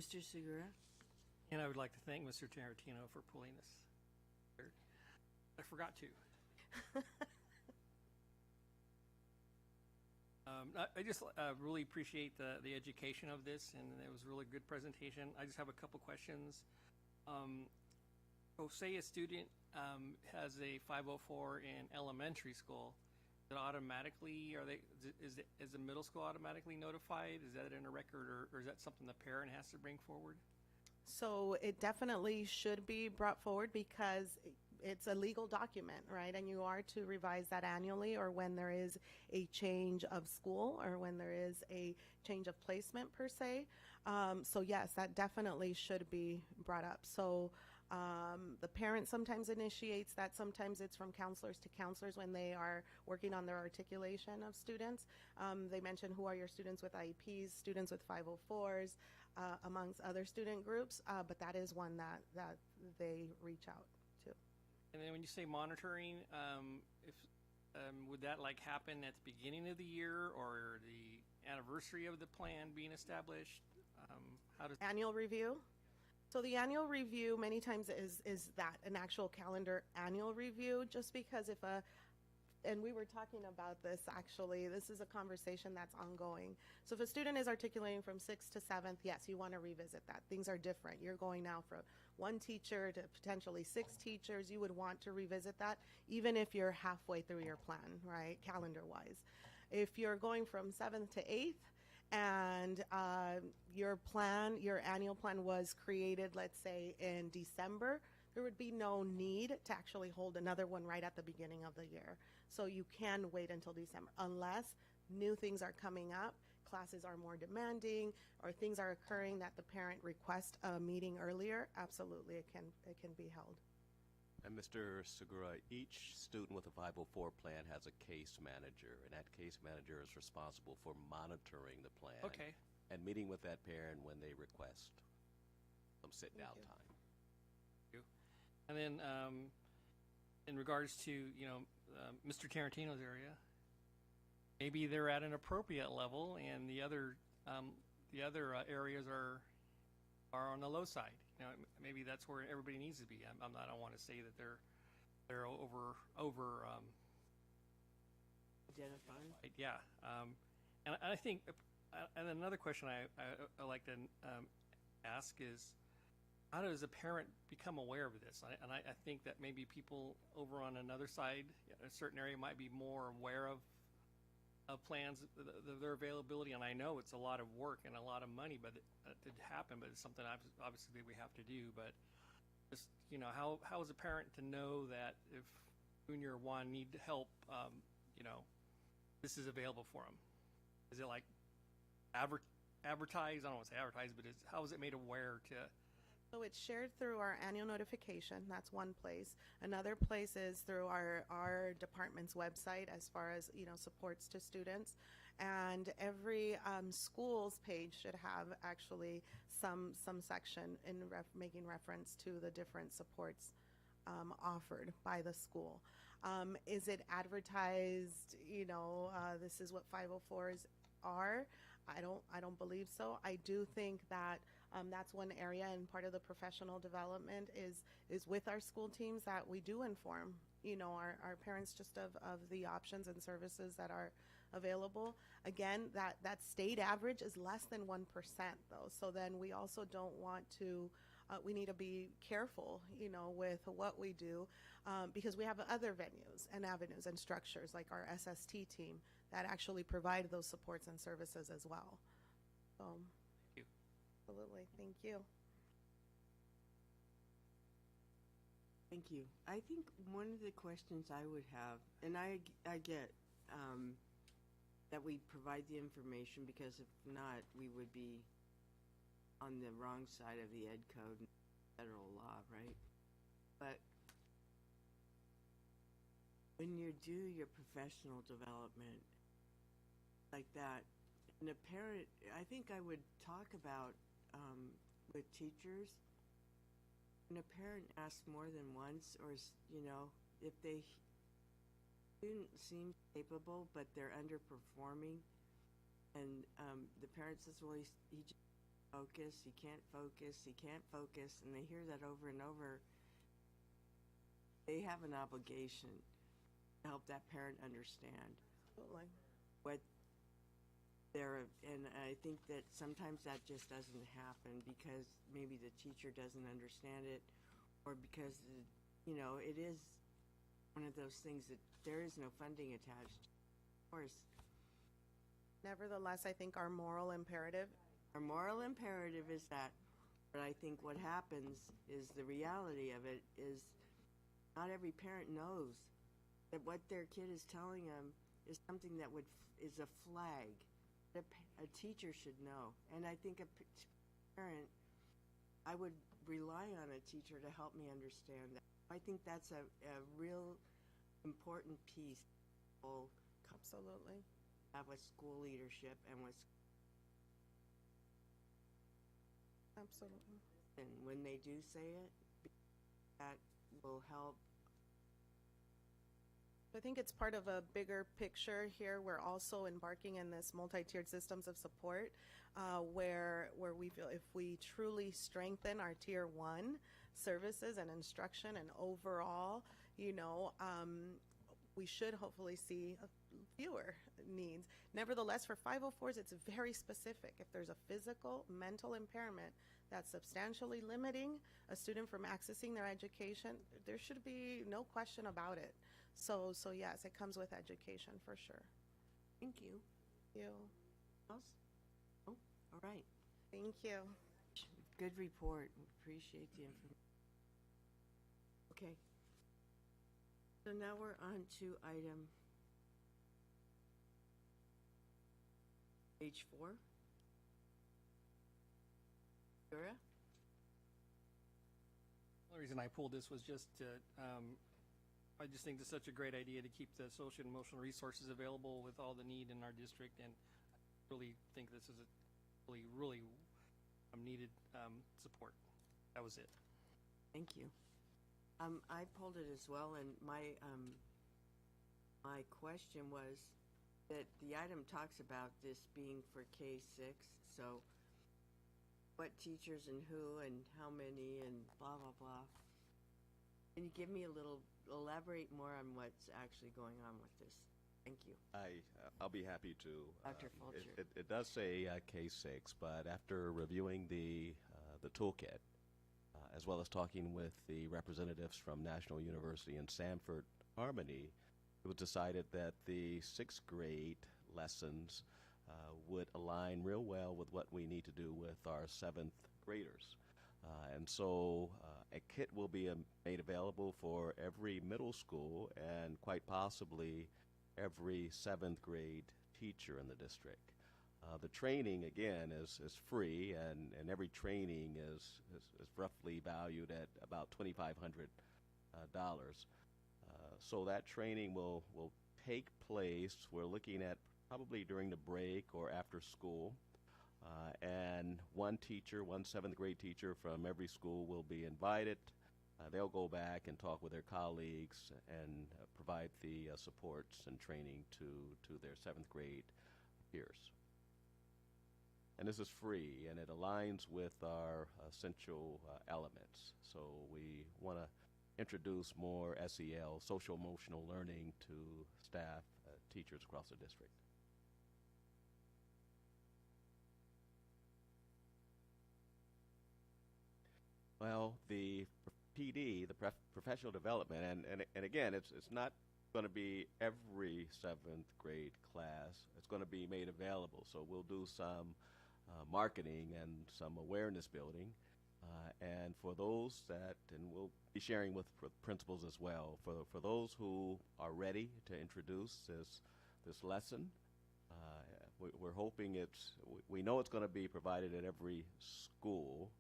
Mr. Segura? And I would like to thank Mr. Tarantino for pulling this. I forgot to. I just really appreciate the education of this, and it was a really good presentation. I just have a couple questions. So say a student has a 504 in elementary school, is it automatically, is the middle school automatically notified? Is that in a record, or is that something the parent has to bring forward? So it definitely should be brought forward because it's a legal document, right? And you are to revise that annually, or when there is a change of school, or when there is a change of placement per se. So yes, that definitely should be brought up. So the parent sometimes initiates that. Sometimes it's from counselors to counselors when they are working on their articulation of students. They mention who are your students with IEPs, students with 504s, amongst other student groups, but that is one that they reach out to. And then when you say monitoring, would that happen at the beginning of the year or the anniversary of the plan being established? How does annual review? So the annual review many times is that an actual calendar annual review, just because and we were talking about this actually, this is a conversation that's ongoing. So if a student is articulating from 6th to 7th, yes, you want to revisit that. Things are different. You're going now from one teacher to potentially 6 teachers. You would want to revisit that even if you're halfway through your plan, right, calendar-wise. If you're going from 7th to 8th, and your annual plan was created, let's say, in December, there would be no need to actually hold another one right at the beginning of the year. So you can wait until December, unless new things are coming up, classes are more demanding, or things are occurring that the parent requests a meeting earlier. Absolutely, it can be held. And Mr. Segura, each student with a 504 plan has a case manager, and that case manager is responsible for monitoring the plan. Okay. And meeting with that parent when they request some sit-down time. Thank you. And then in regards to, Mr. Tarantino's area, maybe they're at an appropriate level and the other areas are on the low side. Maybe that's where everybody needs to be. I don't want to say that they're over identified. Yeah, and I think, and another question I like to ask is, how does a parent become aware of this? And I think that maybe people over on another side, a certain area, might be more aware of plans, their availability, and I know it's a lot of work and a lot of money, but it happen. But it's something obviously we have to do. But just how is a parent to know that if junior one need help, this is available for them? Is it like advertised? I don't want to say advertised, but how is it made aware to So it's shared through our annual notification. That's one place. Another place is through our department's website as far as, supports to students. And every school's page should have actually some section in making reference to the different supports offered by the school. Is it advertised, this is what 504s are? I don't believe so. I do think that that's one area, and part of the professional development is with our school teams, that we do inform, our parents just of the options and services that are available. Again, that state average is less than 1% though. So then we also don't want to, we need to be careful, with what we do, because we have other venues and avenues and structures like our SST team that actually provide those supports and services as well. Thank you. Absolutely. Thank you. Thank you. I think one of the questions I would have, and I get that we provide the information, because if not, we would be on the wrong side of the ed code and federal law, right? But when you do your professional development like that, and a parent, I think I would talk about with teachers, when a parent asks more than once, or if they student seems capable but they're underperforming, and the parent says, well, he just focus, he can't focus, he can't focus, and they hear that over and over, they have an obligation to help that parent understand what and I think that sometimes that just doesn't happen because maybe the teacher doesn't understand it, or because it is one of those things that there is no funding attached. Of course. Nevertheless, I think our moral imperative is that, but I think what happens is the reality of it is not every parent knows that what their kid is telling them is something that is a flag that a teacher should know. And I think a parent, I would rely on a teacher to help me understand that. I think that's a real important piece. Absolutely. Have with school leadership and with. Absolutely. And when they do say it, that will help. I think it's part of a bigger picture here. We're also embarking in this multi-tiered systems of support, where we feel if we truly strengthen our tier 1 services and instruction and overall, we should hopefully see fewer needs. Nevertheless, for 504s, it's very specific. If there's a physical, mental impairment that's substantially limiting a student from accessing their education, there should be no question about it. So yes, it comes with education for sure. Thank you. Thank you. Else? Oh, all right. Thank you. Good report. Appreciate the information. Okay. So now we're on to item page 4. Dora? The reason I pulled this was just to, I just think it's such a great idea to keep the social and emotional resources available with all the need in our district, and I really think this is a really needed support. That was it. Thank you. I pulled it as well, and my question was that the item talks about this being for K-6, so what teachers and who and how many and blah, blah, blah. Can you give me elaborate more on what's actually going on with this? Thank you. I'll be happy to. Dr. Fulcher. It does say K-6, but after reviewing the toolkit, as well as talking with the representatives from National University and Sanford Harmony, it was decided that the 6th grade lessons would align real well with what we need to do with our 7th graders. And so a kit will be made available for every middle school and quite possibly every 7th grade teacher in the district. The training, again, is free, and every training is roughly valued at about $2,500. So that training will take place, we're looking at probably during the break or after school. And one teacher, one seventh grade teacher from every school will be invited. They'll go back and talk with their colleagues and provide the supports and training to their seventh grade peers. And this is free, and it aligns with our essential elements. So we want to introduce more SEL, social emotional learning, to staff, teachers across the district. Well, the PD, the professional development, and again, it's not going to be every seventh grade class. It's going to be made available. So we'll do some marketing and some awareness building. And for those that, and we'll be sharing with principals as well, for those who are ready to introduce this lesson, we're hoping we know it's going to be provided at every school.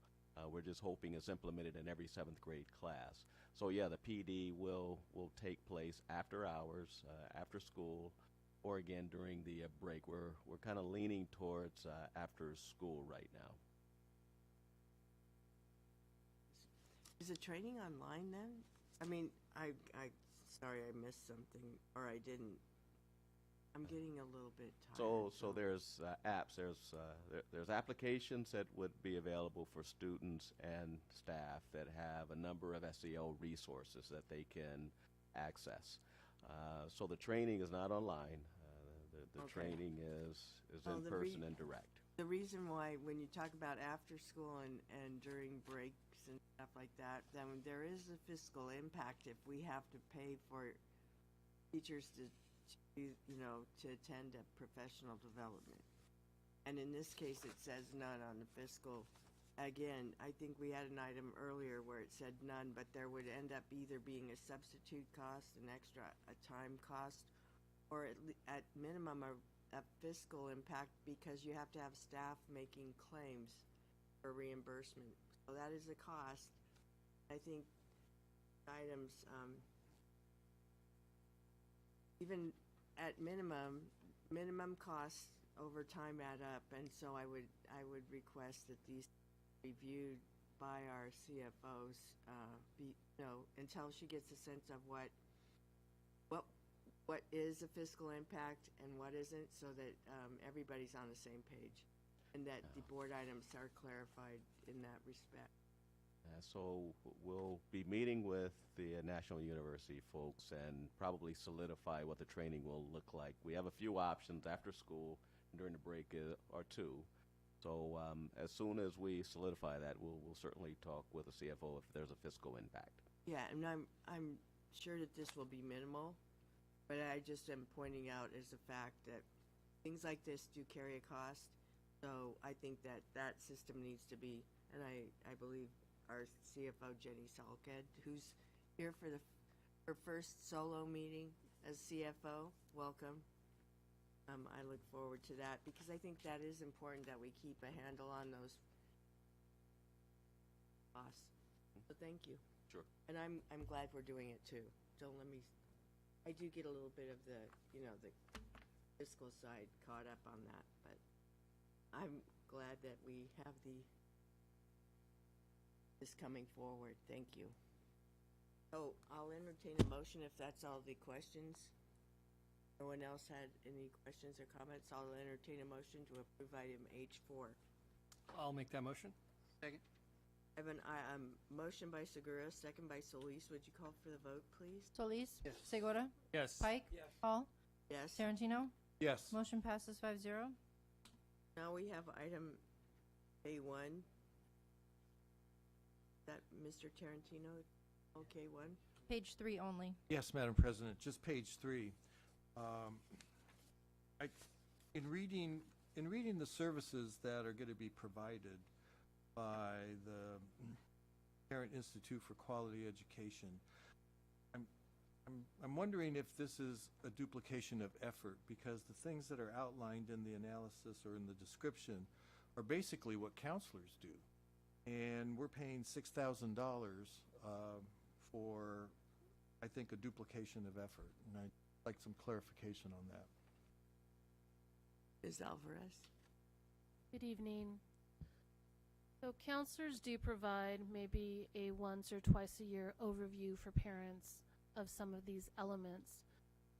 We're just hoping it's implemented in every seventh grade class. So yeah, the PD will take place after hours, after school, or again during the break. We're kind of leaning towards after school right now. Is the training online then? I mean, I sorry, I missed something, or I didn't. I'm getting a little bit tired. So there's apps. There's applications that would be available for students and staff that have a number of SEL resources that they can access. So the training is not online. The Okay. training is Well, in person and direct. The reason why, when you talk about after school and during breaks and stuff like that, then there is a fiscal impact if we have to pay for teachers to attend a professional development. And in this case, it says none on the fiscal. Again, I think we had an item earlier where it said none, but there would end up either being a substitute cost, an extra time cost, or at minimum a fiscal impact, because you have to have staff making claims for reimbursement. So that is a cost. I think items, even at minimum costs over time add up, and so I would request that these be reviewed by our CFOs, until she gets a sense of what is a fiscal impact and what isn't, so that everybody's on the same page, and that the board items are clarified in that respect. So we'll be meeting with the National University folks and probably solidify what the training will look like. We have a few options after school and during the break or two. So as soon as we solidify that, we'll certainly talk with the CFO if there's a fiscal impact. Yeah, and I'm sure that this will be minimal, but I just am pointing out as a fact that things like this do carry a cost. So I think that system needs to be, and I believe our CFO, Jenny Salked, who's here for her first solo meeting as CFO. Welcome. I look forward to that, because I think that is important, that we keep a handle on those costs. So thank you. Sure. And I'm glad we're doing it too. Don't let me. I do get a little bit of the the fiscal side caught up on that, but I'm glad that we have this coming forward. Thank you. So I'll entertain a motion if that's all the questions. No one else had any questions or comments? I'll entertain a motion to approve item H4. I'll make that motion. Second. I have a motion by Segura, second by Solis. Would you call for the vote, please? Solis? Yes. Segura? Yes. Pike? Yes. Hall? Yes. Tarantino? Yes. Motion passes 5-0. Now we have item A1. That Mr. Tarantino, okay, one? Page 3 only. Yes, Madam President, just page 3. In reading the services that are going to be provided by the Parent Institute for Quality Education, I'm wondering if this is a duplication of effort, because the things that are outlined in the analysis or in the description are basically what counselors do. And we're paying $6,000 for, I think, a duplication of effort. And I'd like some clarification on that. Ms. Alvarez? Good evening. So counselors do provide maybe a once or twice a year overview for parents of some of these elements.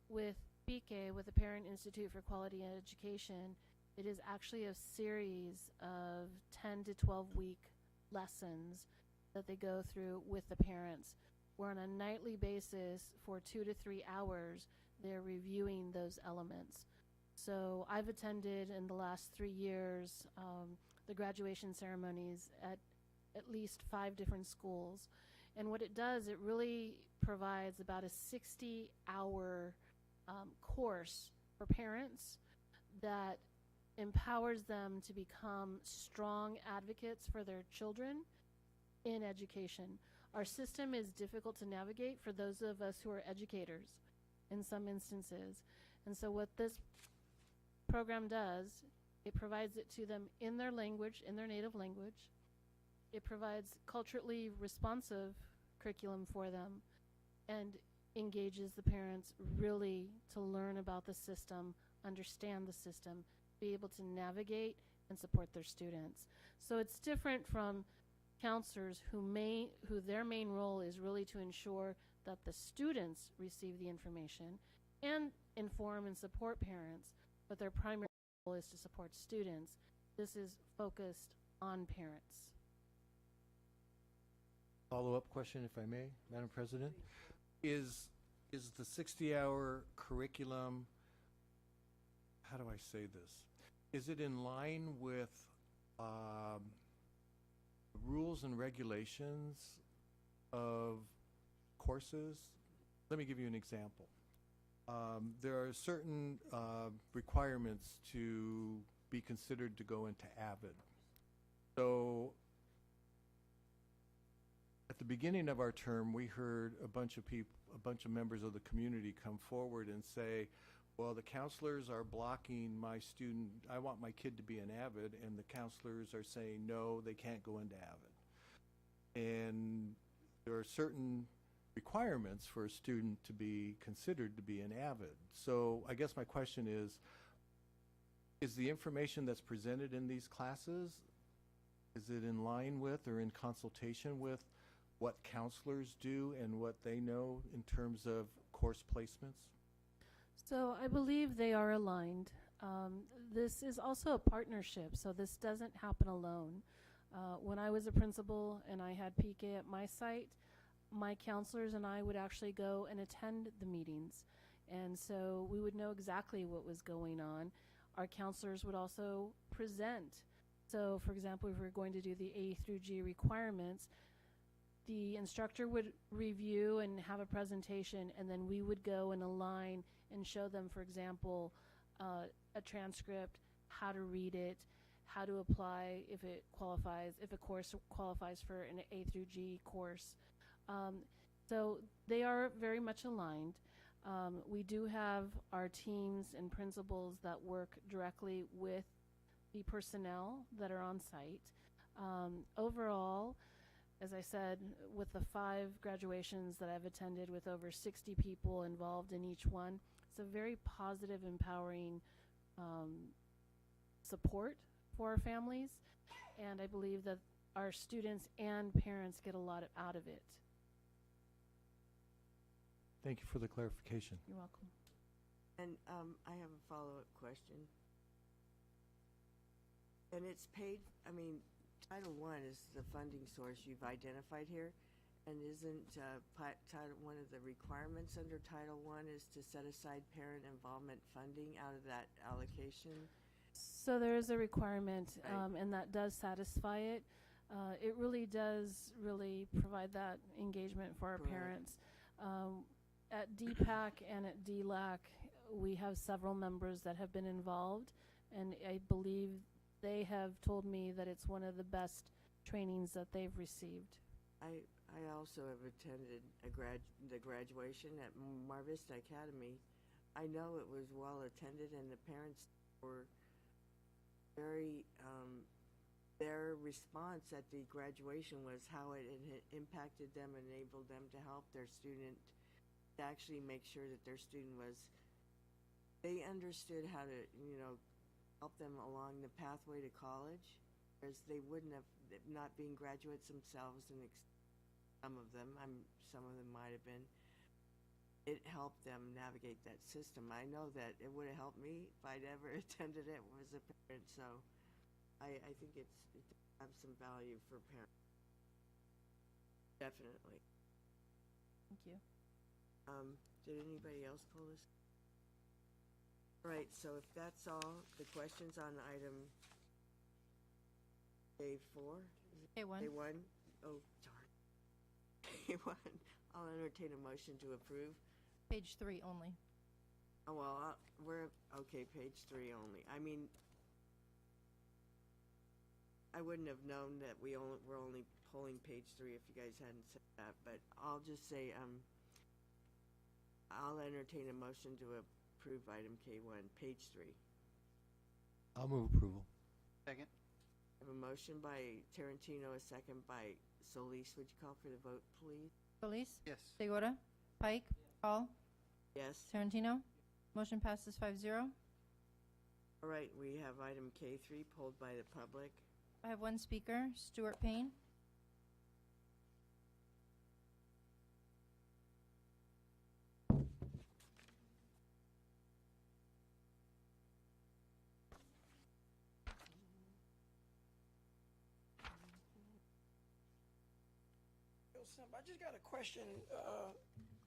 With PICE, with the Parent Institute for Quality Education, it is actually a series of 10 to 12 week lessons that they go through with the parents, where on a nightly basis for 2 to 3 hours, they're reviewing those elements. So I've attended in the last 3 years the graduation ceremonies at least 5 different schools. And what it does, it really provides about a 60-hour course for parents that empowers them to become strong advocates for their children in education. Our system is difficult to navigate for those of us who are educators in some instances. And so what this program does, it provides it to them in their language, in their native language. It provides culturally responsive curriculum for them and engages the parents really to learn about the system, understand the system, be able to navigate and support their students. So it's different from counselors who their main role is really to ensure that the students receive the information and inform and support parents, but their primary goal is to support students. This is focused on parents. Follow-up question, if I may, Madam President. Is the 60-hour curriculum, how do I say this? Is it in line with rules and regulations of courses? Let me give you an example. There are certain requirements to be considered to go into AVID. So at the beginning of our term, we heard a bunch of members of the community come forward and say, well, the counselors are blocking my student. I want my kid to be an AVID, and the counselors are saying, no, they can't go into AVID. And there are certain requirements for a student to be considered to be an AVID. So I guess my question is the information that's presented in these classes, is it in line with or in consultation with what counselors do and what they know in terms of course placements? So I believe they are aligned. This is also a partnership, so this doesn't happen alone. When I was a principal and I had PK at my site, my counselors and I would actually go and attend the meetings. And so we would know exactly what was going on. Our counselors would also present. So for example, if we were going to do the A through G requirements, the instructor would review and have a presentation, and then we would go and align and show them, for example, a transcript, how to read it, how to apply if it qualifies, if a course qualifies for an A through G course. So they are very much aligned. We do have our teams and principals that work directly with the personnel that are on site. Overall, as I said, with the 5 graduations that I've attended with over 60 people involved in each one, it's a very positive, empowering support for our families, and I believe that our students and parents get a lot out of it. Thank you for the clarification. You're welcome. And I have a follow-up question. And it's paid, I mean, Title I is the funding source you've identified here, and isn't one of the requirements under Title I is to set aside parent involvement funding out of that allocation? So there is a requirement, Right. and that does satisfy it. It really does provide that engagement for our Correct. parents. At DPAC and at DLAC, we have several members that have been involved, and I believe they have told me that it's one of the best trainings that they've received. I also have attended the graduation at Mar Vista Academy. I know it was well attended, and the parents were very. Their response at the graduation was how it had impacted them, enabled them to help their student, to actually make sure that their student was. They understood how to, help them along the pathway to college, whereas they wouldn't have, not being graduates themselves, and some of them might have been. It helped them navigate that system. I know that it would have helped me if I'd ever attended it as a parent. So, I think it has some value for parents. Definitely. Thank you. Did anybody else pull this? All right. So if that's all, the questions on item A4. A1. A1. Oh, darn. A1. I'll entertain a motion to approve. Page 3 only. Oh, well, we're, okay, page 3 only. I mean, I wouldn't have known that we're only pulling page 3 if you guys hadn't said that, but I'll just say, I'll entertain a motion to approve item K1, page 3. I'll move approval. Second. I have a motion by Tarantino, a second by Solis. Would you call for the vote, please? Solis? Yes. Segura? Pike? Hall? Yes. Tarantino? Motion passes 5-0. All right, we have item K3 pulled by the public. I have one speaker, Stuart Payne. I just got a question.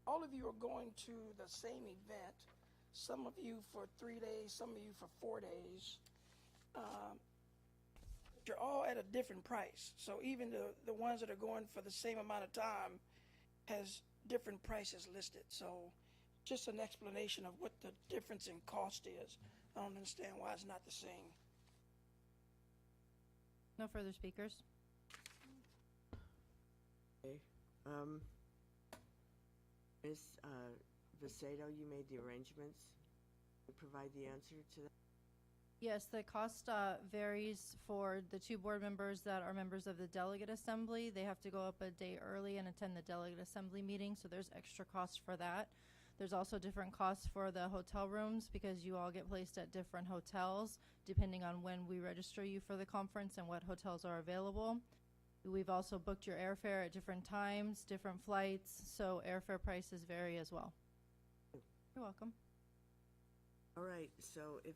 All of you are going to the same event. Some of you for 3 days, some of you for 4 days. You're all at a different price. So even the ones that are going for the same amount of time has different prices listed. So just an explanation of what the difference in cost is. I don't understand why it's not the same. No further speakers. Okay. Ms. Vicedo, you made the arrangements to provide the answer to that? Yes, the cost varies for the 2 board members that are members of the delegate assembly. They have to go up a day early and attend the delegate assembly meeting, so there's extra cost for that. There's also different costs for the hotel rooms because you all get placed at different hotels depending on when we register you for the conference and what hotels are available. We've also booked your airfare at different times, different flights, so airfare prices vary as well. You're welcome. All right, so is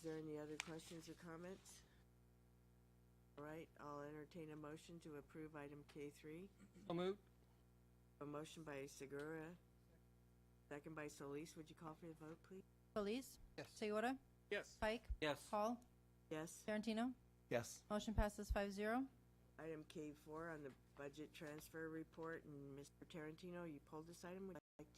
there any other questions or comments? All right, I'll entertain a motion to approve item K3. So moved. A motion by Segura, second by Solis. Would you call for the vote, please? Solis? Yes. Segura? Yes. Pike? Yes. Hall? Yes. Tarantino? Yes. Motion passes 5-0. Item K4 on the budget transfer report, and Mr. Tarantino, you pulled this item. Would you like to?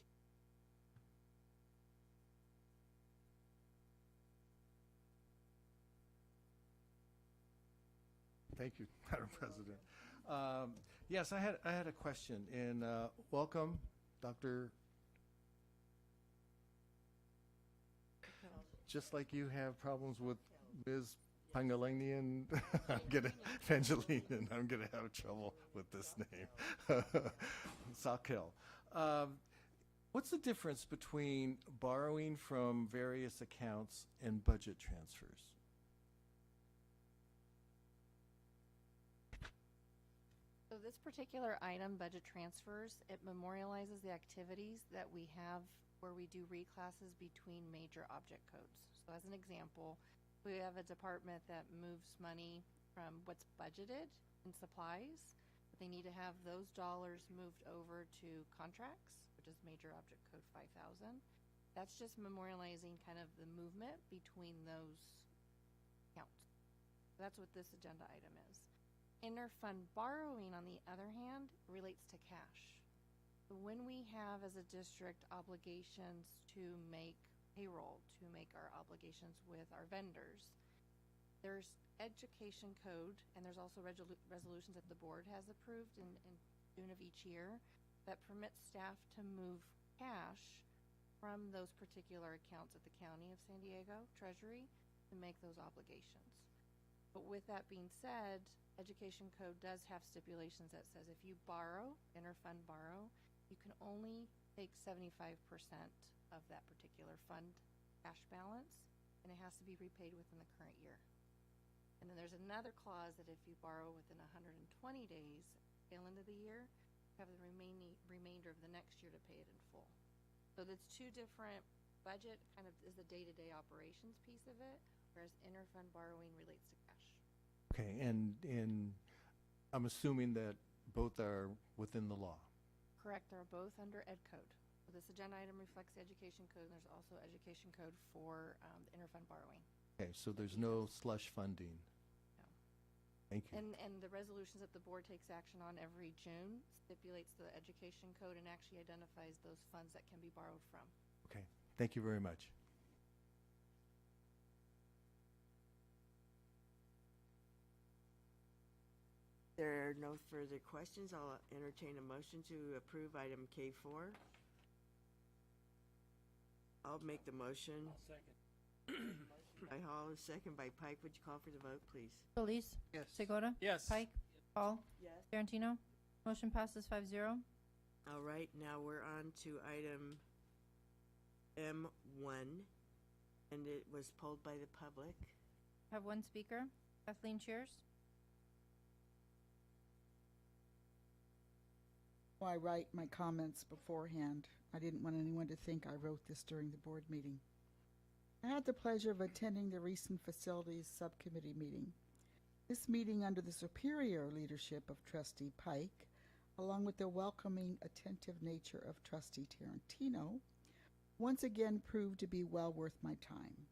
Thank you, Madam President. Yes, I had a question, and welcome, Dr. Just like you have problems with Ms. Pangalanian, I'm gonna Evangeline, and I'm gonna have trouble with this name. Sakil. What's the difference between borrowing from various accounts and budget transfers? So this particular item, budget transfers, it memorializes the activities that we have where we do reclasses between major object codes. So as an example, we have a department that moves money from what's budgeted in supplies, but they need to have those dollars moved over to contracts, which is major object code 5000. That's just memorializing kind of the movement between those accounts. That's what this agenda item is. Interfund borrowing, on the other hand, relates to cash. So when we have, as a district, obligations to make payroll, to make our obligations with our vendors, there's education code, and there's also resolutions that the board has approved in June of each year that permits staff to move cash from those particular accounts at the County of San Diego Treasury to make those obligations. But with that being said, Education Code does have stipulations that says if you borrow, interfund borrow, you can only take 75% of that particular fund cash balance, and it has to be repaid within the current year. And then there's another clause that if you borrow within 120 days, tail end of the year, you have the remainder of the next year to pay it in full. So that's two different budget, kind of is the day-to-day operations piece of it, whereas interfund borrowing relates to cash. Okay, and I'm assuming that both are within the law. Correct, they're both under Ed Code. So this agenda item reflects the Education Code, and there's also Education Code for the interfund borrowing. Okay, so there's no slush funding. No. Thank you. And the resolutions that the board takes action on every June stipulates the Education Code and actually identifies those funds that can be borrowed from. Okay, thank you very much. There are no further questions. I'll entertain a motion to approve item K4. I'll make the motion. I'll second. By Hall, a second by Pike. Would you call for the vote, please? Solis? Yes. Segota? Yes. Pike? Hall? Yes. Tarantino? Motion passes 5-0. All right, now we're on to item M1, and it was pulled by the public. Have one speaker. Kathleen Cheers? I write my comments beforehand. I didn't want anyone to think I wrote this during the board meeting. I had the pleasure of attending the recent Facilities Subcommittee meeting. This meeting, under the superior leadership of Trustee Pike, along with the welcoming, attentive nature of Trustee Tarantino, once again proved to be well worth my time.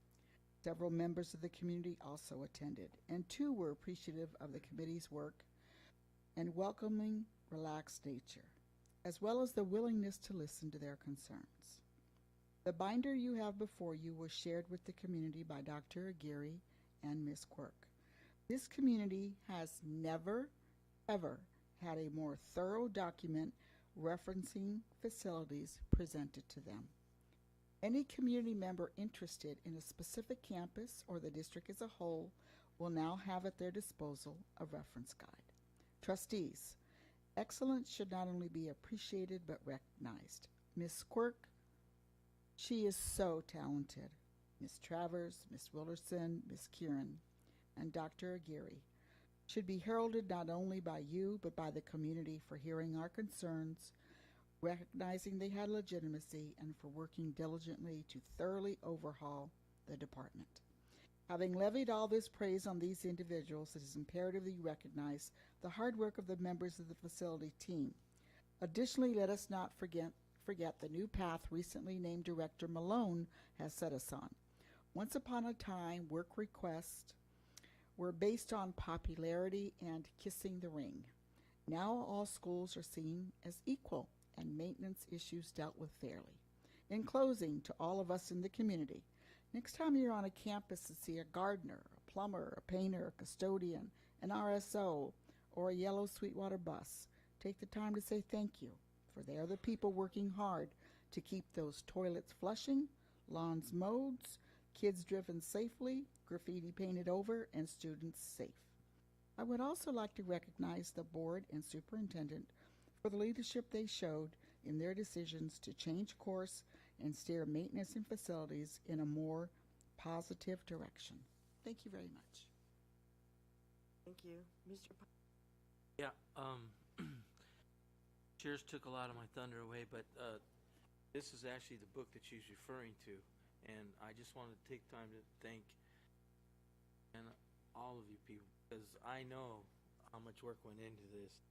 Several members of the community also attended, and too were appreciative of the committee's work and welcoming, relaxed nature, as well as the willingness to listen to their concerns. The binder you have before you was shared with the community by Dr. Aguirre and Ms. Quirk. This community has never, ever had a more thorough document referencing facilities presented to them. Any community member interested in a specific campus or the district as a whole will now have at their disposal a reference guide. Trustees, excellence should not only be appreciated but recognized. Ms. Quirk, she is so talented. Ms. Travers, Ms. Wilderson, Ms. Kieran, and Dr. Aguirre should be heralded not only by you but by the community for hearing our concerns, recognizing they had legitimacy, and for working diligently to thoroughly overhaul the department. Having levied all this praise on these individuals, it is imperative that you recognize the hard work of the members of the facility team. Additionally, let us not forget the new path recently named Director Malone has set us on. Once upon a time, work requests were based on popularity and kissing the ring. Now all schools are seen as equal and maintenance issues dealt with fairly. In closing, to all of us in the community, next time you're on a campus to see a gardener, a plumber, a painter, a custodian, an RSO, or a yellow Sweetwater bus, take the time to say thank you, for they are the people working hard to keep those toilets flushing, lawns mowed, kids driven safely, graffiti painted over, and students safe. I would also like to recognize the board and superintendent for the leadership they showed in their decisions to change course and steer maintenance and facilities in a more positive direction. Thank you very much. Thank you. Mr. Yeah, Cheers took a lot of my thunder away, but this is actually the book that she's referring to, and I just wanted to take time to thank and all of you people, because I know how much work went into this,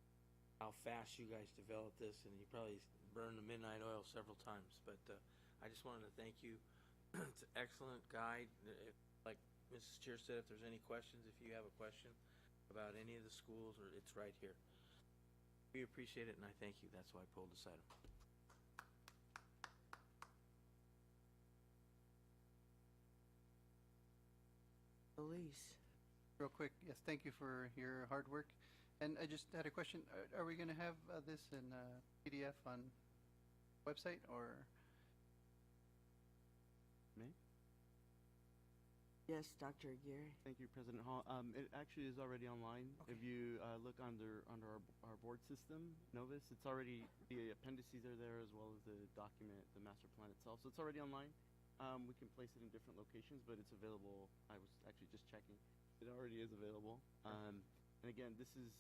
how fast you guys developed this, and you probably burned the midnight oil several times, but I just wanted to thank you. It's an excellent guide. Like Mrs. Cheer said, if there's any questions, if you have a question about any of the schools, or it's right here. We appreciate it, and I thank you. That's why I pulled this item. Elise. Real quick, yes, thank you for your hard work. And I just had a question. Are we going to have this in PDF on website or? Me? Yes, Dr. Aguirre. Thank you, President Hall. It actually is already online. Okay. If you look under our board system, Novus, it's already, the appendices are there as well as the document, the master plan itself. So it's already online. We can place it in different locations, but it's available. I was actually just checking. It already is available. And again, this is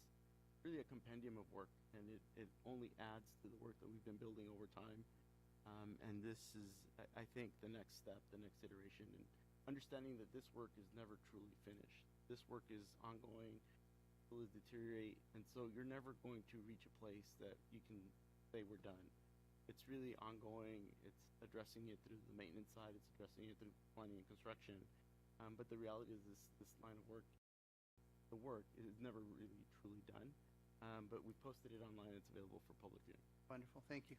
really a compendium of work, and it only adds to the work that we've been building over time. And this is, I think, the next step, the next iteration, and understanding that this work is never truly finished. This work is ongoing, will deteriorate, and so you're never going to reach a place that you can say we're done. It's really ongoing. It's addressing it through the maintenance side. It's addressing it through planning and construction. But the reality is this line of work, the work is never really truly done. But we posted it online. It's available for public viewing. Wonderful. Thank you.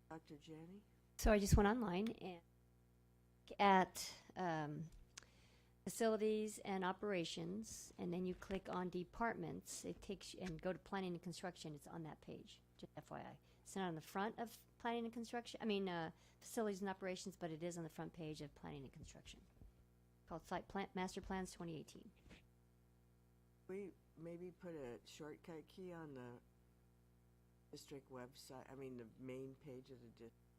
Dr. Janney? So I just went online and at facilities and operations, and then you click on departments. It takes you, and go to planning and construction. It's on that page, just FYI. It's not on the front of planning and construction. I mean, facilities and operations, but it is on the front page of planning and construction. Called Site Plan Master Plans 2018. We maybe put a shortcut key on the district website, I mean the main page of the district,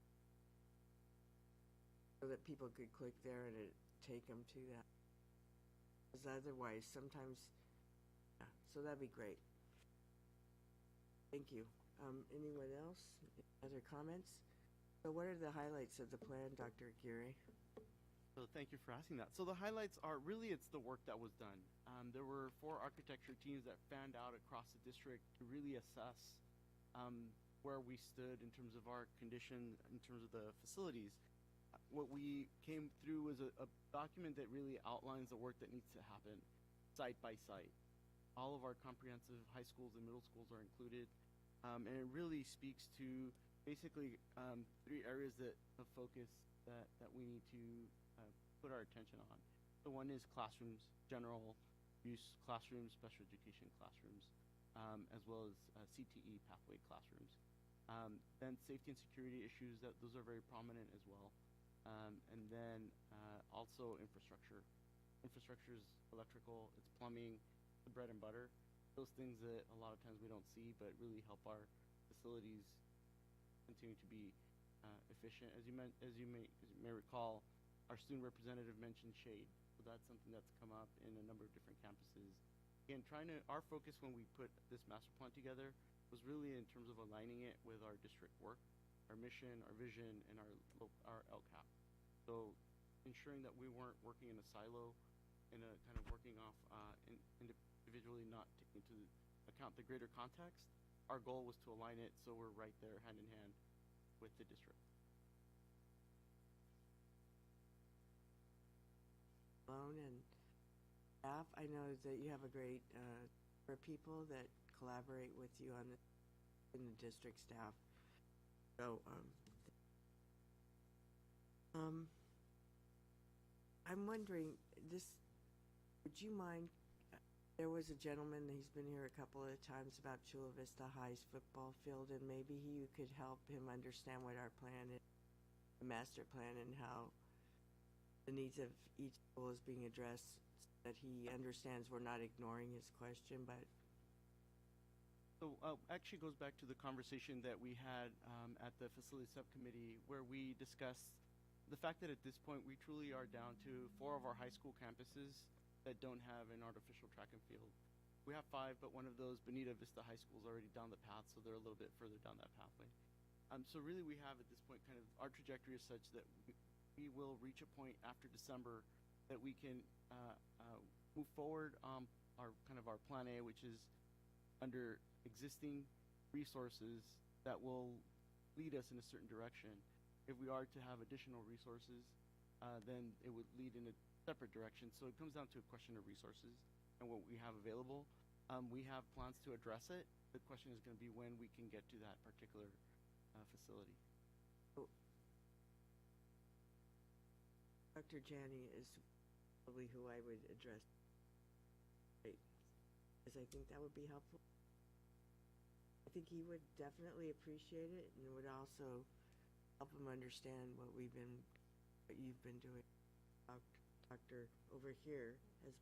so that people could click there and it take them to that. Because otherwise, sometimes, yeah, so that'd be great. Thank you. Anyone else? Other comments? So what are the highlights of the plan, Dr. Aguirre? So thank you for asking that. So the highlights are really, it's the work that was done. There were 4 architecture teams that fanned out across the district to really assess where we stood in terms of our condition, in terms of the facilities. What we came through was a document that really outlines the work that needs to happen site by site. All of our comprehensive high schools and middle schools are included. And it really speaks to basically 3 areas of focus that we need to put our attention on. So one is classrooms, general use classrooms, special education classrooms, as well as CTE pathway classrooms. Then safety and security issues, those are very prominent as well. And then also infrastructure. Infrastructure is electrical, it's plumbing, the bread and butter. Those things that a lot of times we don't see, but really help our facilities continue to be efficient. As you may recall, our student representative mentioned shade. So that's something that's come up in a number of different campuses. Again, our focus when we put this master plan together was really in terms of aligning it with our district work, our mission, our vision, and our LCAP. So ensuring that we weren't working in a silo, in a kind of working off individually, not taking into account the greater context. Our goal was to align it so we're right there hand in hand with the district. And staff, I know that you have a great group of people that collaborate with you on in the district staff. So I'm wondering, would you mind, there was a gentleman, he's been here a couple of times, about Chula Vista High's football field, and maybe you could help him understand what our plan is, the master plan, and how the needs of each school is being addressed, so that he understands we're not ignoring his question, but. So actually goes back to the conversation that we had at the facility subcommittee, where we discussed the fact that at this point we truly are down to 4 of our high school campuses that don't have an artificial track and field. We have 5, but one of those, Bonita Vista High School, is already down the path, so they're a little bit further down that pathway. So really we have at this point kind of our trajectory is such that we will reach a point after December that we can move forward our plan A, which is under existing resources that will lead us in a certain direction. If we are to have additional resources, then it would lead in a separate direction. So it comes down to a question of resources and what we have available. We have plans to address it. The question is going to be when we can get to that particular facility. Dr. Janney is probably who I would address. Great. because I think that would be helpful. I think he would definitely appreciate it, and it would also help him understand what you've been doing. Doctor over here has.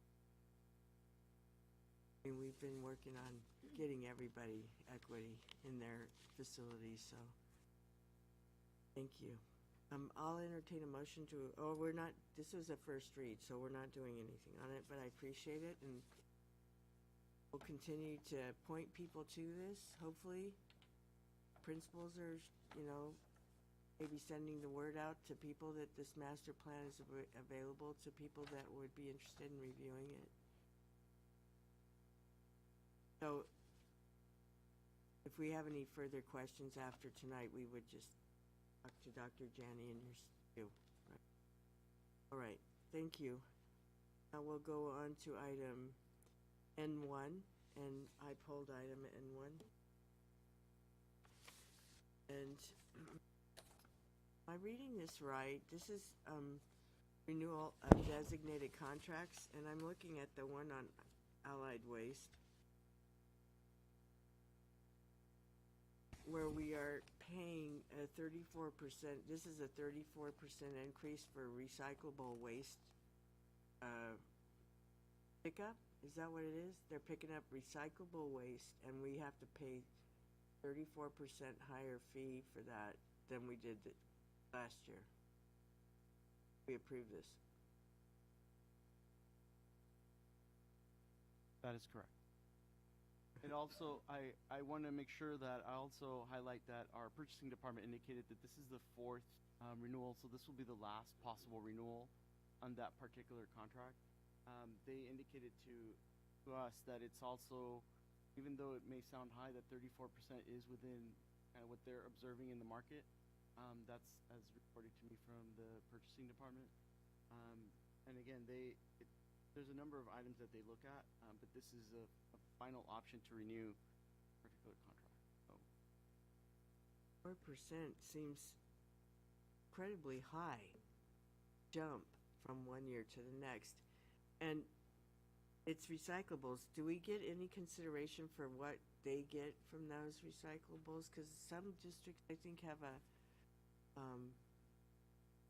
I mean, we've been working on getting everybody equity in their facilities, so thank you. I'll entertain a motion to, we're not, this was a first read, so we're not doing anything on it, but I appreciate it, and we'll continue to point people to this, hopefully. Principals are, maybe sending the word out to people that this master plan is available to people that would be interested in reviewing it. So, if we have any further questions after tonight, we would just talk to Dr. Janney and you. Right. All right, thank you. Now we'll go on to item N1, and I pulled item N1. And am I reading this right? This is renewal of designated contracts, and I'm looking at the one on Allied Waste, where we are paying a 34%, this is a 34% increase for recyclable waste pickup. Is that what it is? They're picking up recyclable waste, and we have to pay 34% higher fee for that than we did last year. We approved this. That is correct. And also, I want to make sure that I also highlight that our purchasing department indicated that this is the fourth renewal, so this will be the last possible renewal on that particular contract. They indicated to us that it's also, even though it may sound high, that 34% is within what they're observing in the market. That's as reported to me from the purchasing department. And again, there's a number of items that they look at, but this is a final option to renew a particular contract. So 4% seems incredibly high jump from one year to the next. And it's recyclables. Do we get any consideration for what they get from those recyclables? Because some districts, I think, have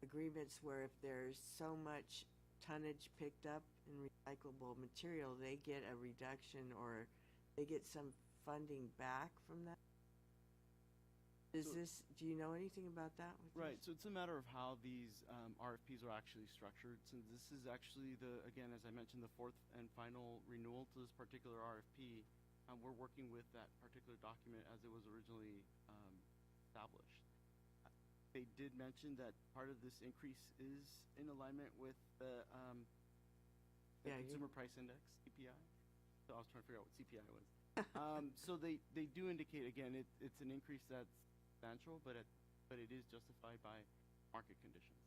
agreements where if there's so much tonnage picked up in recyclable material, they get a reduction or they get some funding back from that. Do you know anything about that? Right, so it's a matter of how these RFPs are actually structured. So this is actually again, as I mentioned, the fourth and final renewal to this particular RFP. We're working with that particular document as it was originally established. They did mention that part of this increase is in alignment with the Consumer Price Index, CPI. So I was trying to figure out what CPI was. So they do indicate, again, it's an increase that's substantial, but it is justified by market conditions.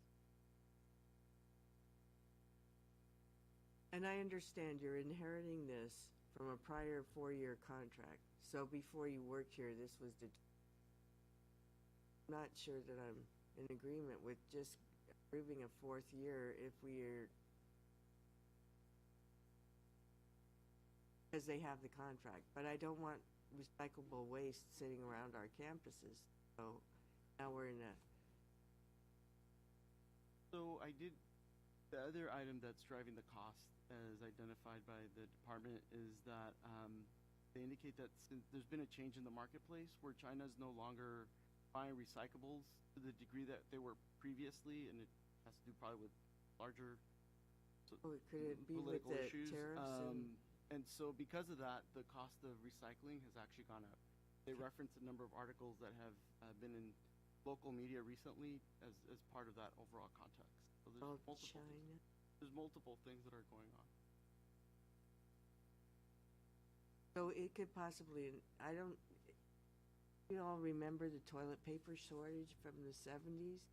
And I understand you're inheriting this from a prior 4-year contract. So before you worked here, this was I'm not sure that I'm in agreement with just approving a 4th year if we're, because they have the contract. But I don't want recyclable waste sitting around our campuses. So now we're in a. So the other item that's driving the cost as identified by the department is that they indicate that since there's been a change in the marketplace where China is no longer buying recyclables to the degree that they were previously, and it has to do probably with larger could it be with political the issues. tariffs And so because of that, the cost of recycling has actually gone up. They reference a number of articles that have been in local media recently as part of that overall context. So there's multiple things that are going on. So it could possibly, you all remember the toilet paper shortage from the 70s?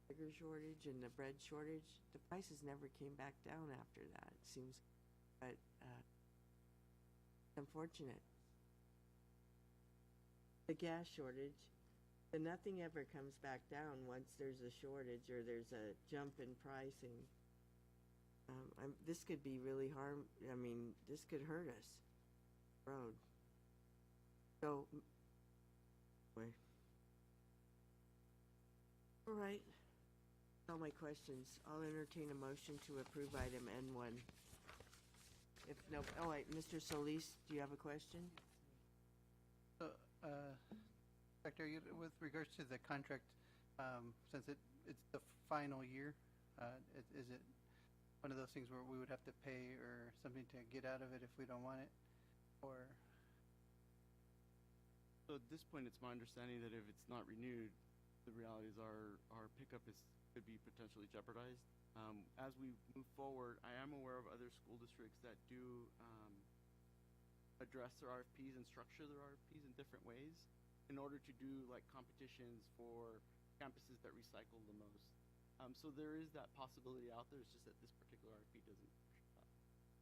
Sugar shortage and the bread shortage? The prices never came back down after that, it seems. But unfortunate. The gas shortage, and nothing ever comes back down once there's a shortage or there's a jump in pricing. This could be really this could hurt us. road. So, wait. All right. All my questions. I'll entertain a motion to approve item N1. If no, oh wait, Mr. Solis, do you have a question? So, Secretary, with regards to the contract, since it's the final year, is it one of those things where we would have to pay or something to get out of it if we don't want it? Or So at this point, it's my understanding that if it's not renewed, the reality is our pickup could be potentially jeopardized. As we move forward, I am aware of other school districts that do address their RFPs and structure their RFPs in different ways in order to do like competitions for campuses that recycle the most. So there is that possibility out there. It's just that this particular RFP doesn't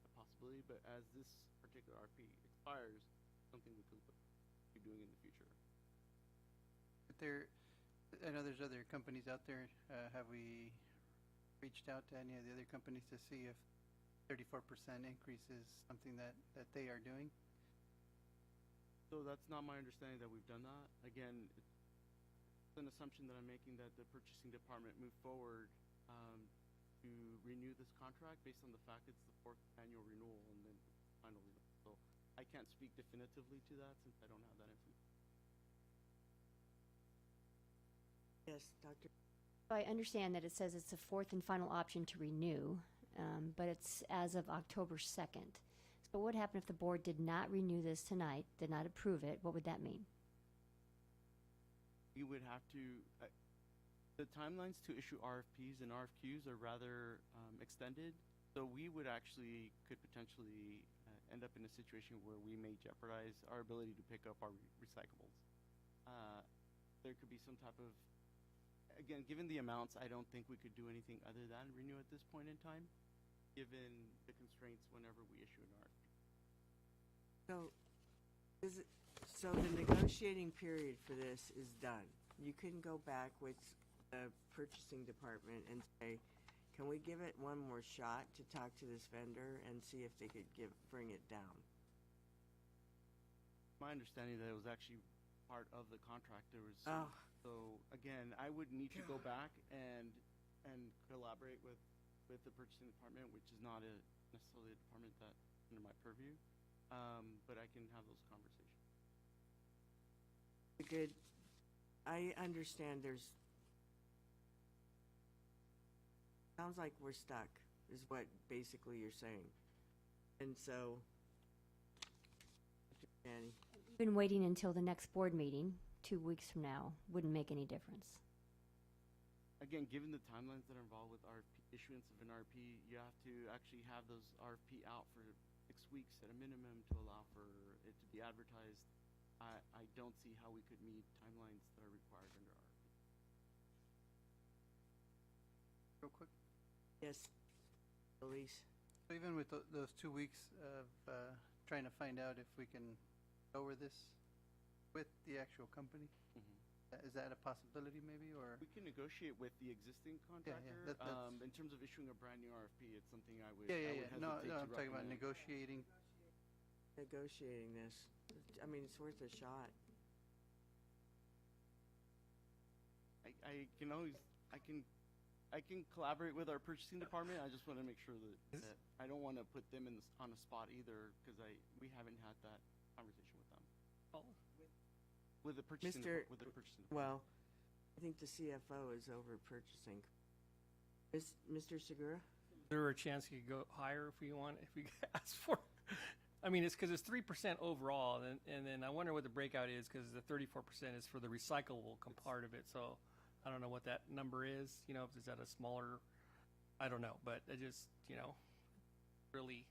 a possibility, but as this particular RFP expires, something we could be doing in the future. but I know there's other companies out there. Have we reached out to any of the other companies to see if 34% increase is something that they are doing? So that's not my understanding that we've done that. Again, it's an assumption that I'm making that the purchasing department move forward to renew this contract based on the fact it's the 4th annual renewal and then final renewal. So I can't speak definitively to that since I don't have that information. Yes, Dr. I understand that it says it's the 4th and final option to renew, but it's as of October 2nd. So what would happen if the board did not renew this tonight, did not approve it? What would that mean? You would have to, the timelines to issue RFPs and RFQs are rather extended. So we would actually could potentially end up in a situation where we may jeopardize our ability to pick up our recyclables. There could be some type of, again, given the amounts, I don't think we could do anything other than renew at this point in time, given the constraints whenever we issue an RFP. So the negotiating period for this is done. You couldn't go back with the purchasing department and say, can we give it one more shot to talk to this vendor and see if they could bring it down? My understanding that it was actually part of the contract. There was so again, I would need to go back and collaborate with the purchasing department, which is not necessarily a department that under my purview. But I can have those conversations. Good. I understand sounds like we're stuck, is what basically you're saying. And so, Annie. Even waiting until the next board meeting, 2 weeks from now, wouldn't make any difference. Again, given the timelines that are involved with issuance of an RFP, you have to actually have those RFP out for 6 weeks at a minimum to allow for it to be advertised. I don't see how we could meet timelines that are required under RFP. Real quick. Yes, Elise. So even with those 2 weeks of trying to find out if we can lower this with the actual company, is that a possibility maybe, or? We can negotiate with the existing contractor. That's in terms of issuing a brand new RFP, it's something I would No, hesitate I'm to talking about recommend. Negotiating this. I mean, it's worth a shot. I can collaborate with our purchasing department. I just want to make sure that I don't want to put them on a spot either, because we haven't had that conversation with them. With the purchasing department. Well, I think the CFO is over purchasing. Mr. Segura? Is there a chance you could go higher if we ask for? I mean, it's because it's 3% overall, and then I wonder what the breakout is, because the 34% is for the recyclable part of it. So I don't know what that number is. You know, if is that a smaller? I don't know, but it just really.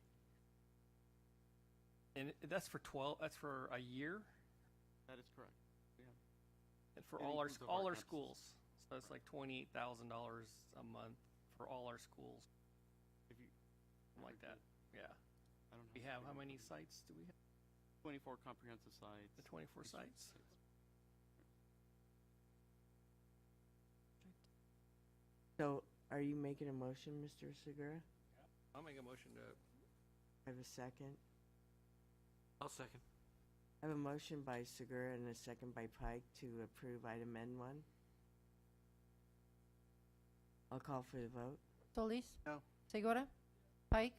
And that's for 12. That's for a year. That is correct. Yeah. And for It all our includes all our campuses. schools, so it's like $28,000 a month for all our schools. If you Something like that, yeah. I don't know. We have how many sites do we have? 24 comprehensive sites. The 24 sites. So, are you making a motion, Mr. Segura? I'll make a motion to. I have a second. I'll second. I have a motion by Segura and a second by Pike to approve item N1. I'll call for the vote. Solis? No. Segura? Pike?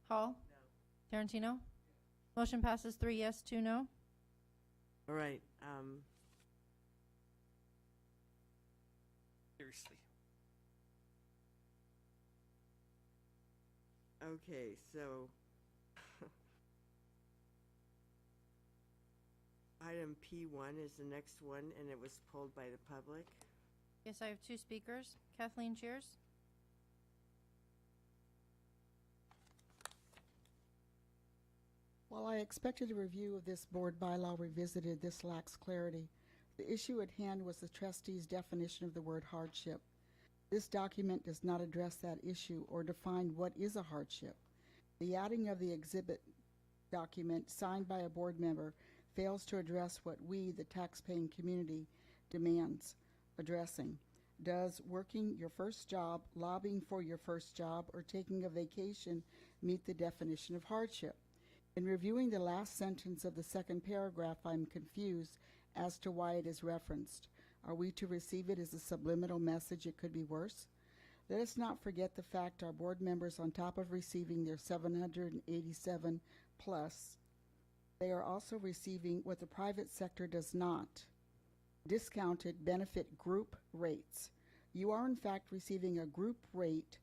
Hall? Tarantino? Motion passes 3 yes, 2 no. All right. Seriously. Okay, so item P1 is the next one, and it was pulled by the public. Yes, I have 2 speakers. Kathleen Cheers? While I expected a review of this board bylaw revisited, this lacks clarity. The issue at hand was the trustees' definition of the word hardship. This document does not address that issue or define what is a hardship. The adding of the exhibit document signed by a board member fails to address what we, the taxpaying community, demands addressing. Does working your first job, lobbying for your first job, or taking a vacation meet the definition of hardship? In reviewing the last sentence of the second paragraph, I'm confused as to why it is referenced. Are we to receive it as a subliminal message it could be worse? Let us not forget the fact our board members, on top of receiving their 787 plus, they are also receiving what the private sector does not, discounted benefit group rates. You are in fact receiving a group rate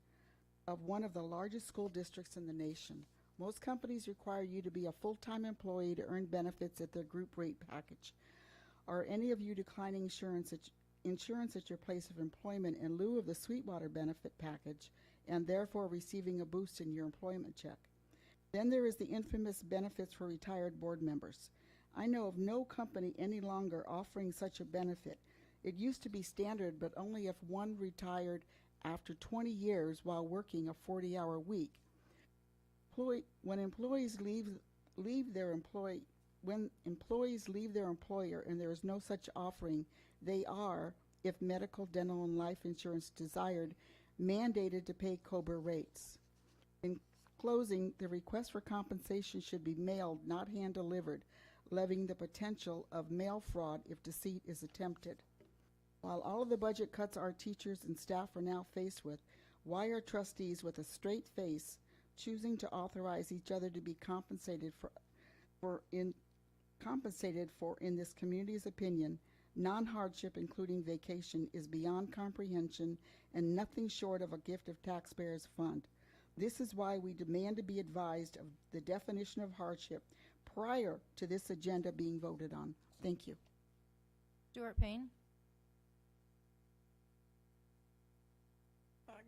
of one of the largest school districts in the nation. Most companies require you to be a full-time employee to earn benefits at their group rate package. Are any of you declining insurance at your place of employment in lieu of the Sweetwater benefit package and therefore receiving a boost in your employment check? Then there is the infamous benefits for retired board members. I know of no company any longer offering such a benefit. It used to be standard, but only if one retired after 20 years while working a 40-hour week. When employees leave their employer and there is no such offering, they are, if medical, dental, and life insurance desired, mandated to pay COBRA rates. In closing, the request for compensation should be mailed, not hand-delivered, levying the potential of mail fraud if deceit is attempted. While all of the budget cuts our teachers and staff are now faced with, why are trustees with a straight face choosing to authorize each other to be compensated in this community's opinion? Non-hardship, including vacation, is beyond comprehension and nothing short of a gift of taxpayers' fund. This is why we demand to be advised of the definition of hardship prior to this agenda being voted on. Thank you. Stuart Payne?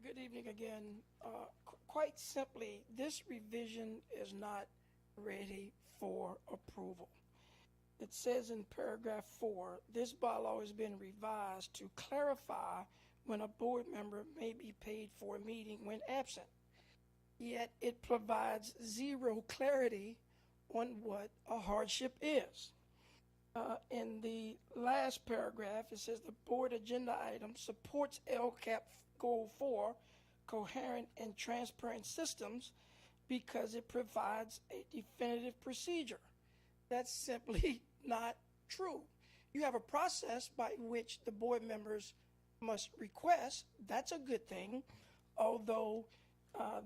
Good evening again. Quite simply, this revision is not ready for approval. It says in paragraph 4, this bylaw has been revised to clarify when a board member may be paid for a meeting when absent. Yet it provides zero clarity on what a hardship is. In the last paragraph, it says the board agenda item supports LCAP Goal 4, coherent and transparent systems, because it provides a definitive procedure. That's simply not true. You have a process by which the board members must request. That's a good thing, although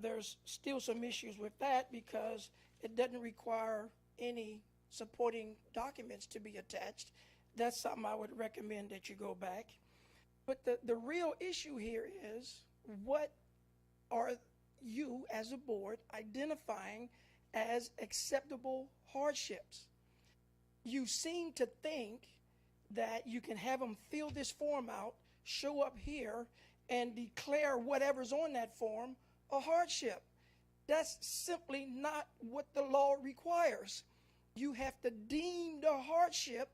there's still some issues with that because it doesn't require any supporting documents to be attached. That's something I would recommend that you go back. But the real issue here is, what are you as a board identifying as acceptable hardships? You seem to think that you can have them fill this form out, show up here, and declare whatever's on that form a hardship. That's simply not what the law requires. You have to deem the hardship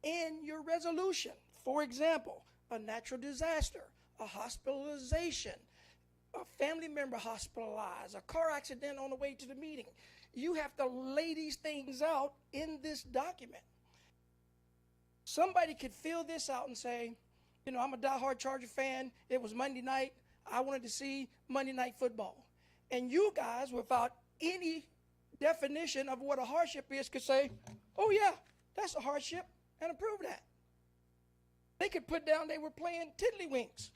in your resolution. For example, a natural disaster, a hospitalization, a family member hospitalized, a car accident on the way to the meeting. You have to lay these things out in this document. Somebody could fill this out and say, you know, I'm a diehard Charger fan. It was Monday night. I wanted to see Monday Night Football. And you guys, without any definition of what a hardship is could say, oh yeah, that's a hardship, and approve that. They could put down they were playing tiddlywinks.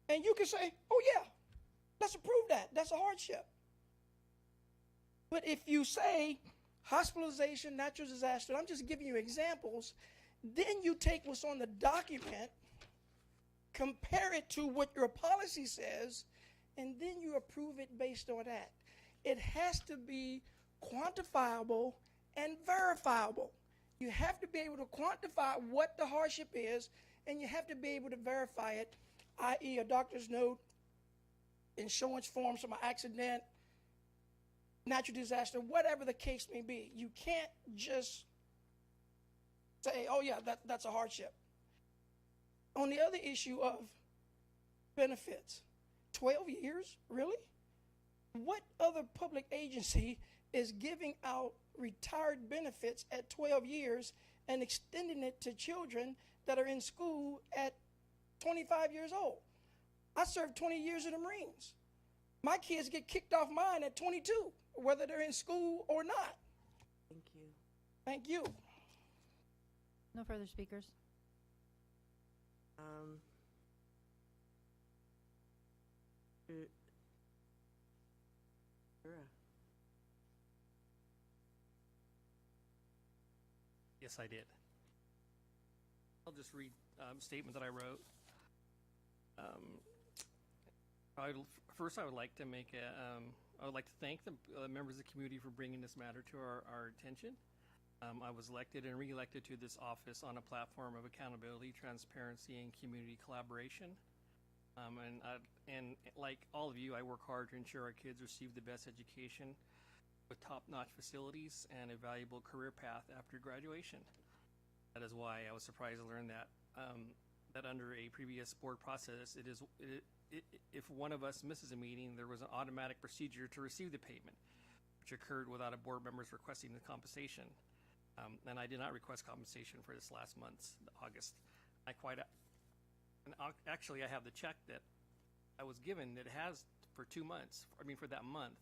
And you could say, oh yeah, let's approve that. That's a hardship. But if you say hospitalization, natural disaster, I'm just giving you examples, then you take what's on the document, compare it to what your policy says, and then you approve it based on that. It has to be quantifiable and verifiable. You have to be able to quantify what the hardship is, and you have to be able to verify it, i.e. a doctor's note, insurance forms from an accident, natural disaster, whatever the case may be. You can't just say, oh yeah, that's a hardship. On the other issue of benefits, 12 years, really? What other public agency is giving out retired benefits at 12 years and extending it to children that are in school at 25 years old? I served 20 years in the Marines. My kids get kicked off mine at 22, whether they're in school or not. Thank you. Thank you. No further speakers. Yes, I did. I'll just read a statement that I wrote. First, I would like to I would like to thank the members of the community for bringing this matter to our attention. I was elected and re-elected to this office on a platform of accountability, transparency, and community collaboration. And like all of you, I work hard to ensure our kids receive the best education with top-notch facilities and a valuable career path after graduation. That is why I was surprised to learn that that under a previous board process, if one of us misses a meeting, there was an automatic procedure to receive the payment, which occurred without a board member's requesting the compensation. And I did not request compensation for this last month's August. Actually, I have the check that I was given that has for 2 months. For that month.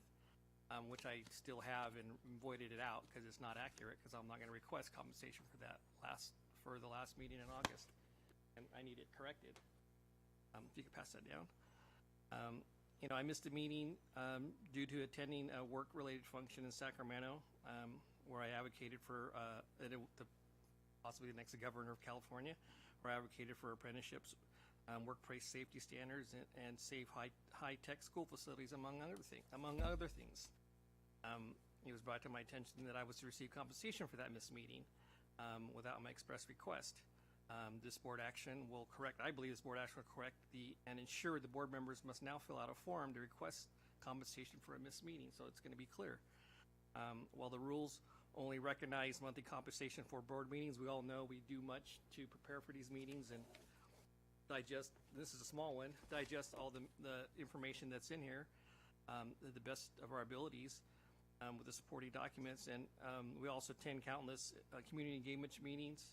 Which I still have and voided it out because it's not accurate, because I'm not going to request compensation for that for the last meeting in August, and I need it corrected. If you could pass that down. I missed a meeting due to attending a work-related function in Sacramento, where I advocated for possibly the next governor of California, where I advocated for apprenticeships, workplace safety standards, and safe high-tech school facilities, among other things. It was brought to my attention that I was to receive compensation for that missed meeting without my express request. This board action will correct, I believe this board action will correct and ensure the board members must now fill out a form to request compensation for a missed meeting, so it's going to be clear. While the rules only recognize monthly compensation for board meetings, we all know we do much to prepare for these meetings and digest, this is a small one, digest all the information that's in here the best of our abilities with the supporting documents. And we also attend countless community engagement meetings,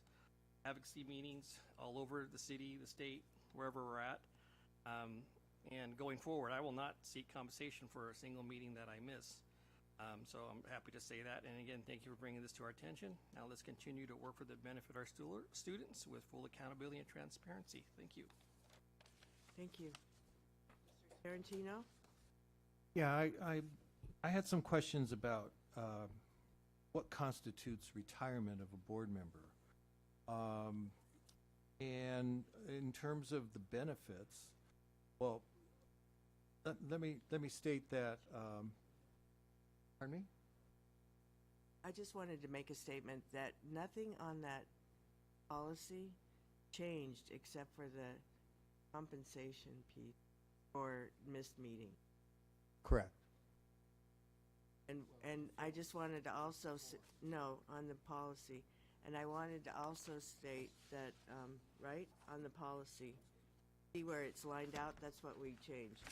advocacy meetings all over the city, the state, wherever we're at. And going forward, I will not seek compensation for a single meeting that I miss. So I'm happy to say that. And again, thank you for bringing this to our attention. Now let's continue to work for the benefit of our students with full accountability and transparency. Thank you. Thank you. Mr. Tarantino? Yeah, I had some questions about what constitutes retirement of a board member. And in terms of the benefits, well, let me state that, pardon me? I just wanted to make a statement that nothing on that policy changed except for the compensation piece or missed meeting. Correct. And I just wanted to also, no, on the policy. And I wanted to also state that, right, on the policy, see where it's lined out, that's what we changed.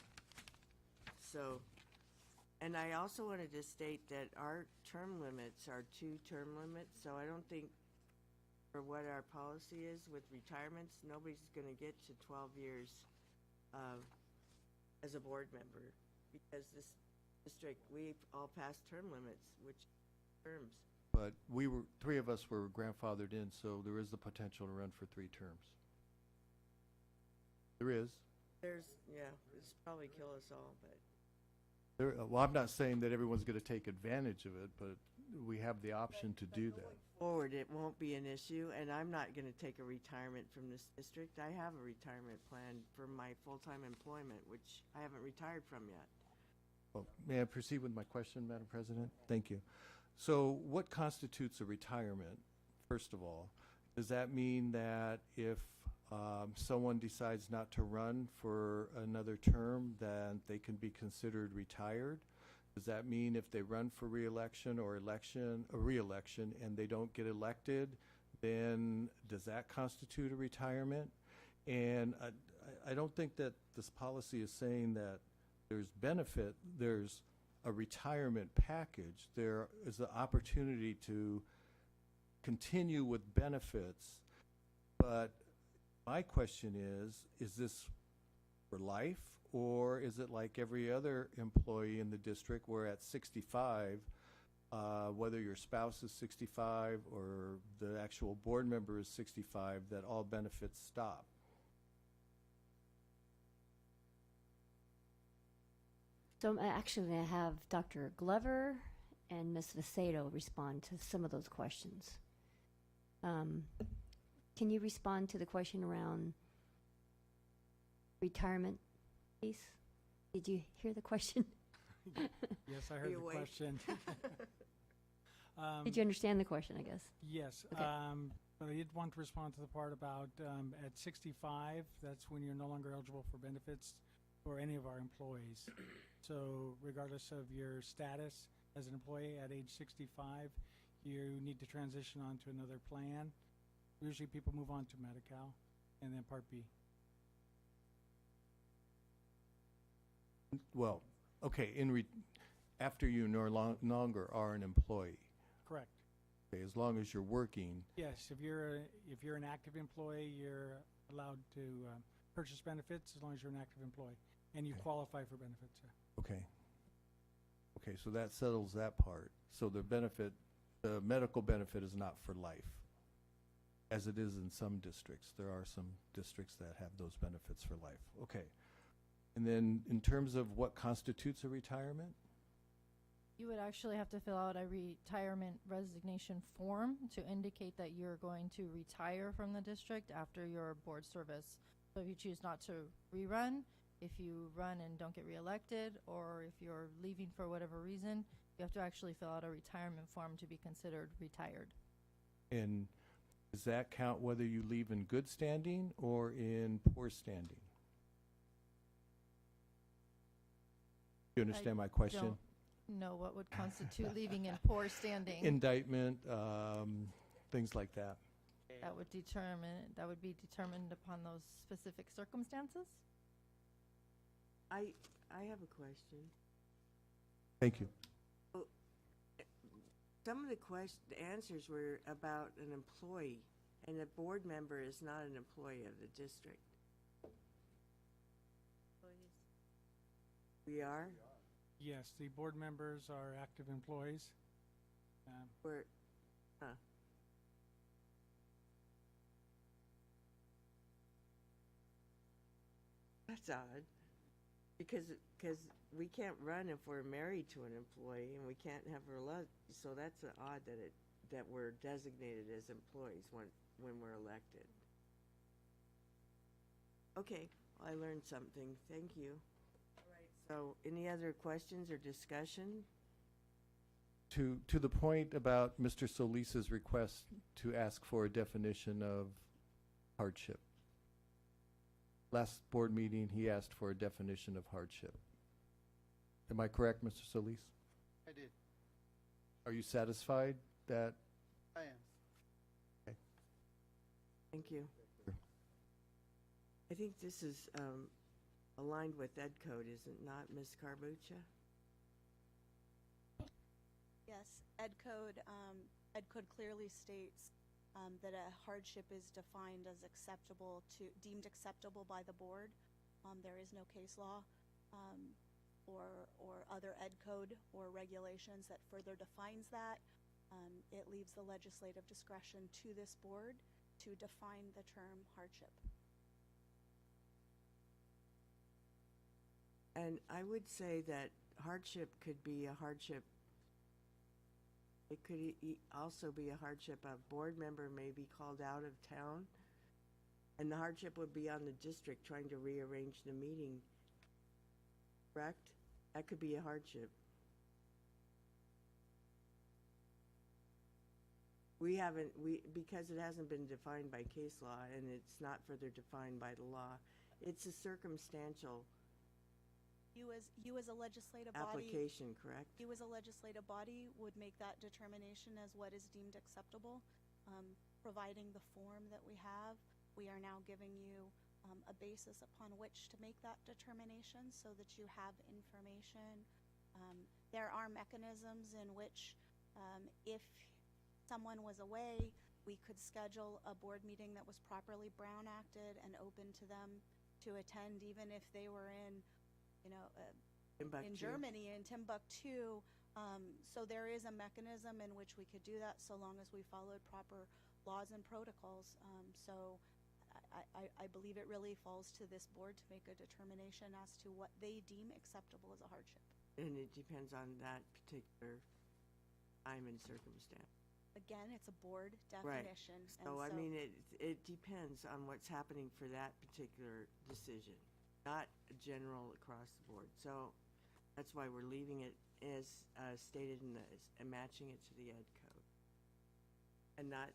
So, and I also wanted to state that our term limits are 2 term limits, so I don't think for what our policy is with retirements, nobody's going to get to 12 years as a board member, because this district, we've all passed term limits, which terms. But three of us were grandfathered in, so there is the potential to run for 3 terms. There is. It's probably kill us all, but. Well, I'm not saying that everyone's going to take advantage of it, but we have the option to do that. Forward, it won't be an issue, and I'm not going to take a retirement from this district. I have a retirement plan for my full-time employment, which I haven't retired from yet. Well, may I proceed with my question, Madam President? Thank you. So what constitutes a retirement, first of all? Does that mean that if someone decides not to run for another term, then they can be considered retired? Does that mean if they run for re-election or re-election and they don't get elected, then does that constitute a retirement? And I don't think that this policy is saying that there's benefit, there's a retirement package. There is the opportunity to continue with benefits, but my question is this for life, or is it like every other employee in the district where at 65, whether your spouse is 65 or the actual board member is 65, that all benefits stop? So I'm actually going to have Dr. Glover and Ms. Vicedo respond to some of those questions. Can you respond to the question around retirement, please? Did you hear the question? Yes, I heard the question. Did you understand the question, I guess? Yes. Okay. But I did want to respond to the part about at 65, that's when you're no longer eligible for benefits for any of our employees. So regardless of your status as an employee at age 65, you need to transition on to another plan. Usually people move on to Medi-Cal and then Part B. Well, okay, after you no longer are an employee. Correct. Okay, as long as you're working. Yes, if you're an active employee, you're allowed to purchase benefits as long as you're an active employee and you qualify for benefits. Okay. Okay, so that settles that part. So the medical benefit is not for life, as it is in some districts. There are some districts that have those benefits for life. Okay. And then in terms of what constitutes a retirement? You would actually have to fill out a retirement resignation form to indicate that you're going to retire from the district after your board service. So if you choose not to rerun, if you run and don't get reelected, or if you're leaving for whatever reason, you have to actually fill out a retirement form to be considered retired. And does that count whether you leave in good standing or in poor standing? Do you understand my question? Don't know what would constitute leaving in poor standing. Indictment, things like that. That would be determined upon those specific circumstances. I have a question. Thank you. Some of the answers were about an employee, and a board member is not an employee of the district. We are? Yes, the board members are active employees. That's odd. Because we can't run if we're married to an employee, and we can't have her so that's odd that we're designated as employees when we're elected. Okay, well, I learned something. Thank you. All right. So, any other questions or discussion? To the point about Mr. Solis's request to ask for a definition of hardship. Last board meeting, he asked for a definition of hardship. Am I correct, Mr. Solis? I did. Are you satisfied that? I am. Okay. Thank you. I think this is aligned with Ed Code, is it not, Ms. Carbuccia? Yes, Ed Code clearly states that a hardship is defined as deemed acceptable by the board. There is no case law or other ed code or regulations that further defines that. It leaves the legislative discretion to this board to define the term hardship. And I would say that hardship could be a hardship. It could also be a hardship. A board member may be called out of town, and the hardship would be on the district trying to rearrange the meeting. Correct? That could be a hardship. Because it hasn't been defined by case law and it's not further defined by the law, it's a circumstantial You as a legislative body, application, correct? you as a legislative body would make that determination as what is deemed acceptable. Providing the form that we have, we are now giving you a basis upon which to make that determination so that you have information. There are mechanisms in which if someone was away, we could schedule a board meeting that was properly Brown acted and open to them to attend, even if they were in in Germany, in Timbuktu. So there is a mechanism in which we could do that so long as we followed proper laws and protocols. So I believe it really falls to this board to make a determination as to what they deem acceptable as a hardship. And it depends on that particular time and circumstance. Again, it's a board definition. Right. So, I mean, it depends on what's happening for that particular decision, not general across the board. So that's why we're leaving it as stated in and matching it to the ed code and not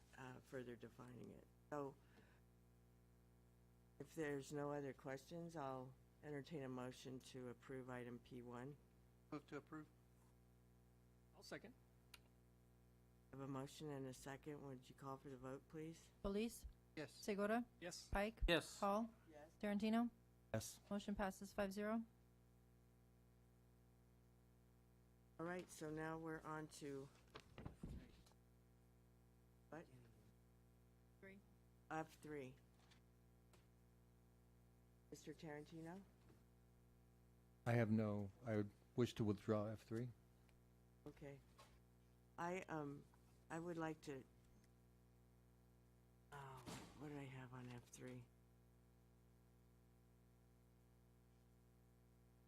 further defining it. So if there's no other questions, I'll entertain a motion to approve item P1. Move to approve. I'll second. I have a motion and a second. Would you call for the vote, please? Police? Yes. Segura? Yes. Pike? Yes. Hall? Yes. Tarantino? Yes. Motion passes 5-0. All right, so now we're on to what? 3. F3. Mr. Tarantino? I would wish to withdraw F3. Okay. I would like to, what do I have on F3?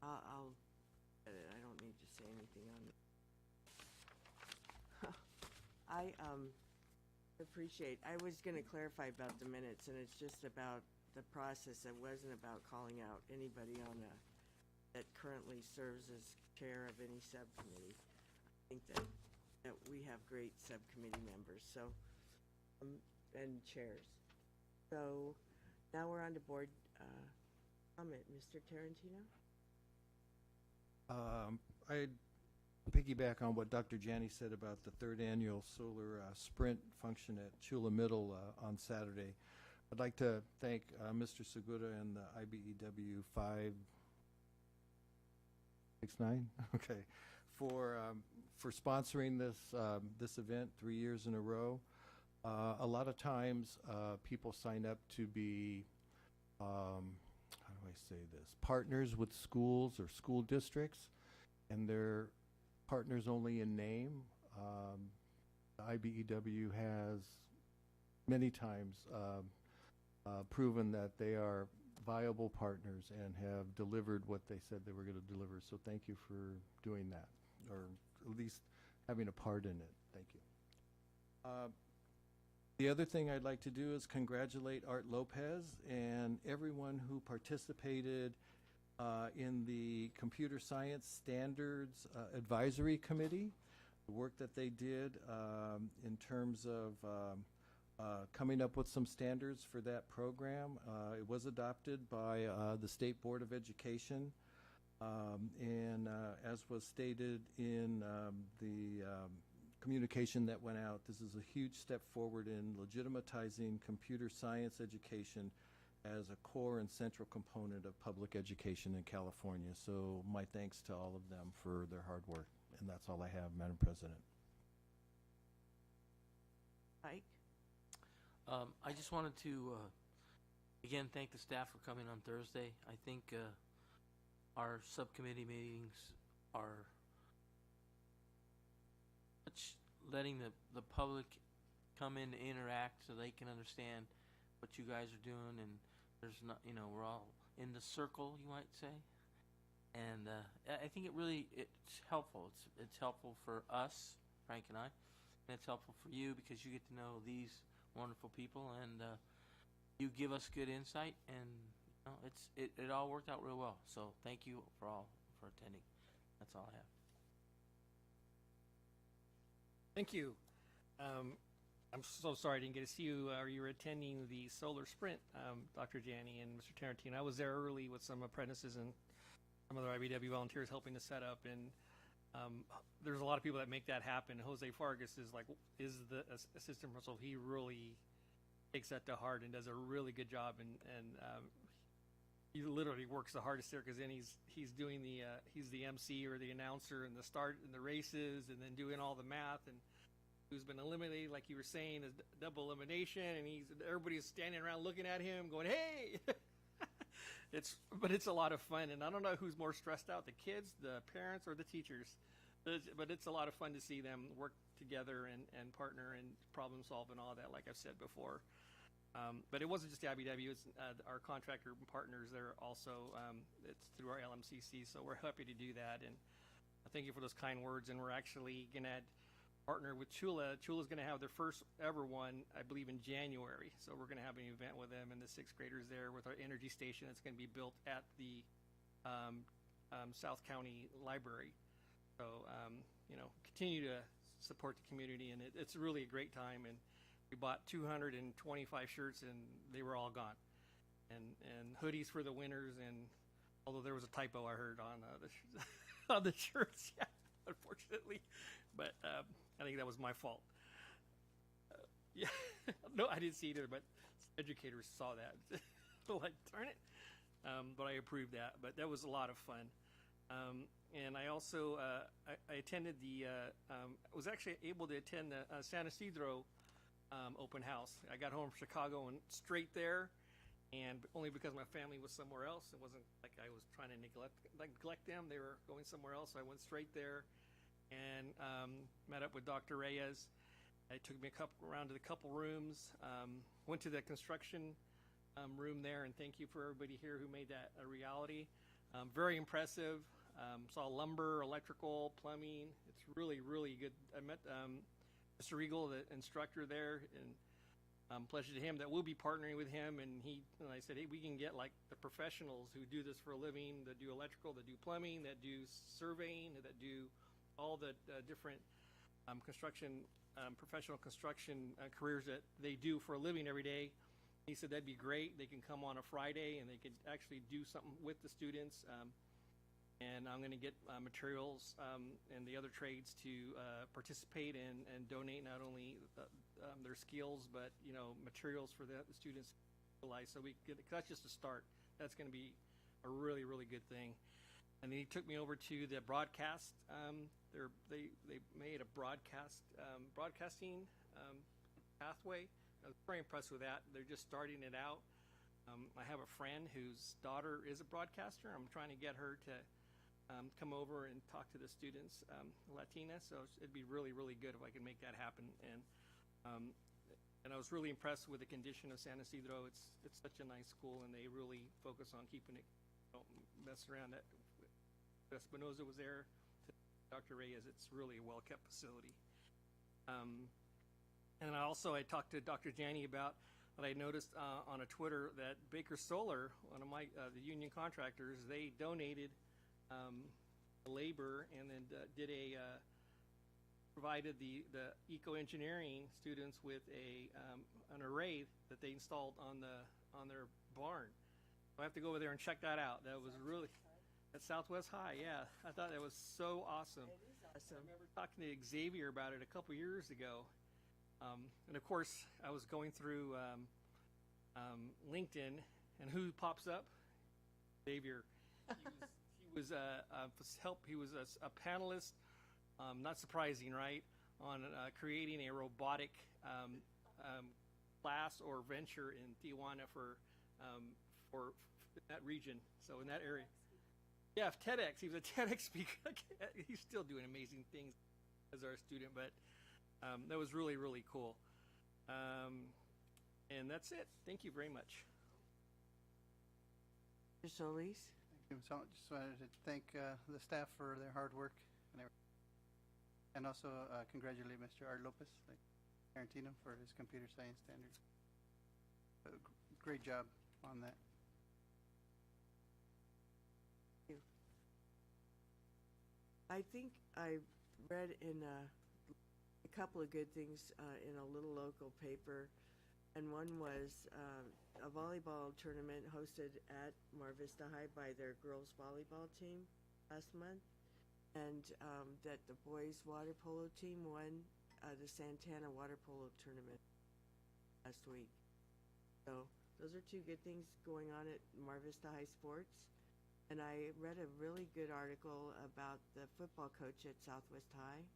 I'll, I don't need to say anything on it. I was going to clarify about the minutes, and it's just about the process. It wasn't about calling out anybody that currently serves as chair of any subcommittee. I think that we have great subcommittee members, so and chairs. So now we're on to board comment. Mr. Tarantino? I'd piggyback on what Dr. Janney said about the third annual solar sprint function at Chula Middle on Saturday. I'd like to thank Mr. Segura and the IBEW 569 okay, for sponsoring this event 3 years in a row. A lot of times people sign up to be, how do I say this, partners with schools or school districts, and they're partners only in name. The IBEW has many times proven that they are viable partners and have delivered what they said they were going to deliver. So thank you for doing that, or at least having a part in it. Thank you. The other thing I'd like to do is congratulate Art Lopez and everyone who participated in the Computer Science Standards Advisory Committee, the work that they did in terms of coming up with some standards for that program. It was adopted by the State Board of Education, and as was stated in the communication that went out, this is a huge step forward in legitimatizing computer science education as a core and central component of public education in California. So my thanks to all of them for their hard work. And that's all I have, Madam President. Mike? I just wanted to, again, thank the staff for coming on Thursday. I think our subcommittee meetings are much letting the public come in to interact so they can understand what you guys are doing, and there's not, we're all in the circle, you might say. And I think it's helpful. It's helpful for us, Frank and I, and it's helpful for you because you get to know these wonderful people, and you give us good insight, and it all worked out real well. So thank you for attending. That's all I have. Thank you. I'm so sorry I didn't get to see you. You were attending the Solar Sprint, Dr. Janney and Mr. Tarantino. I was there early with some apprentices and some other IBW volunteers helping to set up, and there's a lot of people that make that happen. Jose Fargas is the assistant principal. He really takes that to heart and does a really good job, and he literally works the hardest there because then he's doing he's the MC or the announcer and the start and the races, and then doing all the math and who's been eliminated, like you were saying, is double elimination, and everybody's standing around looking at him going, hey. But it's a lot of fun, and I don't know who's more stressed out, the kids, the parents, or the teachers. But it's a lot of fun to see them work together and partner and problem solve and all that, like I've said before. But it wasn't just the IBW, it's our contractor partners. They're also, it's through our LMCC, so we're happy to do that. And thank you for those kind words, and we're actually going to partner with Chula. Chula's going to have their first ever one, I believe, in January. So we're going to have an event with them and the sixth graders there with our energy station that's going to be built at the South County Library. So, continue to support the community, and it's really a great time. And we bought 225 shirts, and they were all gone. And hoodies for the winners, and although there was a typo I heard on on the shirts, yeah, unfortunately. But I think that was my fault. Yeah, no, I didn't see it either, but educators saw that. Like, darn it. But I approved that. But that was a lot of fun. And I also I attended was actually able to attend the San Isidro open house. I got home from Chicago and straight there, and only because my family was somewhere else. It wasn't like I was trying to neglect them. They were going somewhere else, so I went straight there and met up with Dr. Reyes. It took me around to the couple rooms, went to the construction room there, and thank you for everybody here who made that a reality. Very impressive. Saw lumber, electrical, plumbing. It's really, really good. I met Mr. Regal, the instructor there, and pleasure to him that we'll be partnering with him. And I said, hey, we can get like the professionals who do this for a living, that do electrical, that do plumbing, that do surveying, that do all the different professional construction careers that they do for a living every day. He said that'd be great. They can come on a Friday and they could actually do something with the students. And I'm going to get materials and the other trades to participate and donate not only their skills, but materials for the students to utilize. So that's just a start. That's going to be a really, really good thing. And then he took me over to the broadcast. They made a broadcasting pathway. I was very impressed with that. They're just starting it out. I have a friend whose daughter is a broadcaster. I'm trying to get her to come over and talk to the students, Latina. So it'd be really, really good if I could make that happen. And I was really impressed with the condition of San Isidro. It's such a nice school, and they really focus on keeping it, don't mess around. That Espinoza was there, Dr. Reyes. It's really a well-kept facility. And I talked to Dr. Janney about what I noticed on a Twitter that Baker Solar, one of the union contractors, they donated labor and then provided the eco-engineering students with an array that they installed on their barn. I have to go over there and check that out. That was really at Southwest High. Yeah, I thought that was so awesome. It is awesome. I remember talking to Xavier about it a couple years ago. And of course, I was going through LinkedIn, and who pops up? Xavier. He was a panelist. Not surprising, right? On creating a robotic class or venture in Tijuana for that region. So in that area. Yeah, TEDx. He was a TEDx speaker. He's still doing amazing things as our student, but that was really, really cool. And that's it. Thank you very much. Mr. Solis? Thank you. So just wanted to thank the staff for their hard work and everything. And also congratulate Mr. Art Lopez, like Tarantino, for his computer science standards. Great job on that. Thank you. I think I read in a couple of good things in a little local paper, and one was a volleyball tournament hosted at Mar Vista High by their girls volleyball team last month, and that the boys water polo team won the Santana water polo tournament last week. So those are two good things going on at Mar Vista High Sports. And I read a really good article about the football coach at Southwest High,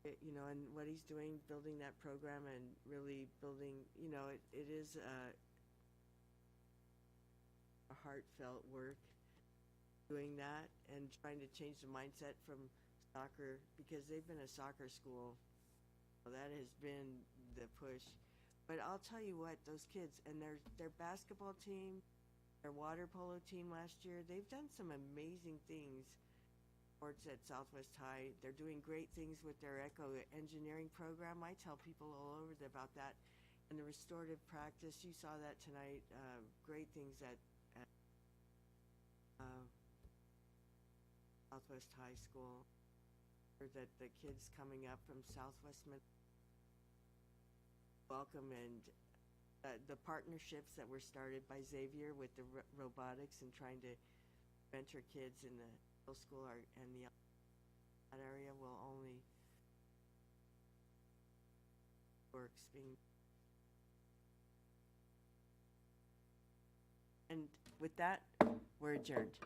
and what he's doing, building that program and really building, it is a heartfelt work doing that and trying to change the mindset from soccer, because they've been a soccer school. Well, that has been the push. But I'll tell you what, those kids and their basketball team, their water polo team last year, they've done some amazing things. Sports at Southwest High, they're doing great things with their eco engineering program. I tell people all over about that. And the restorative practice, you saw that tonight. Great things at Southwest High School. That the kids coming up from Southwest welcome, and the partnerships that were started by Xavier with the robotics and trying to mentor kids in the middle school and that area will only works being. And with that, we're adjourned.